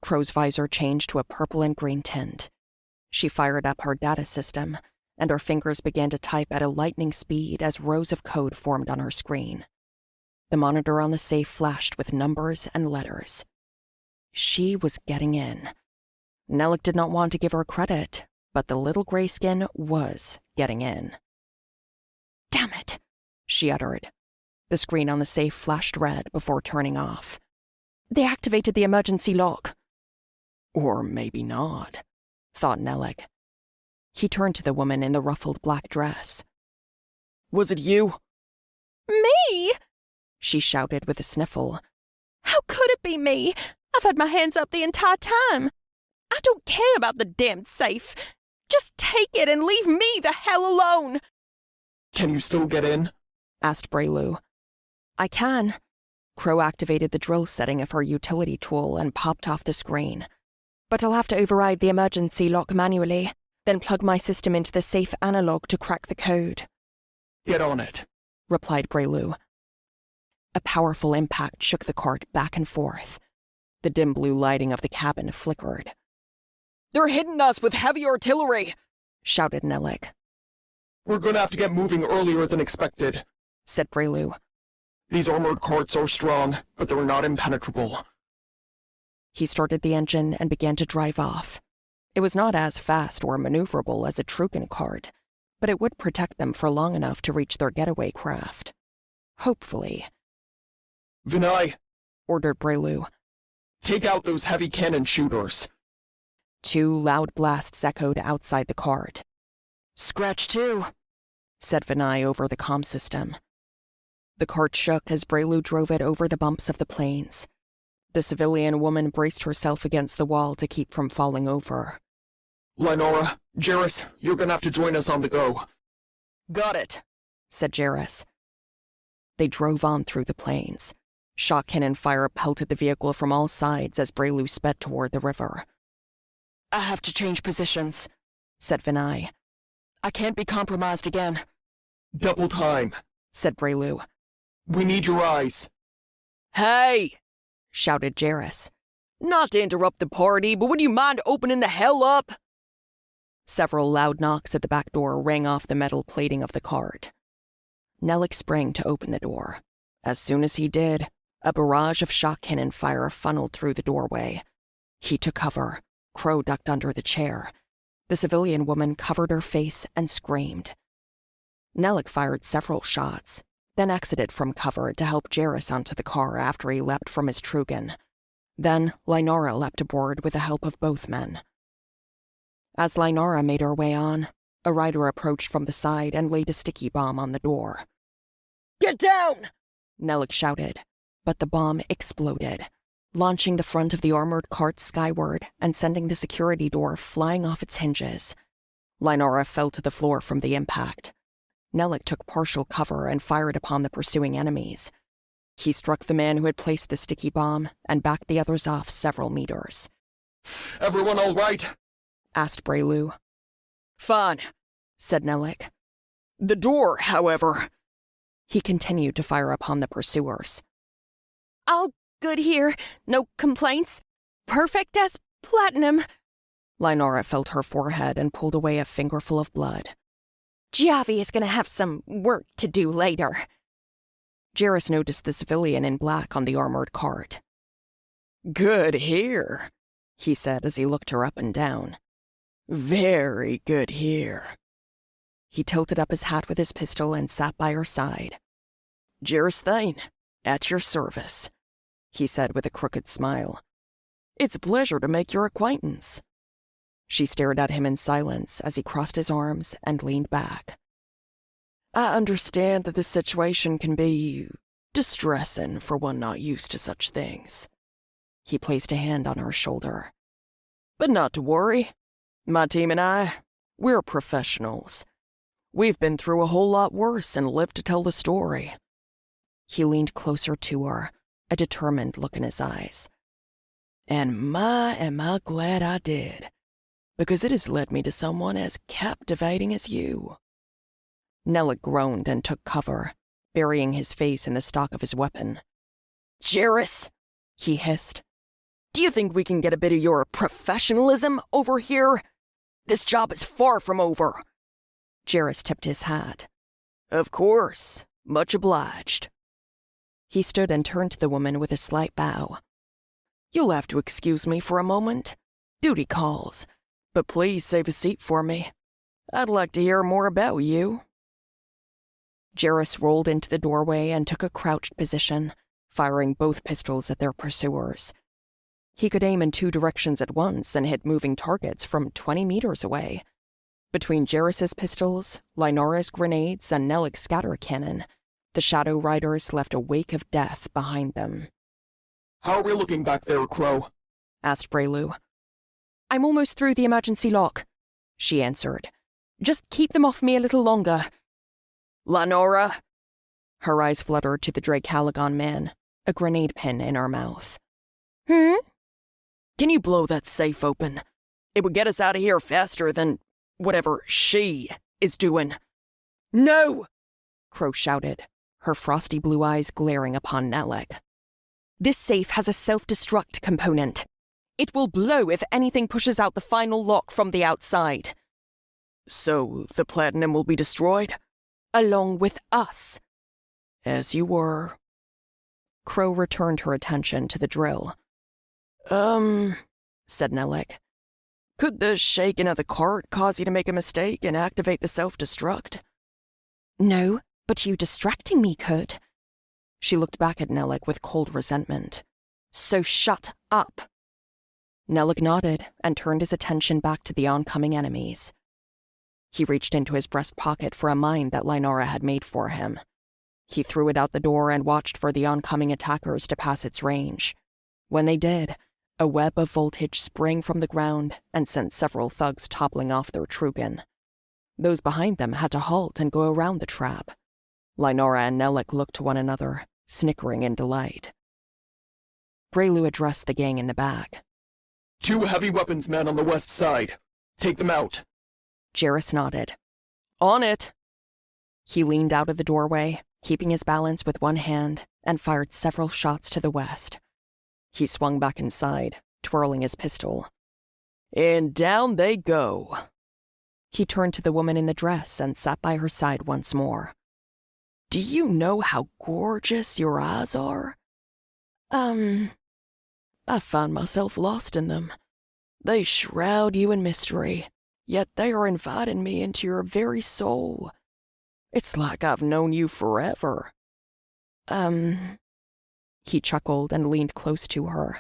Crow's visor changed to a purple and green tint. She fired up her data system, and her fingers began to type at a lightning speed as rows of code formed on her screen. The monitor on the safe flashed with numbers and letters. She was getting in. Nellick did not want to give her credit, but the little grayskin was getting in. Damn it, she uttered. The screen on the safe flashed red before turning off. They activated the emergency lock. Or maybe not, thought Nellick. He turned to the woman in the ruffled black dress. Was it you? Me? She shouted with a sniffle. How could it be me? I've had my hands up the entire time. I don't care about the damned safe. Just take it and leave me the hell alone. Can you still get in? Asked Breylu. I can. Crow activated the drill setting of her utility tool and popped off the screen. But I'll have to override the emergency lock manually, then plug my system into the safe analog to crack the code. Get on it, replied Breylu. A powerful impact shook the cart back and forth. The dim blue lighting of the cabin flickered. They're hitting us with heavy artillery, shouted Nellick. We're gonna have to get moving earlier than expected, said Breylu. These armored carts are strong, but they're not impenetrable. He started the engine and began to drive off. It was not as fast or maneuverable as a Trugan cart, but it would protect them for long enough to reach their getaway craft. Hopefully. Vinay, ordered Breylu. Take out those heavy cannon shooters. 2 loud blasts echoed outside the cart. Scratch 2, said Vinay over the comm system. The cart shook as Breylu drove it over the bumps of the plains. The civilian woman braced herself against the wall to keep from falling over. Lynora, Jarrus, you're gonna have to join us on the go. Got it, said Jarrus. They drove on through the plains. Shot cannon fire pelted the vehicle from all sides as Breylu sped toward the river. I have to change positions, said Vinay. I can't be compromised again. Double time, said Breylu. We need your eyes. Hey, shouted Jarrus. Not to interrupt the party, but would you mind opening the hell up? Several loud knocks at the back door rang off the metal plating of the cart. Nellick sprang to open the door. As soon as he did, a barrage of shot cannon fire funneled through the doorway. He took cover. Crow ducked under the chair. The civilian woman covered her face and screamed. Nellick fired several shots, then exited from cover to help Jarrus onto the car after he leapt from his Trugan. Then Lynora leapt aboard with the help of both men. As Lynora made her way on, a rider approached from the side and laid a sticky bomb on the door. Get down! Nellick shouted, but the bomb exploded, launching the front of the armored cart skyward and sending the security door flying off its hinges. Lynora fell to the floor from the impact. Nellick took partial cover and fired upon the pursuing enemies. He struck the man who had placed the sticky bomb and backed the others off several meters. Everyone all right? Asked Breylu. Fine, said Nellick. The door, however. He continued to fire upon the pursuers. All good here. No complaints. Perfect as platinum. Lynora felt her forehead and pulled away a fingerful of blood. Giavi is going to have some work to do later. Jarrus noticed the civilian in black on the armored cart. Good here, he said as he looked her up and down. Very good here. He tilted up his hat with his pistol and sat by her side. Jarrus Thane, at your service, he said with a crooked smile. It's a pleasure to make your acquaintance. She stared at him in silence as he crossed his arms and leaned back. I understand that this situation can be distressing for one not used to such things. He placed a hand on her shoulder. But not to worry. My team and I, we're professionals. We've been through a whole lot worse and lived to tell the story. He leaned closer to her, a determined look in his eyes. And my, am I glad I did, because it has led me to someone as captivating as you. Nellick groaned and took cover, burying his face in the stock of his weapon. Jairus, he hissed. Do you think we can get a bit of your professionalism over here? This job is far from over. Jairus tipped his hat. Of course, much obliged. He stood and turned to the woman with a slight bow. You'll have to excuse me for a moment. Duty calls, but please save a seat for me. I'd like to hear more about you. Jairus rolled into the doorway and took a crouched position, firing both pistols at their pursuers. He could aim in 2 directions at once and hit moving targets from 20 meters away. Between Jairus's pistols, Lynora's grenades, and Nellick's scatter cannon, the Shadow Riders left a wake of death behind them. How are we looking back there, Crow? Asked Breylu. I'm almost through the emergency lock, she answered. Just keep them off me a little longer. Lynora? Her eyes fluttered to the Dracalagon man, a grenade pin in her mouth. Hmm? Can you blow that safe open? It would get us out of here faster than whatever she is doing. No! Crow shouted, her frosty blue eyes glaring upon Nellick. This safe has a self-destruct component. It will blow if anything pushes out the final lock from the outside. So the platinum will be destroyed? Along with us. As you were. Crow returned her attention to the drill. Said Nellick. Could the shaking of the cart cause you to make a mistake and activate the self-destruct? No, but you distracting me could. She looked back at Nellick with cold resentment. So shut up. Nellick nodded and turned his attention back to the oncoming enemies. He reached into his breast pocket for a mine that Lynora had made for him. He threw it out the door and watched for the oncoming attackers to pass its range. When they did, a web of voltage sprang from the ground and sent several thugs toppling off their Trugan. Those behind them had to halt and go around the trap. Lynora and Nellick looked to one another, snickering in delight. Breylu addressed the gang in the back. 2 heavy weapons men on the west side. Take them out. Jairus nodded. On it. He leaned out of the doorway, keeping his balance with one hand, and fired several shots to the west. He swung back inside, twirling his pistol. And down they go. He turned to the woman in the dress and sat by her side once more. Do you know how gorgeous your eyes are? I find myself lost in them. They shroud you in mystery, yet they are inviting me into your very soul. It's like I've known you forever. He chuckled and leaned close to her.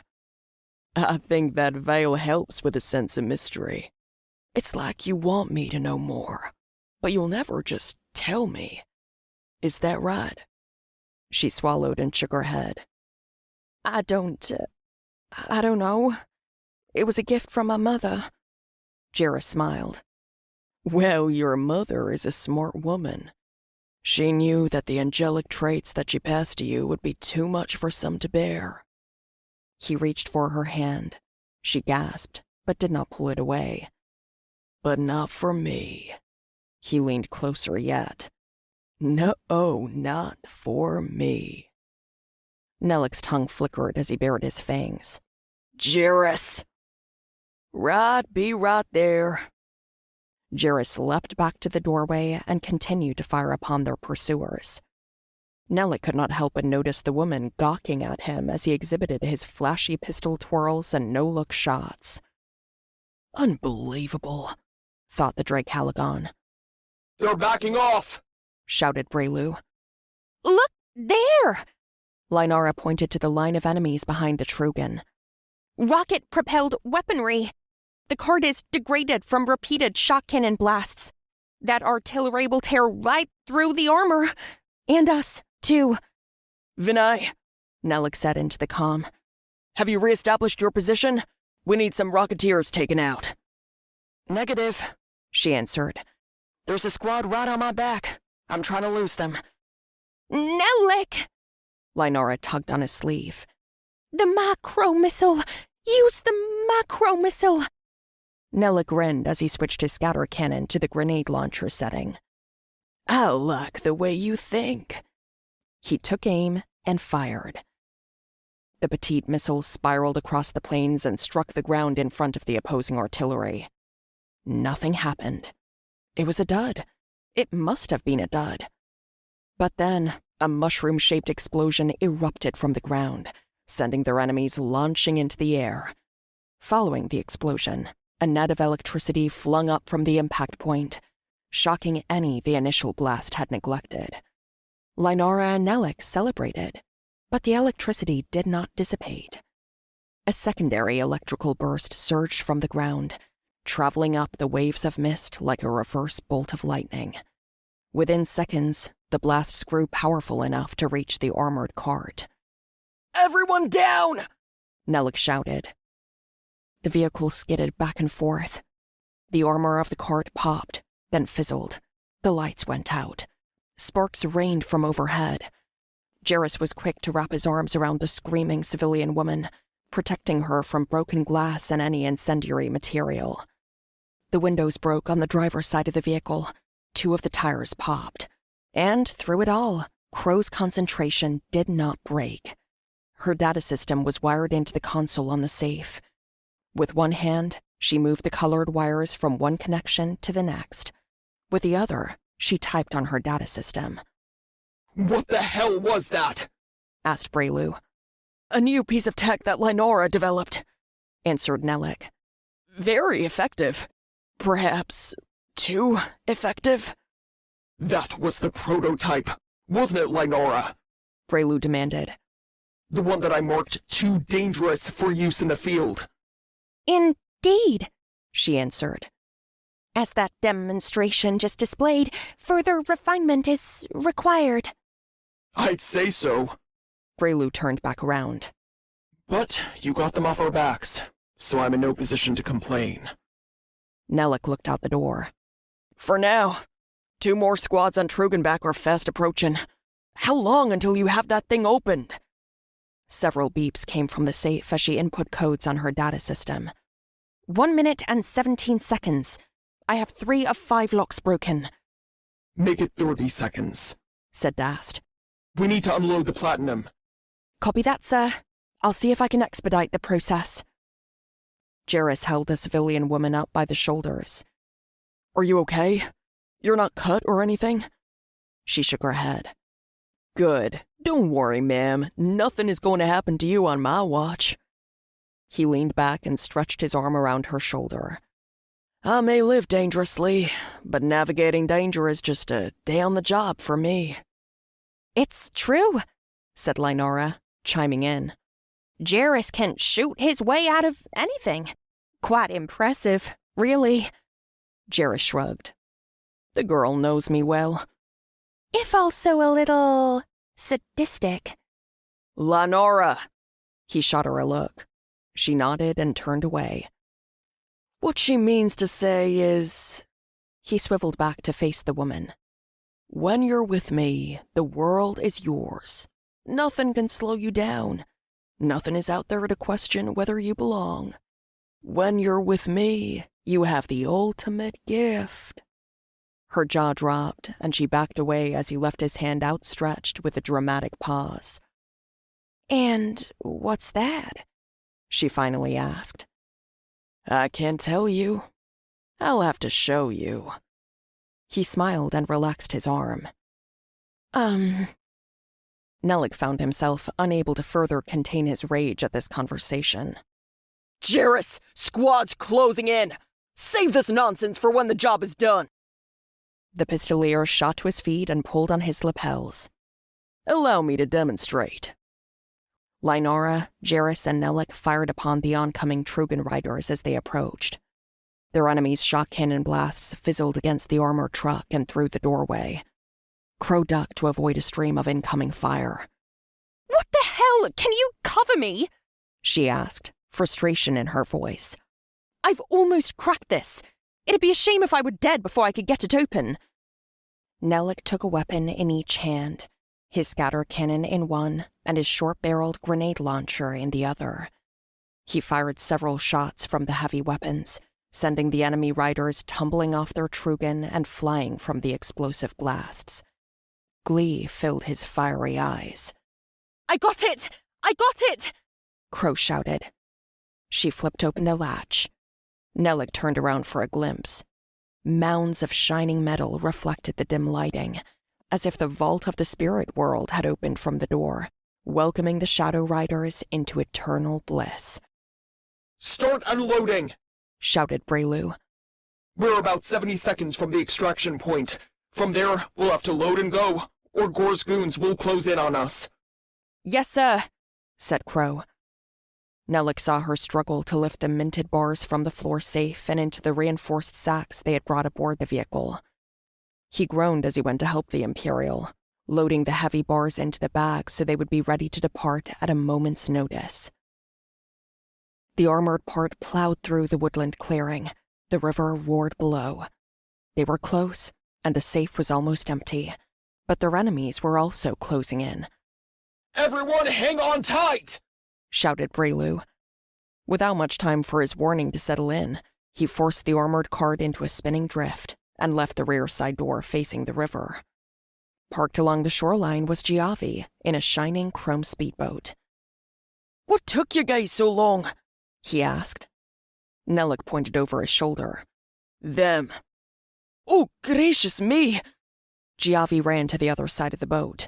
I think that veil helps with a sense of mystery. It's like you want me to know more, but you'll never just tell me. Is that right? She swallowed and shook her head. I don't know. It was a gift from my mother. Jairus smiled. Well, your mother is a smart woman. She knew that the angelic traits that she passed to you would be too much for some to bear. He reached for her hand. She gasped, but did not pull it away. But not for me. He leaned closer yet. No, not for me. Nellick's tongue flickered as he bared his fangs. Jairus! Be right there. Jairus leapt back to the doorway and continued to fire upon their pursuers. Nellick could not help but notice the woman gawking at him as he exhibited his flashy pistol twirls and no-look shots. Unbelievable, thought the Dracalagon. They're backing off, shouted Breylu. Look there! Lynora pointed to the line of enemies behind the Trugan. Rocket-propelled weaponry. The cart is degraded from repeated shock cannon blasts. That artillery will tear right through the armor. And us, too. Vinay, Nellick said into the comm. Have you re-established your position? We need some rocketeers taken out. Negative, she answered. There's a squad right on my back. I'm trying to lose them. Nellick! Lynara tugged on his sleeve. The macro missile! Use the macro missile! Nellick grinned as he switched his scatter cannon to the grenade launcher setting. I like the way you think. He took aim and fired. The petite missile spiraled across the plains and struck the ground in front of the opposing artillery. Nothing happened. It was a dud. It must have been a dud. But then, a mushroom-shaped explosion erupted from the ground, sending their enemies launching into the air. Following the explosion, a net of electricity flung up from the impact point, shocking any the initial blast had neglected. Lynara and Nellick celebrated, but the electricity did not dissipate. A secondary electrical burst surged from the ground, traveling up the waves of mist like a reverse bolt of lightning. Within seconds, the blasts grew powerful enough to reach the armored cart. Everyone down! Nellick shouted. The vehicle skidded back and forth. The armor of the cart popped, then fizzled. The lights went out. Sparks rained from overhead. Jarrus was quick to wrap his arms around the screaming civilian woman, protecting her from broken glass and any incendiary material. The windows broke on the driver's side of the vehicle. 2 of the tires popped. And through it all, Crow's concentration did not break. Her data system was wired into the console on the safe. With one hand, she moved the colored wires from one connection to the next. With the other, she typed on her data system. What the hell was that? Asked Breylu. A new piece of tech that Lynara developed, Answered Nellick. Very effective. Perhaps too effective? That was the prototype, wasn't it, Lynara? Breylu demanded. The one that I marked too dangerous for use in the field. Indeed, She answered. as that demonstration just displayed, further refinement is required. I'd say so. Breylu turned back around. But you got them off our backs, so I'm in no position to complain. Nellick looked out the door. For now. 2 more squads on Trugenbach are fast approaching. How long until you have that thing opened? Several beeps came from the safe as she input codes on her data system. 1 minute and 17 seconds. I have 3 of 5 locks broken. Make it 30 seconds, said Dast. We need to unload the platinum. Copy that, sir. I'll see if I can expedite the process. Jarrus held the civilian woman up by the shoulders. Are you okay? You're not cut or anything? She shook her head. Good. Don't worry, ma'am. Nothing is going to happen to you on my watch. He leaned back and stretched his arm around her shoulder. I may live dangerously, but navigating danger is just a day on the job for me. It's true, said Lynara, chiming in. Jarrus can shoot his way out of anything. Quite impressive, really. Jarrus shrugged. The girl knows me well. If also a little sadistic. Lynara! He shot her a look. She nodded and turned away. What she means to say is... He swiveled back to face the woman. When you're with me, the world is yours. Nothing can slow you down. Nothing is out there to question whether you belong. When you're with me, you have the ultimate gift. Her jaw dropped, and she backed away as he left his hand outstretched with a dramatic pause. And what's that? She finally asked. I can't tell you. I'll have to show you. He smiled and relaxed his arm. Nellick found himself unable to further contain his rage at this conversation. Jarrus, squad's closing in! Save this nonsense for when the job is done! The pistolier shot to his feet and pulled on his lapels. Allow me to demonstrate. Lynara, Jarrus, and Nellick fired upon the oncoming Trugan riders as they approached. Their enemies' shock cannon blasts fizzled against the armored truck and through the doorway. Crow ducked to avoid a stream of incoming fire. What the hell? Can you cover me? She asked, frustration in her voice. "I've almost cracked this. It'd be a shame if I were dead before I could get it open." Nellick took a weapon in each hand, his scatter cannon in one and his short-barreled grenade launcher in the other. He fired several shots from the heavy weapons, sending the enemy riders tumbling off their Trugan and flying from the explosive blasts. Glee filled his fiery eyes. "I got it! I got it!" Crow shouted. She flipped open the latch. Nellick turned around for a glimpse. Mounds of shining metal reflected the dim lighting, as if the vault of the spirit world had opened from the door, welcoming the Shadow Riders into eternal bliss. Start unloading! Shouted Breylu. We're about 70 seconds from the extraction point. From there, we'll have to load and go, or Gor's goons will close in on us. "Yes, sir," said Crow. Nellick saw her struggle to lift the minted bars from the floor safe and into the reinforced sacks they had brought aboard the vehicle. He groaned as he went to help the Imperial, loading the heavy bars into the bag so they would be ready to depart at a moment's notice. The armored part plowed through the woodland clearing. The river roared below. They were close, and the safe was almost empty, but their enemies were also closing in. "Everyone hang on tight!" shouted Breylu. Without much time for his warning to settle in, he forced the armored cart into a spinning drift and left the rear side door facing the river. Parked along the shoreline was Giavi in a shining chrome speedboat. "What took you guys so long?" he asked. Nellick pointed over his shoulder. "Them." "Oh, gracious me!" Giavi ran to the other side of the boat.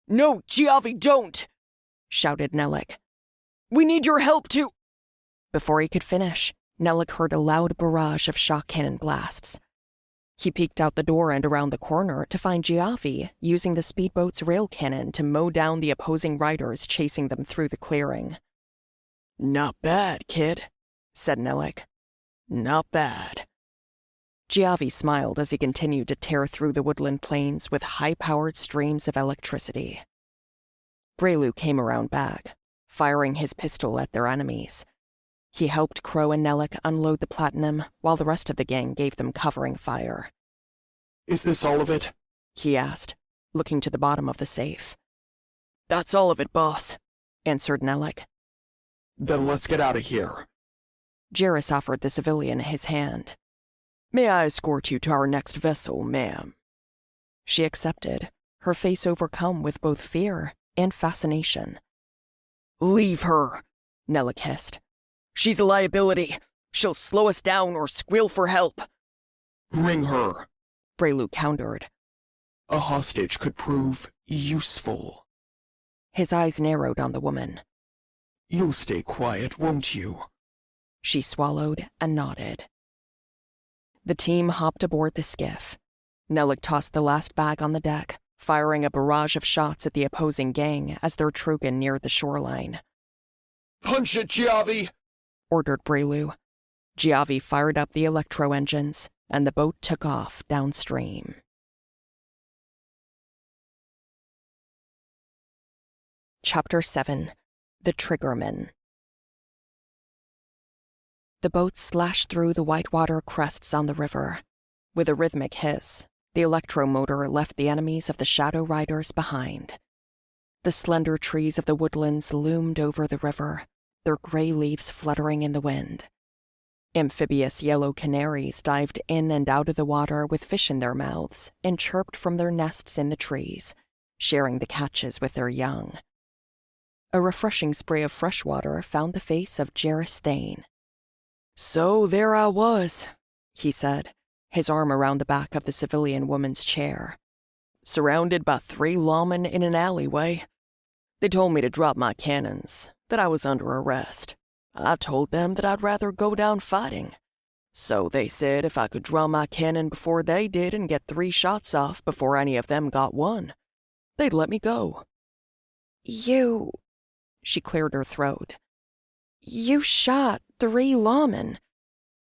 "No, Giavi, don't!" shouted Nellick. "We need your help to—" Before he could finish, Nellick heard a loud barrage of shock cannon blasts. He peeked out the door and around the corner to find Giavi using the speedboat's rail cannon to mow down the opposing riders chasing them through the clearing. "Not bad, kid," said Nellick. "Not bad." Giavi smiled as he continued to tear through the woodland plains with high-powered streams of electricity. Breylu came around back, firing his pistol at their enemies. He helped Crow and Nellick unload the platinum while the rest of the gang gave them covering fire. "Is this all of it?" he asked, looking to the bottom of the safe. "That's all of it, boss," answered Nellick. "Then let's get out of here." Jarrus offered the civilian his hand. "May I escort you to our next vessel, ma'am?" She accepted, her face overcome with both fear and fascination. "Leave her," Nellick hissed. "She's a liability. She'll slow us down or squeal for help." "Bring her," Breylu countered. "A hostage could prove useful." His eyes narrowed on the woman. "You'll stay quiet, won't you?" She swallowed and nodded. The team hopped aboard the skiff. Nellick tossed the last bag on the deck, firing a barrage of shots at the opposing gang as their Trugan neared the shoreline. "Punch it, Giavi!" ordered Breylu. Giavi fired up the electro-engines, and the boat took off downstream. Chapter 7. The Triggerman. The boat slashed through the whitewater crests on the river. With a rhythmic hiss, the electromotor left the enemies of the Shadow Riders behind. The slender trees of the woodlands loomed over the river, their gray leaves fluttering in the wind. Amphibious yellow canaries dived in and out of the water with fish in their mouths and chirped from their nests in the trees, sharing the catches with their young. A refreshing spray of fresh water found the face of Jarrus Thane. "So there I was," he said, his arm around the back of the civilian woman's chair. "Surrounded by 3 lawmen in an alleyway. They told me to drop my cannons, that I was under arrest. I told them that I'd rather go down fighting. So they said if I could draw my cannon before they did and get 3 shots off before any of them got one, they'd let me go." You... She cleared her throat. You shot 3 lawmen.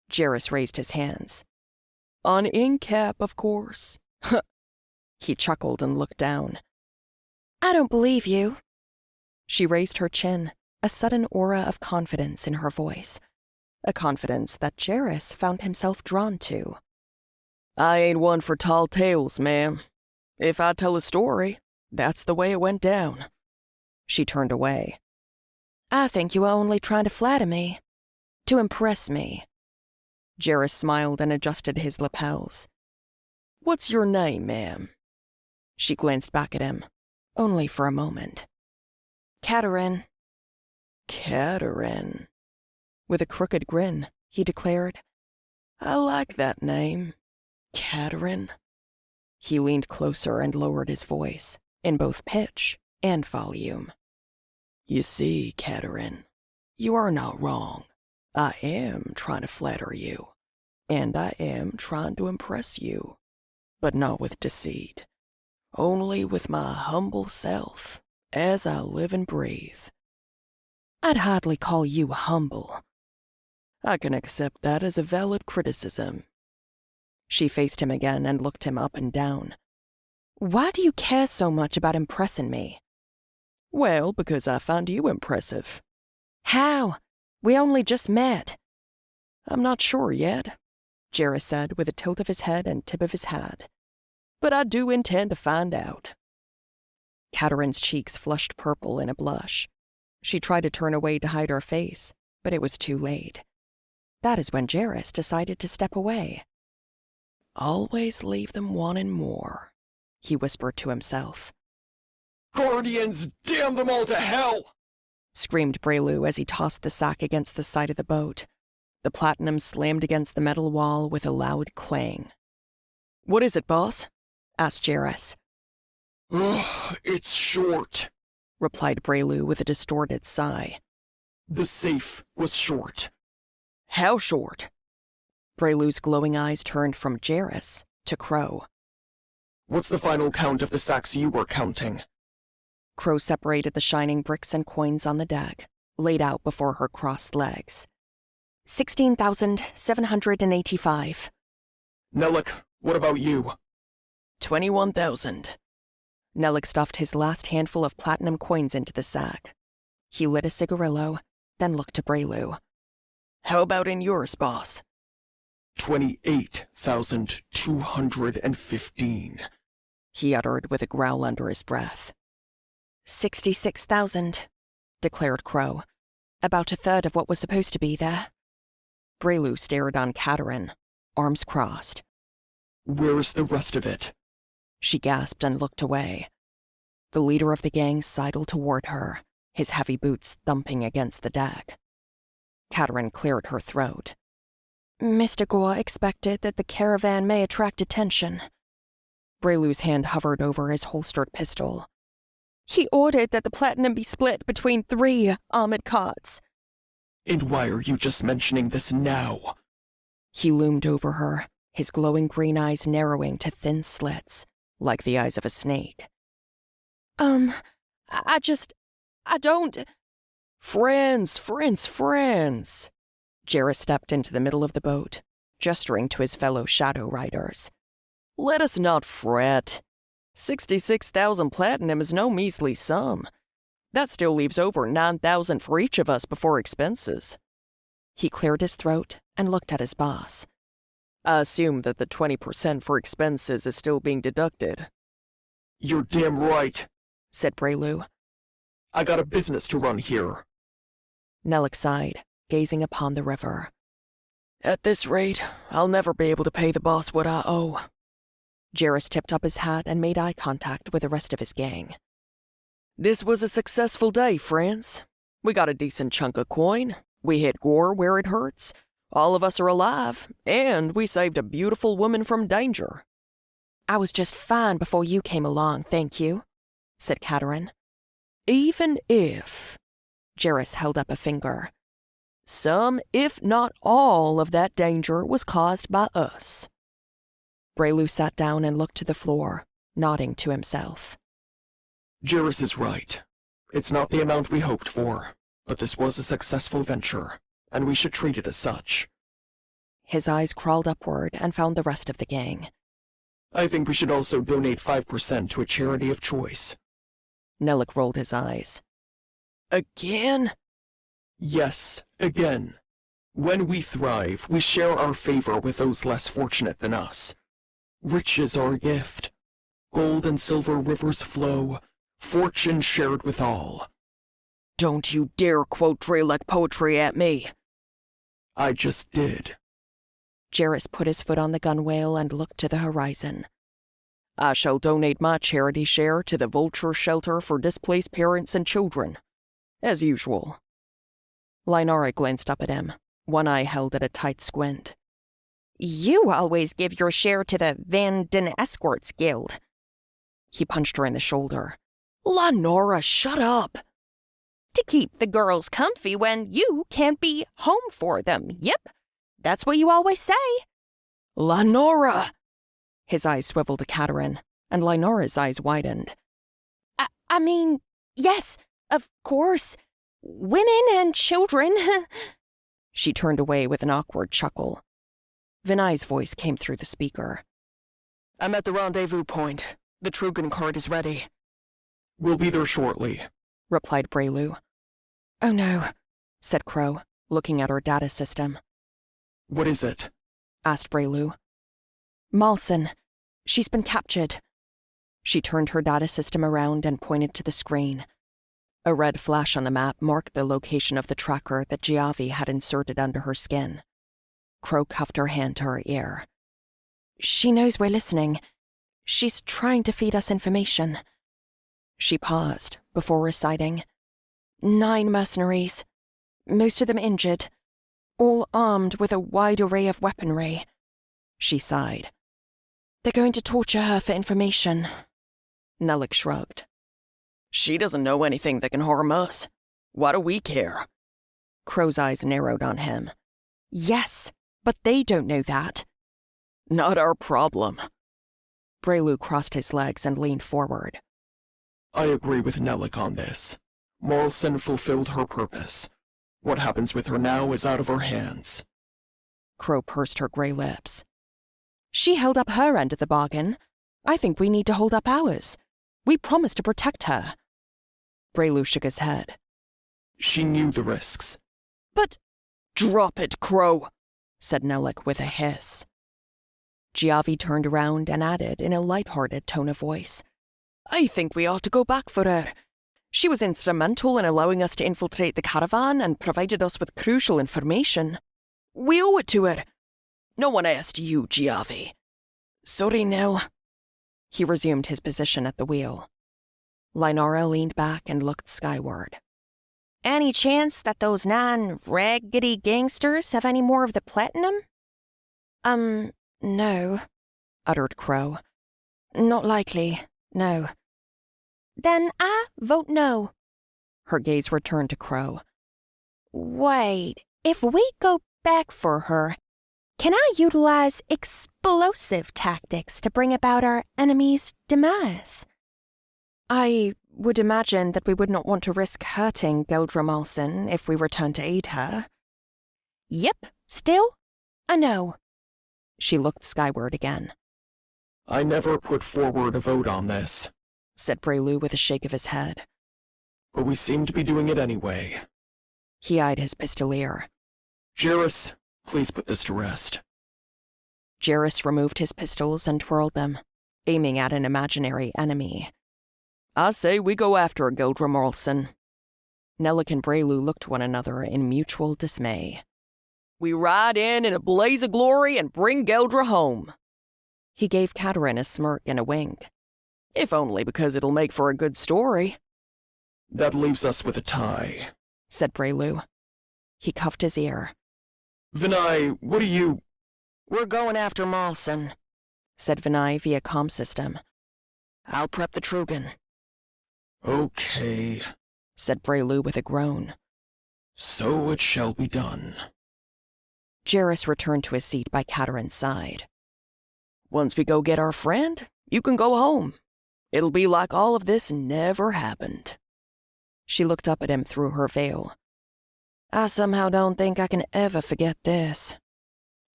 Jarrus raised his hands. "On Incap, of course." He chuckled and looked down. I don't believe you. She raised her chin, a sudden aura of confidence in her voice, a confidence that Jarrus found himself drawn to. I ain't one for tall tales, ma'am. If I tell a story, that's the way it went down. She turned away. I think you were only trying to flatter me, to impress me. Jarrus smiled and adjusted his lapels. What's your name, ma'am? She glanced back at him, only for a moment. Caterin. Caterin. With a crooked grin, he declared, I like that name. Caterin. He leaned closer and lowered his voice, in both pitch and volume. You see, Caterin, you are not wrong. I am trying to flatter you, and I am trying to impress you, but not with deceit, only with my humble self, as I live and breathe. I'd hardly call you humble. I can accept that as a valid criticism. She faced him again and looked him up and down. Why do you care so much about impressing me? Well, because I find you impressive. How? We only just met. I'm not sure yet, Jarrus said with a tilt of his head and tip of his hat. But I do intend to find out. Caterin's cheeks flushed purple in a blush. She tried to turn away to hide her face, but it was too late. That is when Jarrus decided to step away. Always leave them wanting more, he whispered to himself. Guardians, damn them all to hell! Screamed Breylu as he tossed the sack against the side of the boat. The platinum slammed against the metal wall with a loud clang. What is it, boss? asked Jarrus. Ugh, it's short, replied Breylu with a distorted sigh. The safe was short. How short? Breylu's glowing eyes turned from Jarrus to Crow. What's the final count of the sacks you were counting? Crow separated the shining bricks and coins on the deck, laid out before her crossed legs. 16,785. Nelik, what about you? 21,000. Nelik stuffed his last handful of platinum coins into the sack. He lit a cigarillo, then looked to Breylu. How about in yours, boss? 28,215. He uttered with a growl under his breath. 66,000, declared Crow. About a third of what was supposed to be there. Breylu stared on Caterin, arms crossed. Where's the rest of it? She gasped and looked away. The leader of the gang sidled toward her, his heavy boots thumping against the deck. Caterin cleared her throat. Mr. Gor expected that the caravan may attract attention. Breylu's hand hovered over his holstered pistol. He ordered that the platinum be split between 3 armored carts. And why are you just mentioning this now? He loomed over her, his glowing green eyes narrowing to thin slits, like the eyes of a snake. I don't... Friends! Jarrus stepped into the middle of the boat, gesturing to his fellow shadow riders. Let us not fret. 66,000 platinum is no measly sum. That still leaves over 9,000 for each of us before expenses. He cleared his throat and looked at his boss. I assume that the 20% for expenses is still being deducted. You're damn right, said Breylu. I got a business to run here. Nelik sighed, gazing upon the river. At this rate, I'll never be able to pay the boss what I owe. Jarrus tipped up his hat and made eye contact with the rest of his gang. This was a successful day, friends. We got a decent chunk of coin, we hit Gor where it hurts, all of us are alive, and we saved a beautiful woman from danger. I was just fine before you came along, thank you, said Caterin. Even if, Jarrus held up a finger, some, if not all, of that danger was caused by us. Breylu sat down and looked to the floor, nodding to himself. Jarrus is right. It's not the amount we hoped for, but this was a successful venture, and we should treat it as such. His eyes crawled upward and found the rest of the gang. I think we should also donate 5% to a charity of choice. Nelik rolled his eyes. Again? Yes, again. When we thrive, we share our favor with those less fortunate than us. Riches are a gift. Gold and silver rivers flow, fortune shared with all. Don't you dare quote Drelek poetry at me. I just did. Jairus put his foot on the gunwale and looked to the horizon. I shall donate my charity share to the Vulture Shelter for Displaced Parents and Children. As usual. Lynara glanced up at him, one eye held at a tight squint. You always give your share to the Van Den Escorts Guild. He punched her in the shoulder. Lynara, shut up! To keep the girls comfy when you can't be home for them. Yep, that's what you always say. Lynara! His eyes swiveled to Katerin, and Lynara's eyes widened. I mean, yes, of course. Women and children. She turned away with an awkward chuckle. Vinay's voice came through the speaker. I'm at the rendezvous point. The Trugan cart is ready. We'll be there shortly, replied Breylu. Oh no, said Crow, looking at her data system. What is it? asked Breylu. Malsen. She's been captured. She turned her data system around and pointed to the screen. A red flash on the map marked the location of the tracker that Giavi had inserted under her skin. Crow cuffed her hand to her ear. She knows we're listening. She's trying to feed us information. She paused before reciting. 9 mercenaries, most of them injured, all armed with a wide array of weaponry. She sighed. They're going to torture her for information. Nellick shrugged. She doesn't know anything that can harm us. Why do we care? Crow's eyes narrowed on him. Yes, but they don't know that. Not our problem. Breylu crossed his legs and leaned forward. I agree with Nellick on this. Morrison fulfilled her purpose. What happens with her now is out of our hands. Crow pursed her gray lips. She held up her end of the bargain. I think we need to hold up ours. We promised to protect her. Breylu shook his head. She knew the risks. But... Drop it, Crow, said Nellick with a hiss. Giavi turned around and added in a light-hearted tone of voice. I think we ought to go back for her. She was instrumental in allowing us to infiltrate the caravan and provided us with crucial information. We owe it to her. No one asked you, Giavi. Sorry, Nell. He resumed his position at the wheel. Lynara leaned back and looked skyward. Any chance that those 9 raggedy gangsters have any more of the platinum? No, uttered Crow. Not likely, no. Then I vote no. Her gaze returned to Crow. Wait, if we go back for her, can I utilize explosive tactics to bring about our enemy's demise? I would imagine that we would not want to risk hurting Geldra Malsen if we return to aid her. Yep, still, a no. She looked skyward again. I never put forward a vote on this, said Breylu with a shake of his head. But we seem to be doing it anyway. He eyed his pistolier. Jairus, please put this to rest. Jairus removed his pistols and twirled them, aiming at an imaginary enemy. I say we go after Geldra Malsen. Nellick and Breylu looked one another in mutual dismay. We ride in a blaze of glory and bring Geldra home. He gave Katerin a smirk and a wink. If only because it'll make for a good story. That leaves us with a tie, said Breylu. He cuffed his ear. Vinay, what do you... We're going after Malsen, said Vinay via comm system. I'll prep the Trugan. Okay, said Breylu with a groan. So it shall be done. Jairus returned to his seat by Katerin's side. Once we go get our friend, you can go home. It'll be like all of this never happened. She looked up at him through her veil. I somehow don't think I can ever forget this.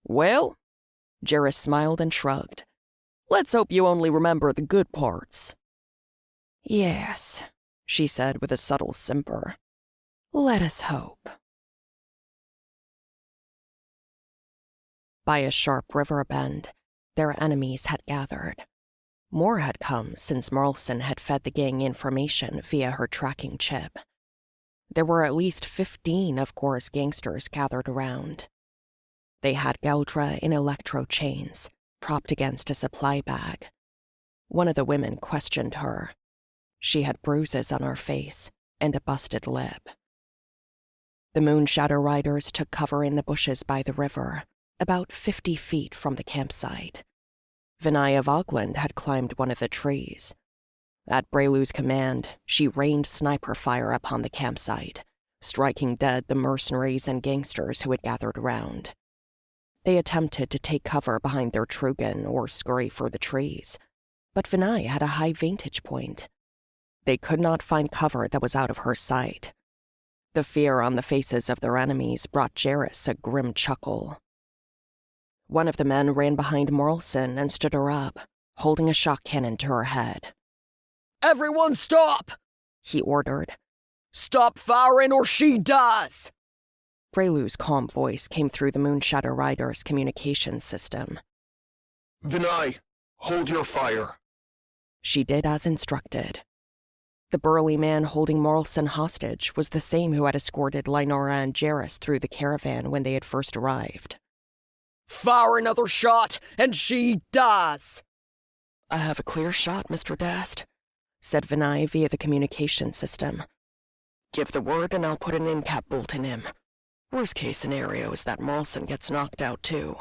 Well, Jairus smiled and shrugged. Let's hope you only remember the good parts. Yes, she said with a subtle simper. Let us hope. By a sharp river bend, their enemies had gathered. More had come since Marlson had fed the gang information via her tracking chip. There were at least 15 of Gor's gangsters gathered around. They had Geldra in electro chains, propped against a supply bag. One of the women questioned her. She had bruises on her face and a busted lip. The Moonshadow Riders took cover in the bushes by the river, about 50 feet from the campsite. Vinay of Ogland had climbed one of the trees. At Breylu's command, she rained sniper fire upon the campsite, striking dead the mercenaries and gangsters who had gathered around. They attempted to take cover behind their Trugan or scurry for the trees, but Vinay had a high vantage point. They could not find cover that was out of her sight. The fear on the faces of their enemies brought Jarrus a grim chuckle. One of the men ran behind Marlson and stood her up, holding a shock cannon to her head. "Everyone stop!" he ordered. "Stop firing or she dies!" Breylu's calm voice came through the Moonshadow Riders' communications system. Vinay, hold your fire. She did as instructed. The burly man holding Marlson hostage was the same who had escorted Lynora and Jarrus through the caravan when they had first arrived. "Fire another shot, and she dies!" "I have a clear shot, Mr. Dast," said Vinay via the communication system. "Give the word and I'll put an in-cap bolt in him. Worst case scenario is that Marlson gets knocked out too."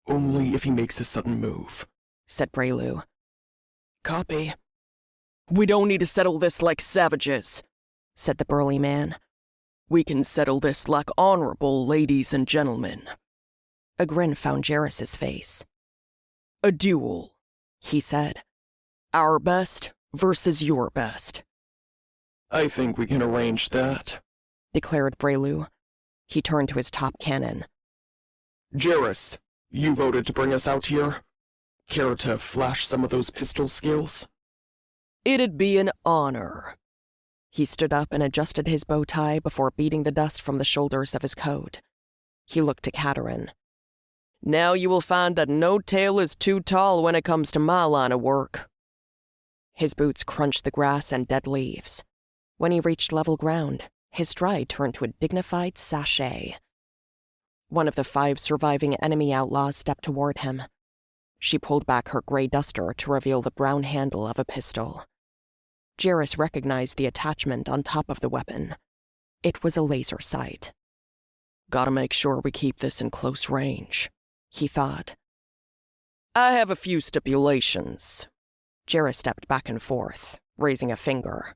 Only if he makes a sudden move, said Breylu. "Copy." "We don't need to settle this like savages," said the burly man. "We can settle this like honorable ladies and gentlemen." A grin found Jarrus's face. "A duel," he said. "Our best versus your best." I think we can arrange that, declared Breylu. He turned to his top cannon. Jarrus, you voted to bring us out here. Care to flash some of those pistol skills? "It'd be an honor." He stood up and adjusted his bow tie before beating the dust from the shoulders of his coat. He looked to Katerin. "Now you will find that no tale is too tall when it comes to my line of work." His boots crunched the grass and dead leaves. When he reached level ground, his stride turned to a dignified sashay. One of the 5 surviving enemy outlaws stepped toward him. She pulled back her gray duster to reveal the brown handle of a pistol. Jarrus recognized the attachment on top of the weapon. It was a laser sight. "Gotta make sure we keep this in close range," he thought. "I have a few stipulations." Jarrus stepped back and forth, raising a finger.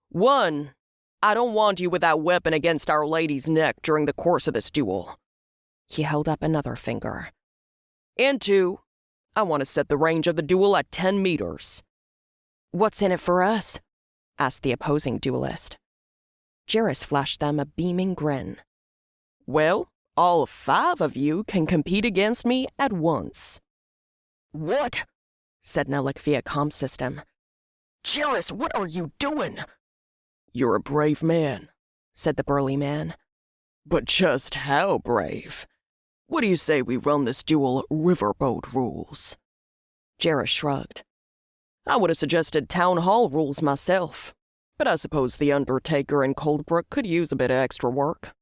"1, I don't want you with that weapon against Our Lady's neck during the course of this duel." He held up another finger. "And 2, I want to set the range of the duel at 10 meters. "What's in it for us?" asked the opposing duelist. Jarrus flashed them a beaming grin. "Well, all 5 of you can compete against me at once." "What?" said Nellick via comm system. "Jarrus, what are you doing?" "You're a brave man," said the burly man. "But just how brave? What do you say we run this duel riverboat rules?" Jarrus shrugged. "I would have suggested town hall rules myself, but I suppose the Undertaker and Cold Brook could use a bit of extra work."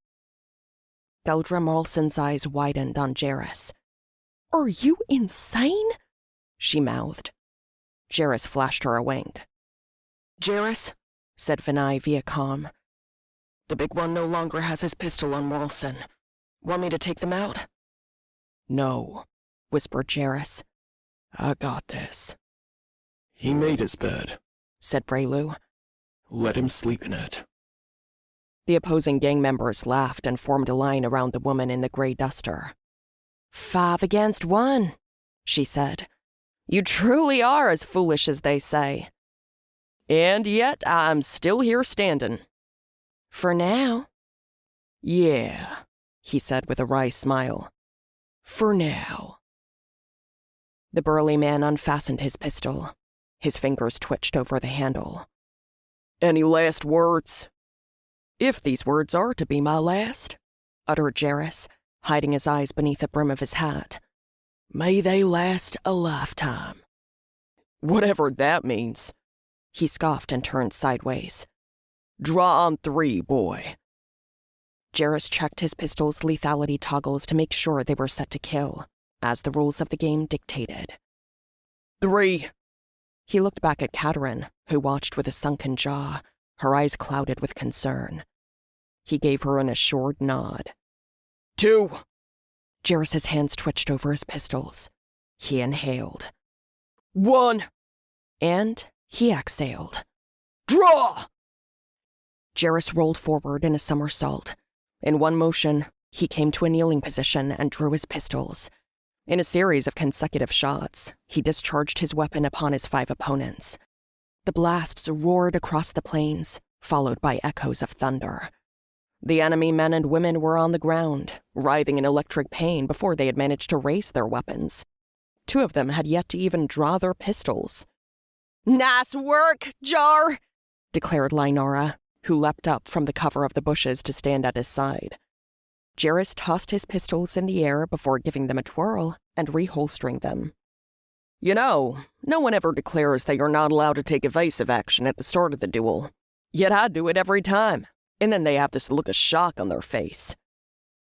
Geldra Marlson's eyes widened on Jarrus. "Are you insane?" she mouthed. Jarrus flashed her a wink. "Jarrus," said Vinay via comm. "The big one no longer has his pistol on Marlson. Want me to take them out?" "No," whispered Jarrus. "I got this." He made his bed, said Breylu. Let him sleep in it. The opposing gang members laughed and formed a line around the woman in the gray duster. 5 against 1, she said. "You truly are as foolish as they say." "And yet I'm still here standing." "For now." "Yeah," he said with a wry smile. "For now." The burly man unfastened his pistol. His fingers twitched over the handle. "Any last words?" "If these words are to be my last," uttered Jarrus. hiding his eyes beneath the brim of his hat. May they last a lifetime. Whatever that means. He scoffed and turned sideways. Draw on 3, boy. Jarrus checked his pistol's lethality toggles to make sure they were set to kill, as the rules of the game dictated. 3. He looked back at Katerin, who watched with a sunken jaw, her eyes clouded with concern. He gave her an assured nod. 2. Jarrus's hands twitched over his pistols. He inhaled. 1. And he exhaled. Draw! Jarrus rolled forward in a somersault. In one motion, he came to a kneeling position and drew his pistols. In a series of consecutive shots, he discharged his weapon upon his 5 opponents. The blasts roared across the plains, followed by echoes of thunder. The enemy men and women were on the ground, writhing in electric pain before they had managed to raise their weapons. 2 of them had yet to even draw their pistols. "Nice work, Jar!" declared Lynara, who leapt up from the cover of the bushes to stand at his side. Jarrus tossed his pistols in the air before giving them a twirl and reholstering them. You know, no one ever declares that you're not allowed to take evasive action at the start of the duel. Yet I do it every time, and then they have this look of shock on their face.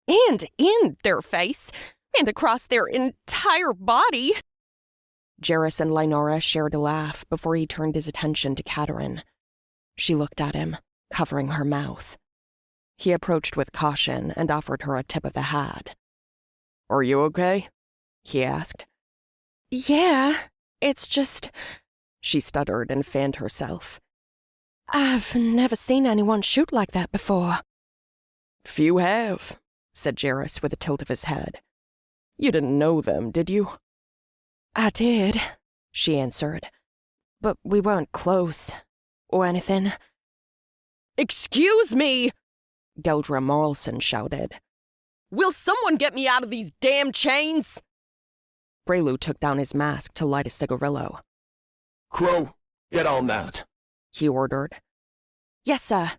And in their face, and across their entire body. Jarrus and Lynara shared a laugh before he turned his attention to Katerin. She looked at him, covering her mouth. He approached with caution and offered her a tip of the hat. "Are you okay?" he asked. "Yeah, it's just..." She stuttered and fanned herself. "I've never seen anyone shoot like that before." "Few have," said Jarrus with a tilt of his head. "You didn't know them, did you?" "I did," she answered. "But we weren't close, or anything." "Excuse me!" Geldra Morrelson shouted. "Will someone get me out of these damn chains?" Breylu took down his mask to light a cigarillo. Crow, get on that, he ordered. "Yes, sir."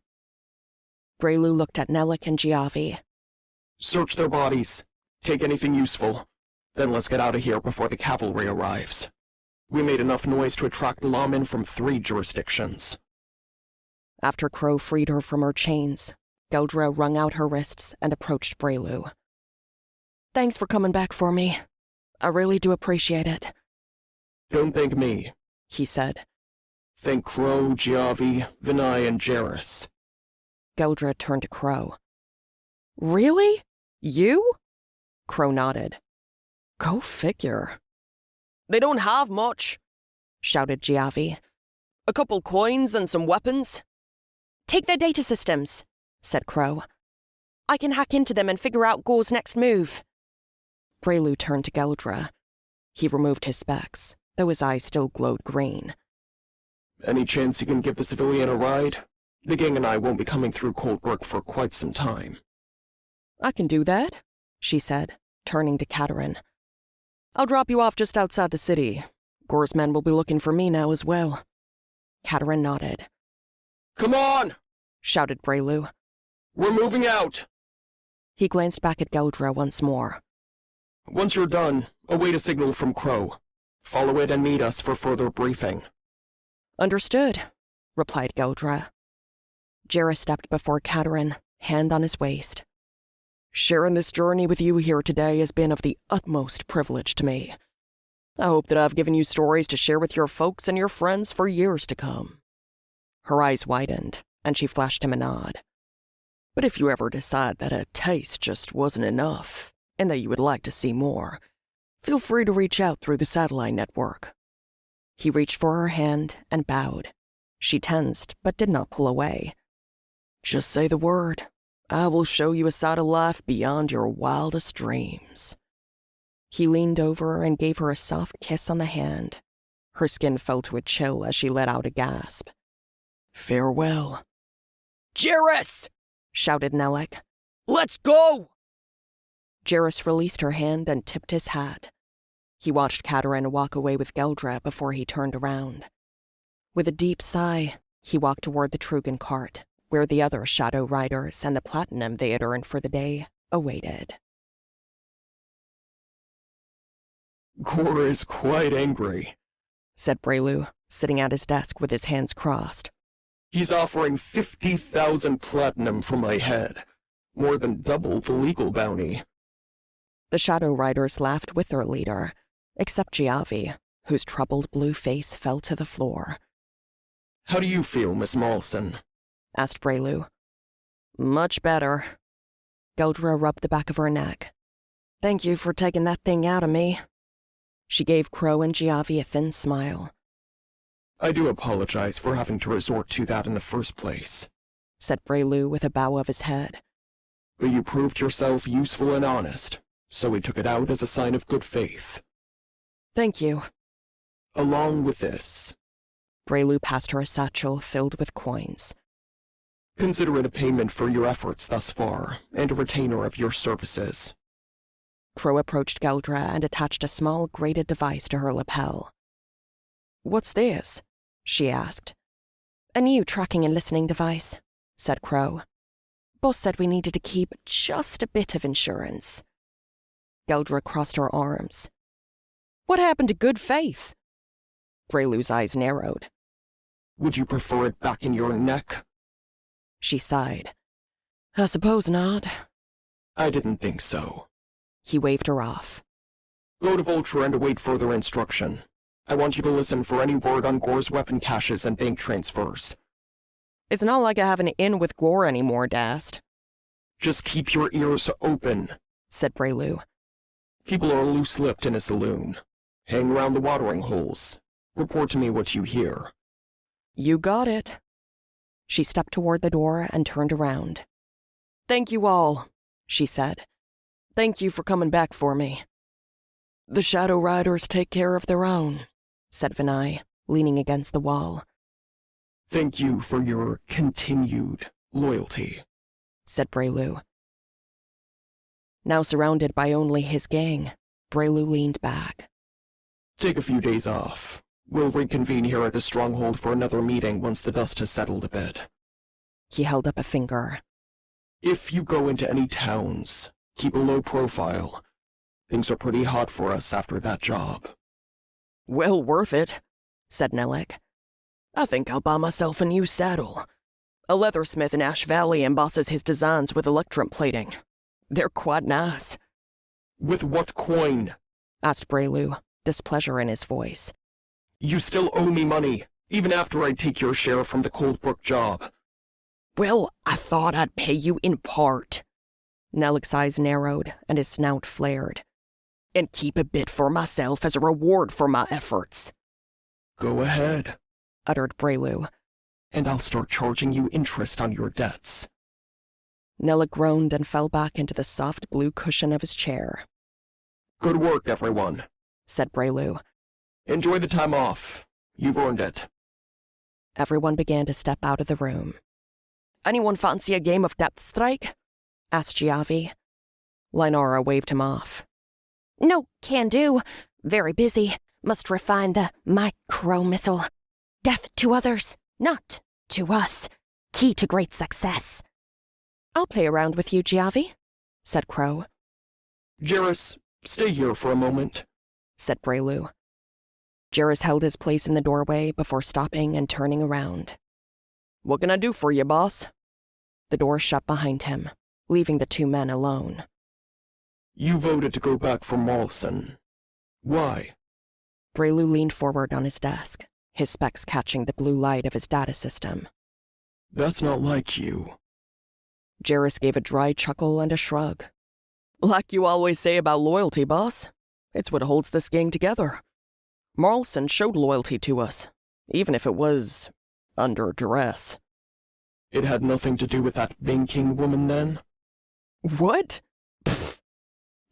Breylu looked at Nelik and Giavi. Search their bodies. Take anything useful. Then let's get out of here before the cavalry arrives. We made enough noise to attract lawmen from 3 jurisdictions. After Crow freed her from her chains, Geldra wrung out her wrists and approached Breylu. "Thanks for coming back for me. I really do appreciate it." "Don't thank me," he said. "Thank Crow, Giavi, Vinay, and Jarrus." Geldra turned to Crow. "Really? You?" Crow nodded. "Go figure." "They don't have much," shouted Giavi. "A couple coins and some weapons." "Take their data systems," said Crow. "I can hack into them and figure out Gor's next move." Breylu turned to Geldra. He removed his specs, though his eyes still glowed green. "Any chance you can give the civilian a ride? The gang and I won't be coming through Cold Brook for quite some time." "I can do that," she said, turning to Katerin. "I'll drop you off just outside the city. Gor's men will be looking for me now as well." Katerin nodded. "Come on!" shouted Breylu. "We're moving out!" He glanced back at Geldra once more. "Once you're done, await a signal from Crow. Follow it and meet us for further briefing." "Understood," replied Geldra. Jarrus stepped before Katerin, hand on his waist. "Sharing this journey with you here today has been of the utmost privilege to me. I hope that I've given you stories to share with your folks and your friends for years to come." Her eyes widened, and she flashed him a nod. "But if you ever decide that a taste just wasn't enough, and that you would like to see more, feel free to reach out through the satellite network." He reached for her hand and bowed. She tensed, but did not pull away. "Just say the word. I will show you a side of life beyond your wildest dreams." He leaned over and gave her a soft kiss on the hand. Her skin fell to a chill as she let out a gasp. "Farewell." "Jarrus!" shouted Nelik. "Let's go!" Jarrus released her hand and tipped his hat. He watched Katerin walk away with Geldra before he turned around. With a deep sigh, he walked toward the Trugan cart, where the other Shadow Riders and the platinum they had earned for the day awaited. Gor is quite angry, said Breylu, sitting at his desk with his hands crossed. He's offering 50,000 platinum for my head, more than double the legal bounty. The Shadow Riders laughed with their leader, except Giavi, whose troubled blue face fell to the floor. How do you feel, Miss Marlson? Asked Breylu. Much better. Geldra rubbed the back of her neck. Thank you for taking that thing out of me. She gave Crow and Giavi a thin smile. I do apologize for having to resort to that in the first place, said Breylu with a bow of his head. But you proved yourself useful and honest, so we took it out as a sign of good faith. Thank you. Along with this. Breylu passed her a satchel filled with coins. Consider it a payment for your efforts thus far, and a retainer of your services. Crow approached Geldra and attached a small grated device to her lapel. What's this? She asked. A new tracking and listening device, said Crow. Boss said we needed to keep just a bit of insurance. Geldra crossed her arms. What happened to good faith? Breylu's eyes narrowed. Would you prefer it back in your neck? She sighed. I suppose not. I didn't think so. He waved her off. Go to Vulture and await further instruction. I want you to listen for any word on Gor's weapon caches and bank transfers. It's not like I have an in with Gor anymore, Dast. Just keep your ears open, said Breylu. People are loose-lipped in a saloon. Hang around the watering holes. Report to me what you hear. You got it. She stepped toward the door and turned around. Thank you all, she said. Thank you for coming back for me. The Shadow Riders take care of their own, said Vinay, leaning against the wall. Thank you for your continued loyalty, said Breylu. Now surrounded by only his gang, Breylu leaned back. Take a few days off. We'll reconvene here at the stronghold for another meeting once the dust has settled a bit. He held up a finger. If you go into any towns, keep a low profile. Things are pretty hot for us after that job. Well worth it, said Nelek. I think I'll buy myself a new saddle. A leathersmith in Ash Valley embosses his designs with electrum plating. They're quite nice. With what coin? Asked Breylu, displeasure in his voice. You still owe me money, even after I take your share from the Cold Brook Job. Well, I thought I'd pay you in part. Nelek's eyes narrowed and his snout flared. And keep a bit for myself as a reward for my efforts. Go ahead, uttered Breylu. And I'll start charging you interest on your debts. Nelek groaned and fell back into the soft blue cushion of his chair. Good work, everyone, said Breylu. Enjoy the time off. You've earned it. Everyone began to step out of the room. Anyone fancy a game of depth strike? Asked Giavi. Lynara waved him off. No, can do. Very busy. Must refine the micro-missile. Death to others, not to us. Key to great success. I'll play around with you, Giavi, said Crow. Jairus, stay here for a moment, said Breylu. Jairus held his place in the doorway before stopping and turning around. What can I do for you, boss? The door shut behind him, leaving the two men alone. You voted to go back for Marlson. Why? Breylu leaned forward on his desk, his specs catching the blue light of his data system. That's not like you. Jairus gave a dry chuckle and a shrug. Like you always say about loyalty, boss. It's what holds this gang together. Marlson showed loyalty to us, even if it was under duress. It had nothing to do with that banking woman, then? What? Pfft.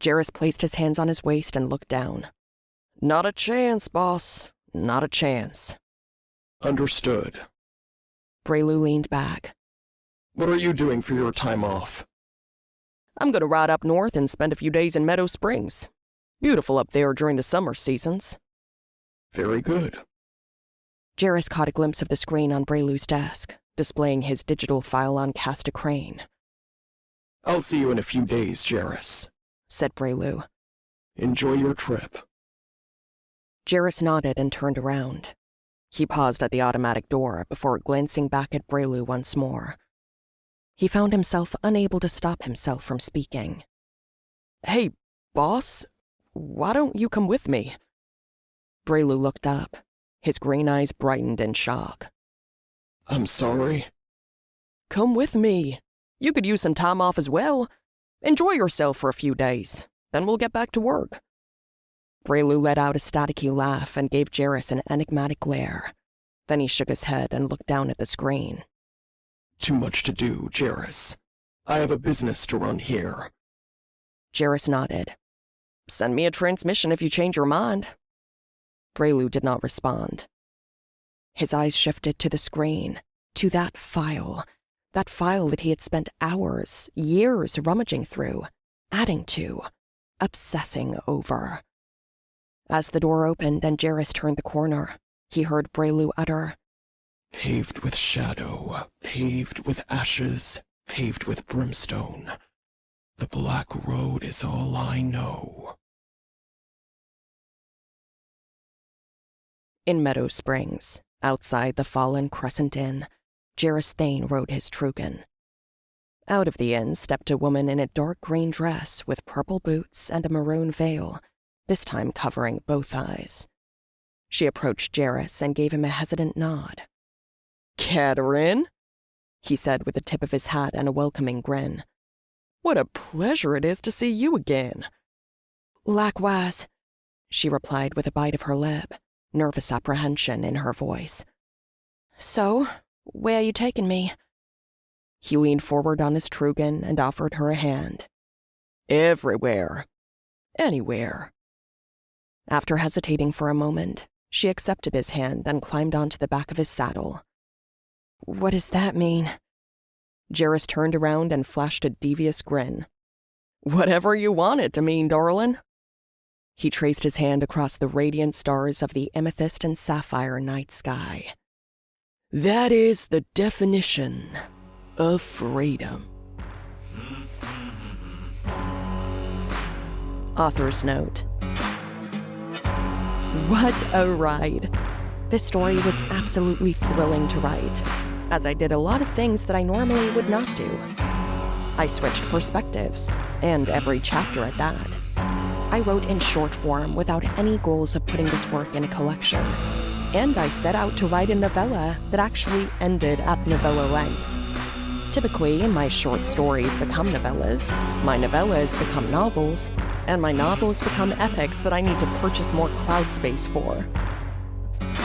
Jairus placed his hands on his waist and looked down. Not a chance, boss. Not a chance. Understood. Breylu leaned back. What are you doing for your time off? I'm gonna ride up north and spend a few days in Meadow Springs. Beautiful up there during the summer seasons. Very good. Jairus caught a glimpse of the screen on Breylu's desk, displaying his digital file on Casta Crane. I'll see you in a few days, Jairus, said Breylu. Enjoy your trip. Jarrus nodded and turned around. He paused at the automatic door before glancing back at Breylu once more. He found himself unable to stop himself from speaking. "Hey, boss, why don't you come with me?" Breylu looked up. His green eyes brightened in shock. I'm sorry. "Come with me. You could use some time off as well. Enjoy yourself for a few days, then we'll get back to work." Breylu let out a staticky laugh and gave Jarrus an enigmatic glare. Then he shook his head and looked down at the screen. Too much to do, Jarrus. I have a business to run here. Jarrus nodded. "Send me a transmission if you change your mind." Breylu did not respond. His eyes shifted to the screen, to that file that he had spent hours, years rummaging through, adding to, obsessing over. As the door opened and Jarrus turned the corner, he heard Breylu utter, Paved with shadow, paved with ashes, paved with brimstone. The black road is all I know. In Meadow Springs, outside the fallen Crescent Inn, Jarrus Thane rode his Trugan. Out of the inn stepped a woman in a dark green dress with purple boots and a maroon veil, this time covering both eyes. She approached Jarrus and gave him a hesitant nod. "Catherine," he said with the tip of his hat and a welcoming grin. "What a pleasure it is to see you again." "Likewise," she replied with a bite of her lip, nervous apprehension in her voice. "So, where are you taking me?" He leaned forward on his Trugan and offered her a hand. "Everywhere. Anywhere." After hesitating for a moment, she accepted his hand and climbed onto the back of his saddle. "What does that mean?" Jarrus turned around and flashed a devious grin. "Whatever you want it to mean, darling." He traced his hand across the radiant stars of the amethyst and sapphire night sky. "That is the definition of freedom." Author's note. What a ride! This story was absolutely thrilling to write, as I did a lot of things that I normally would not do. I switched perspectives, and every chapter at that. I wrote in short form without any goals of putting this work in a collection, and I set out to write a novella that actually ended at novella length. Typically, my short stories become novellas, my novellas become novels, and my novels become epics that I need to purchase more cloud space for.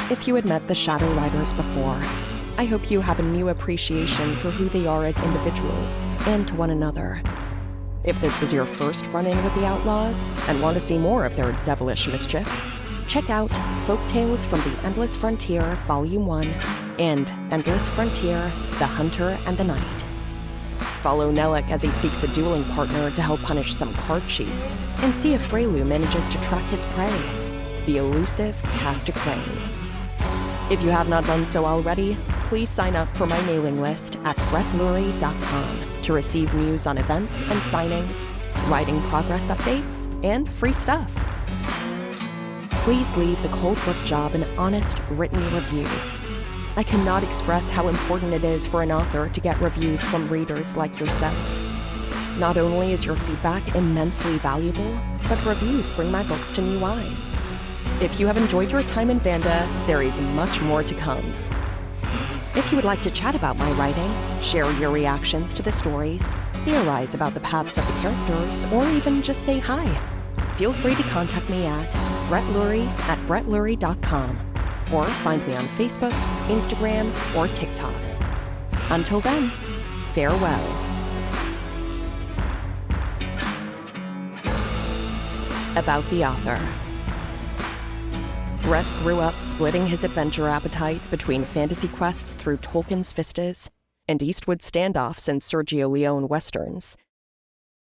If you had met the Shadow Riders before, I hope you have a new appreciation for who they are as individuals and to one another. If this was your first run-in with the Outlaws and want to see more of their devilish mischief, check out Folktales from the Endless Frontier Volume 1 and Endless Frontier, The Hunter and the Knight. Follow Nelek as he seeks a dueling partner to help punish some card cheats, and see if Breylu manages to track his prey, the elusive Castor Crane. If you have not done so already, please sign up for my mailing list at brettlurie.com to receive news on events and signings, writing progress updates, and free stuff. Please leave the Cold Brook Job an honest, written review. I cannot express how important it is for an author to get reviews from readers like yourself. Not only is your feedback immensely valuable, but reviews bring my books to new eyes. If you have enjoyed your time in Vanda, there is much more to come. If you would like to chat about my writing, share your reactions to the stories, theorize about the paths of the characters, or even just say hi, feel free to contact me at brettlurie@brettlurie.com, or find me on Facebook, Instagram, or TikTok. Until then, farewell. About the author. Brett grew up splitting his adventure appetite between fantasy quests through Tolkien's vistas and Eastwood standoffs and Sergio Leone westerns.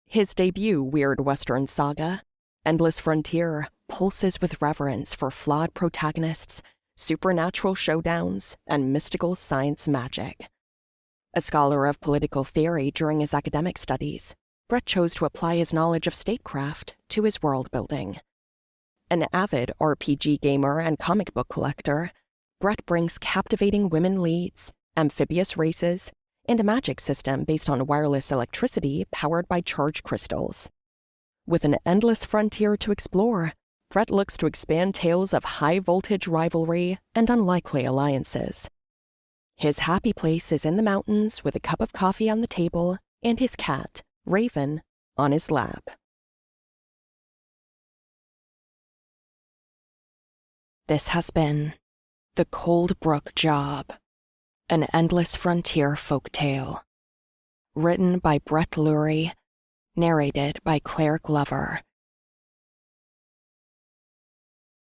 His debut weird western saga, Endless Frontier, pulses with reverence for flawed protagonists, supernatural showdowns, and mystical science magic. A scholar of political theory during his academic studies, Brett chose to apply his knowledge of statecraft to his world building. An avid RPG gamer and comic book collector, Brett brings captivating women leads, amphibious races, and a magic system based on wireless electricity powered by charge crystals. With an endless frontier to explore, Brett looks to expand tales of high-voltage rivalry and unlikely alliances. His happy place is in the mountains with a cup of coffee on the table and his cat, Raven, on his lap. This has been The Cold Brook Job, an endless frontier folktale. Written by Brett Lurie, narrated by Claire Glover.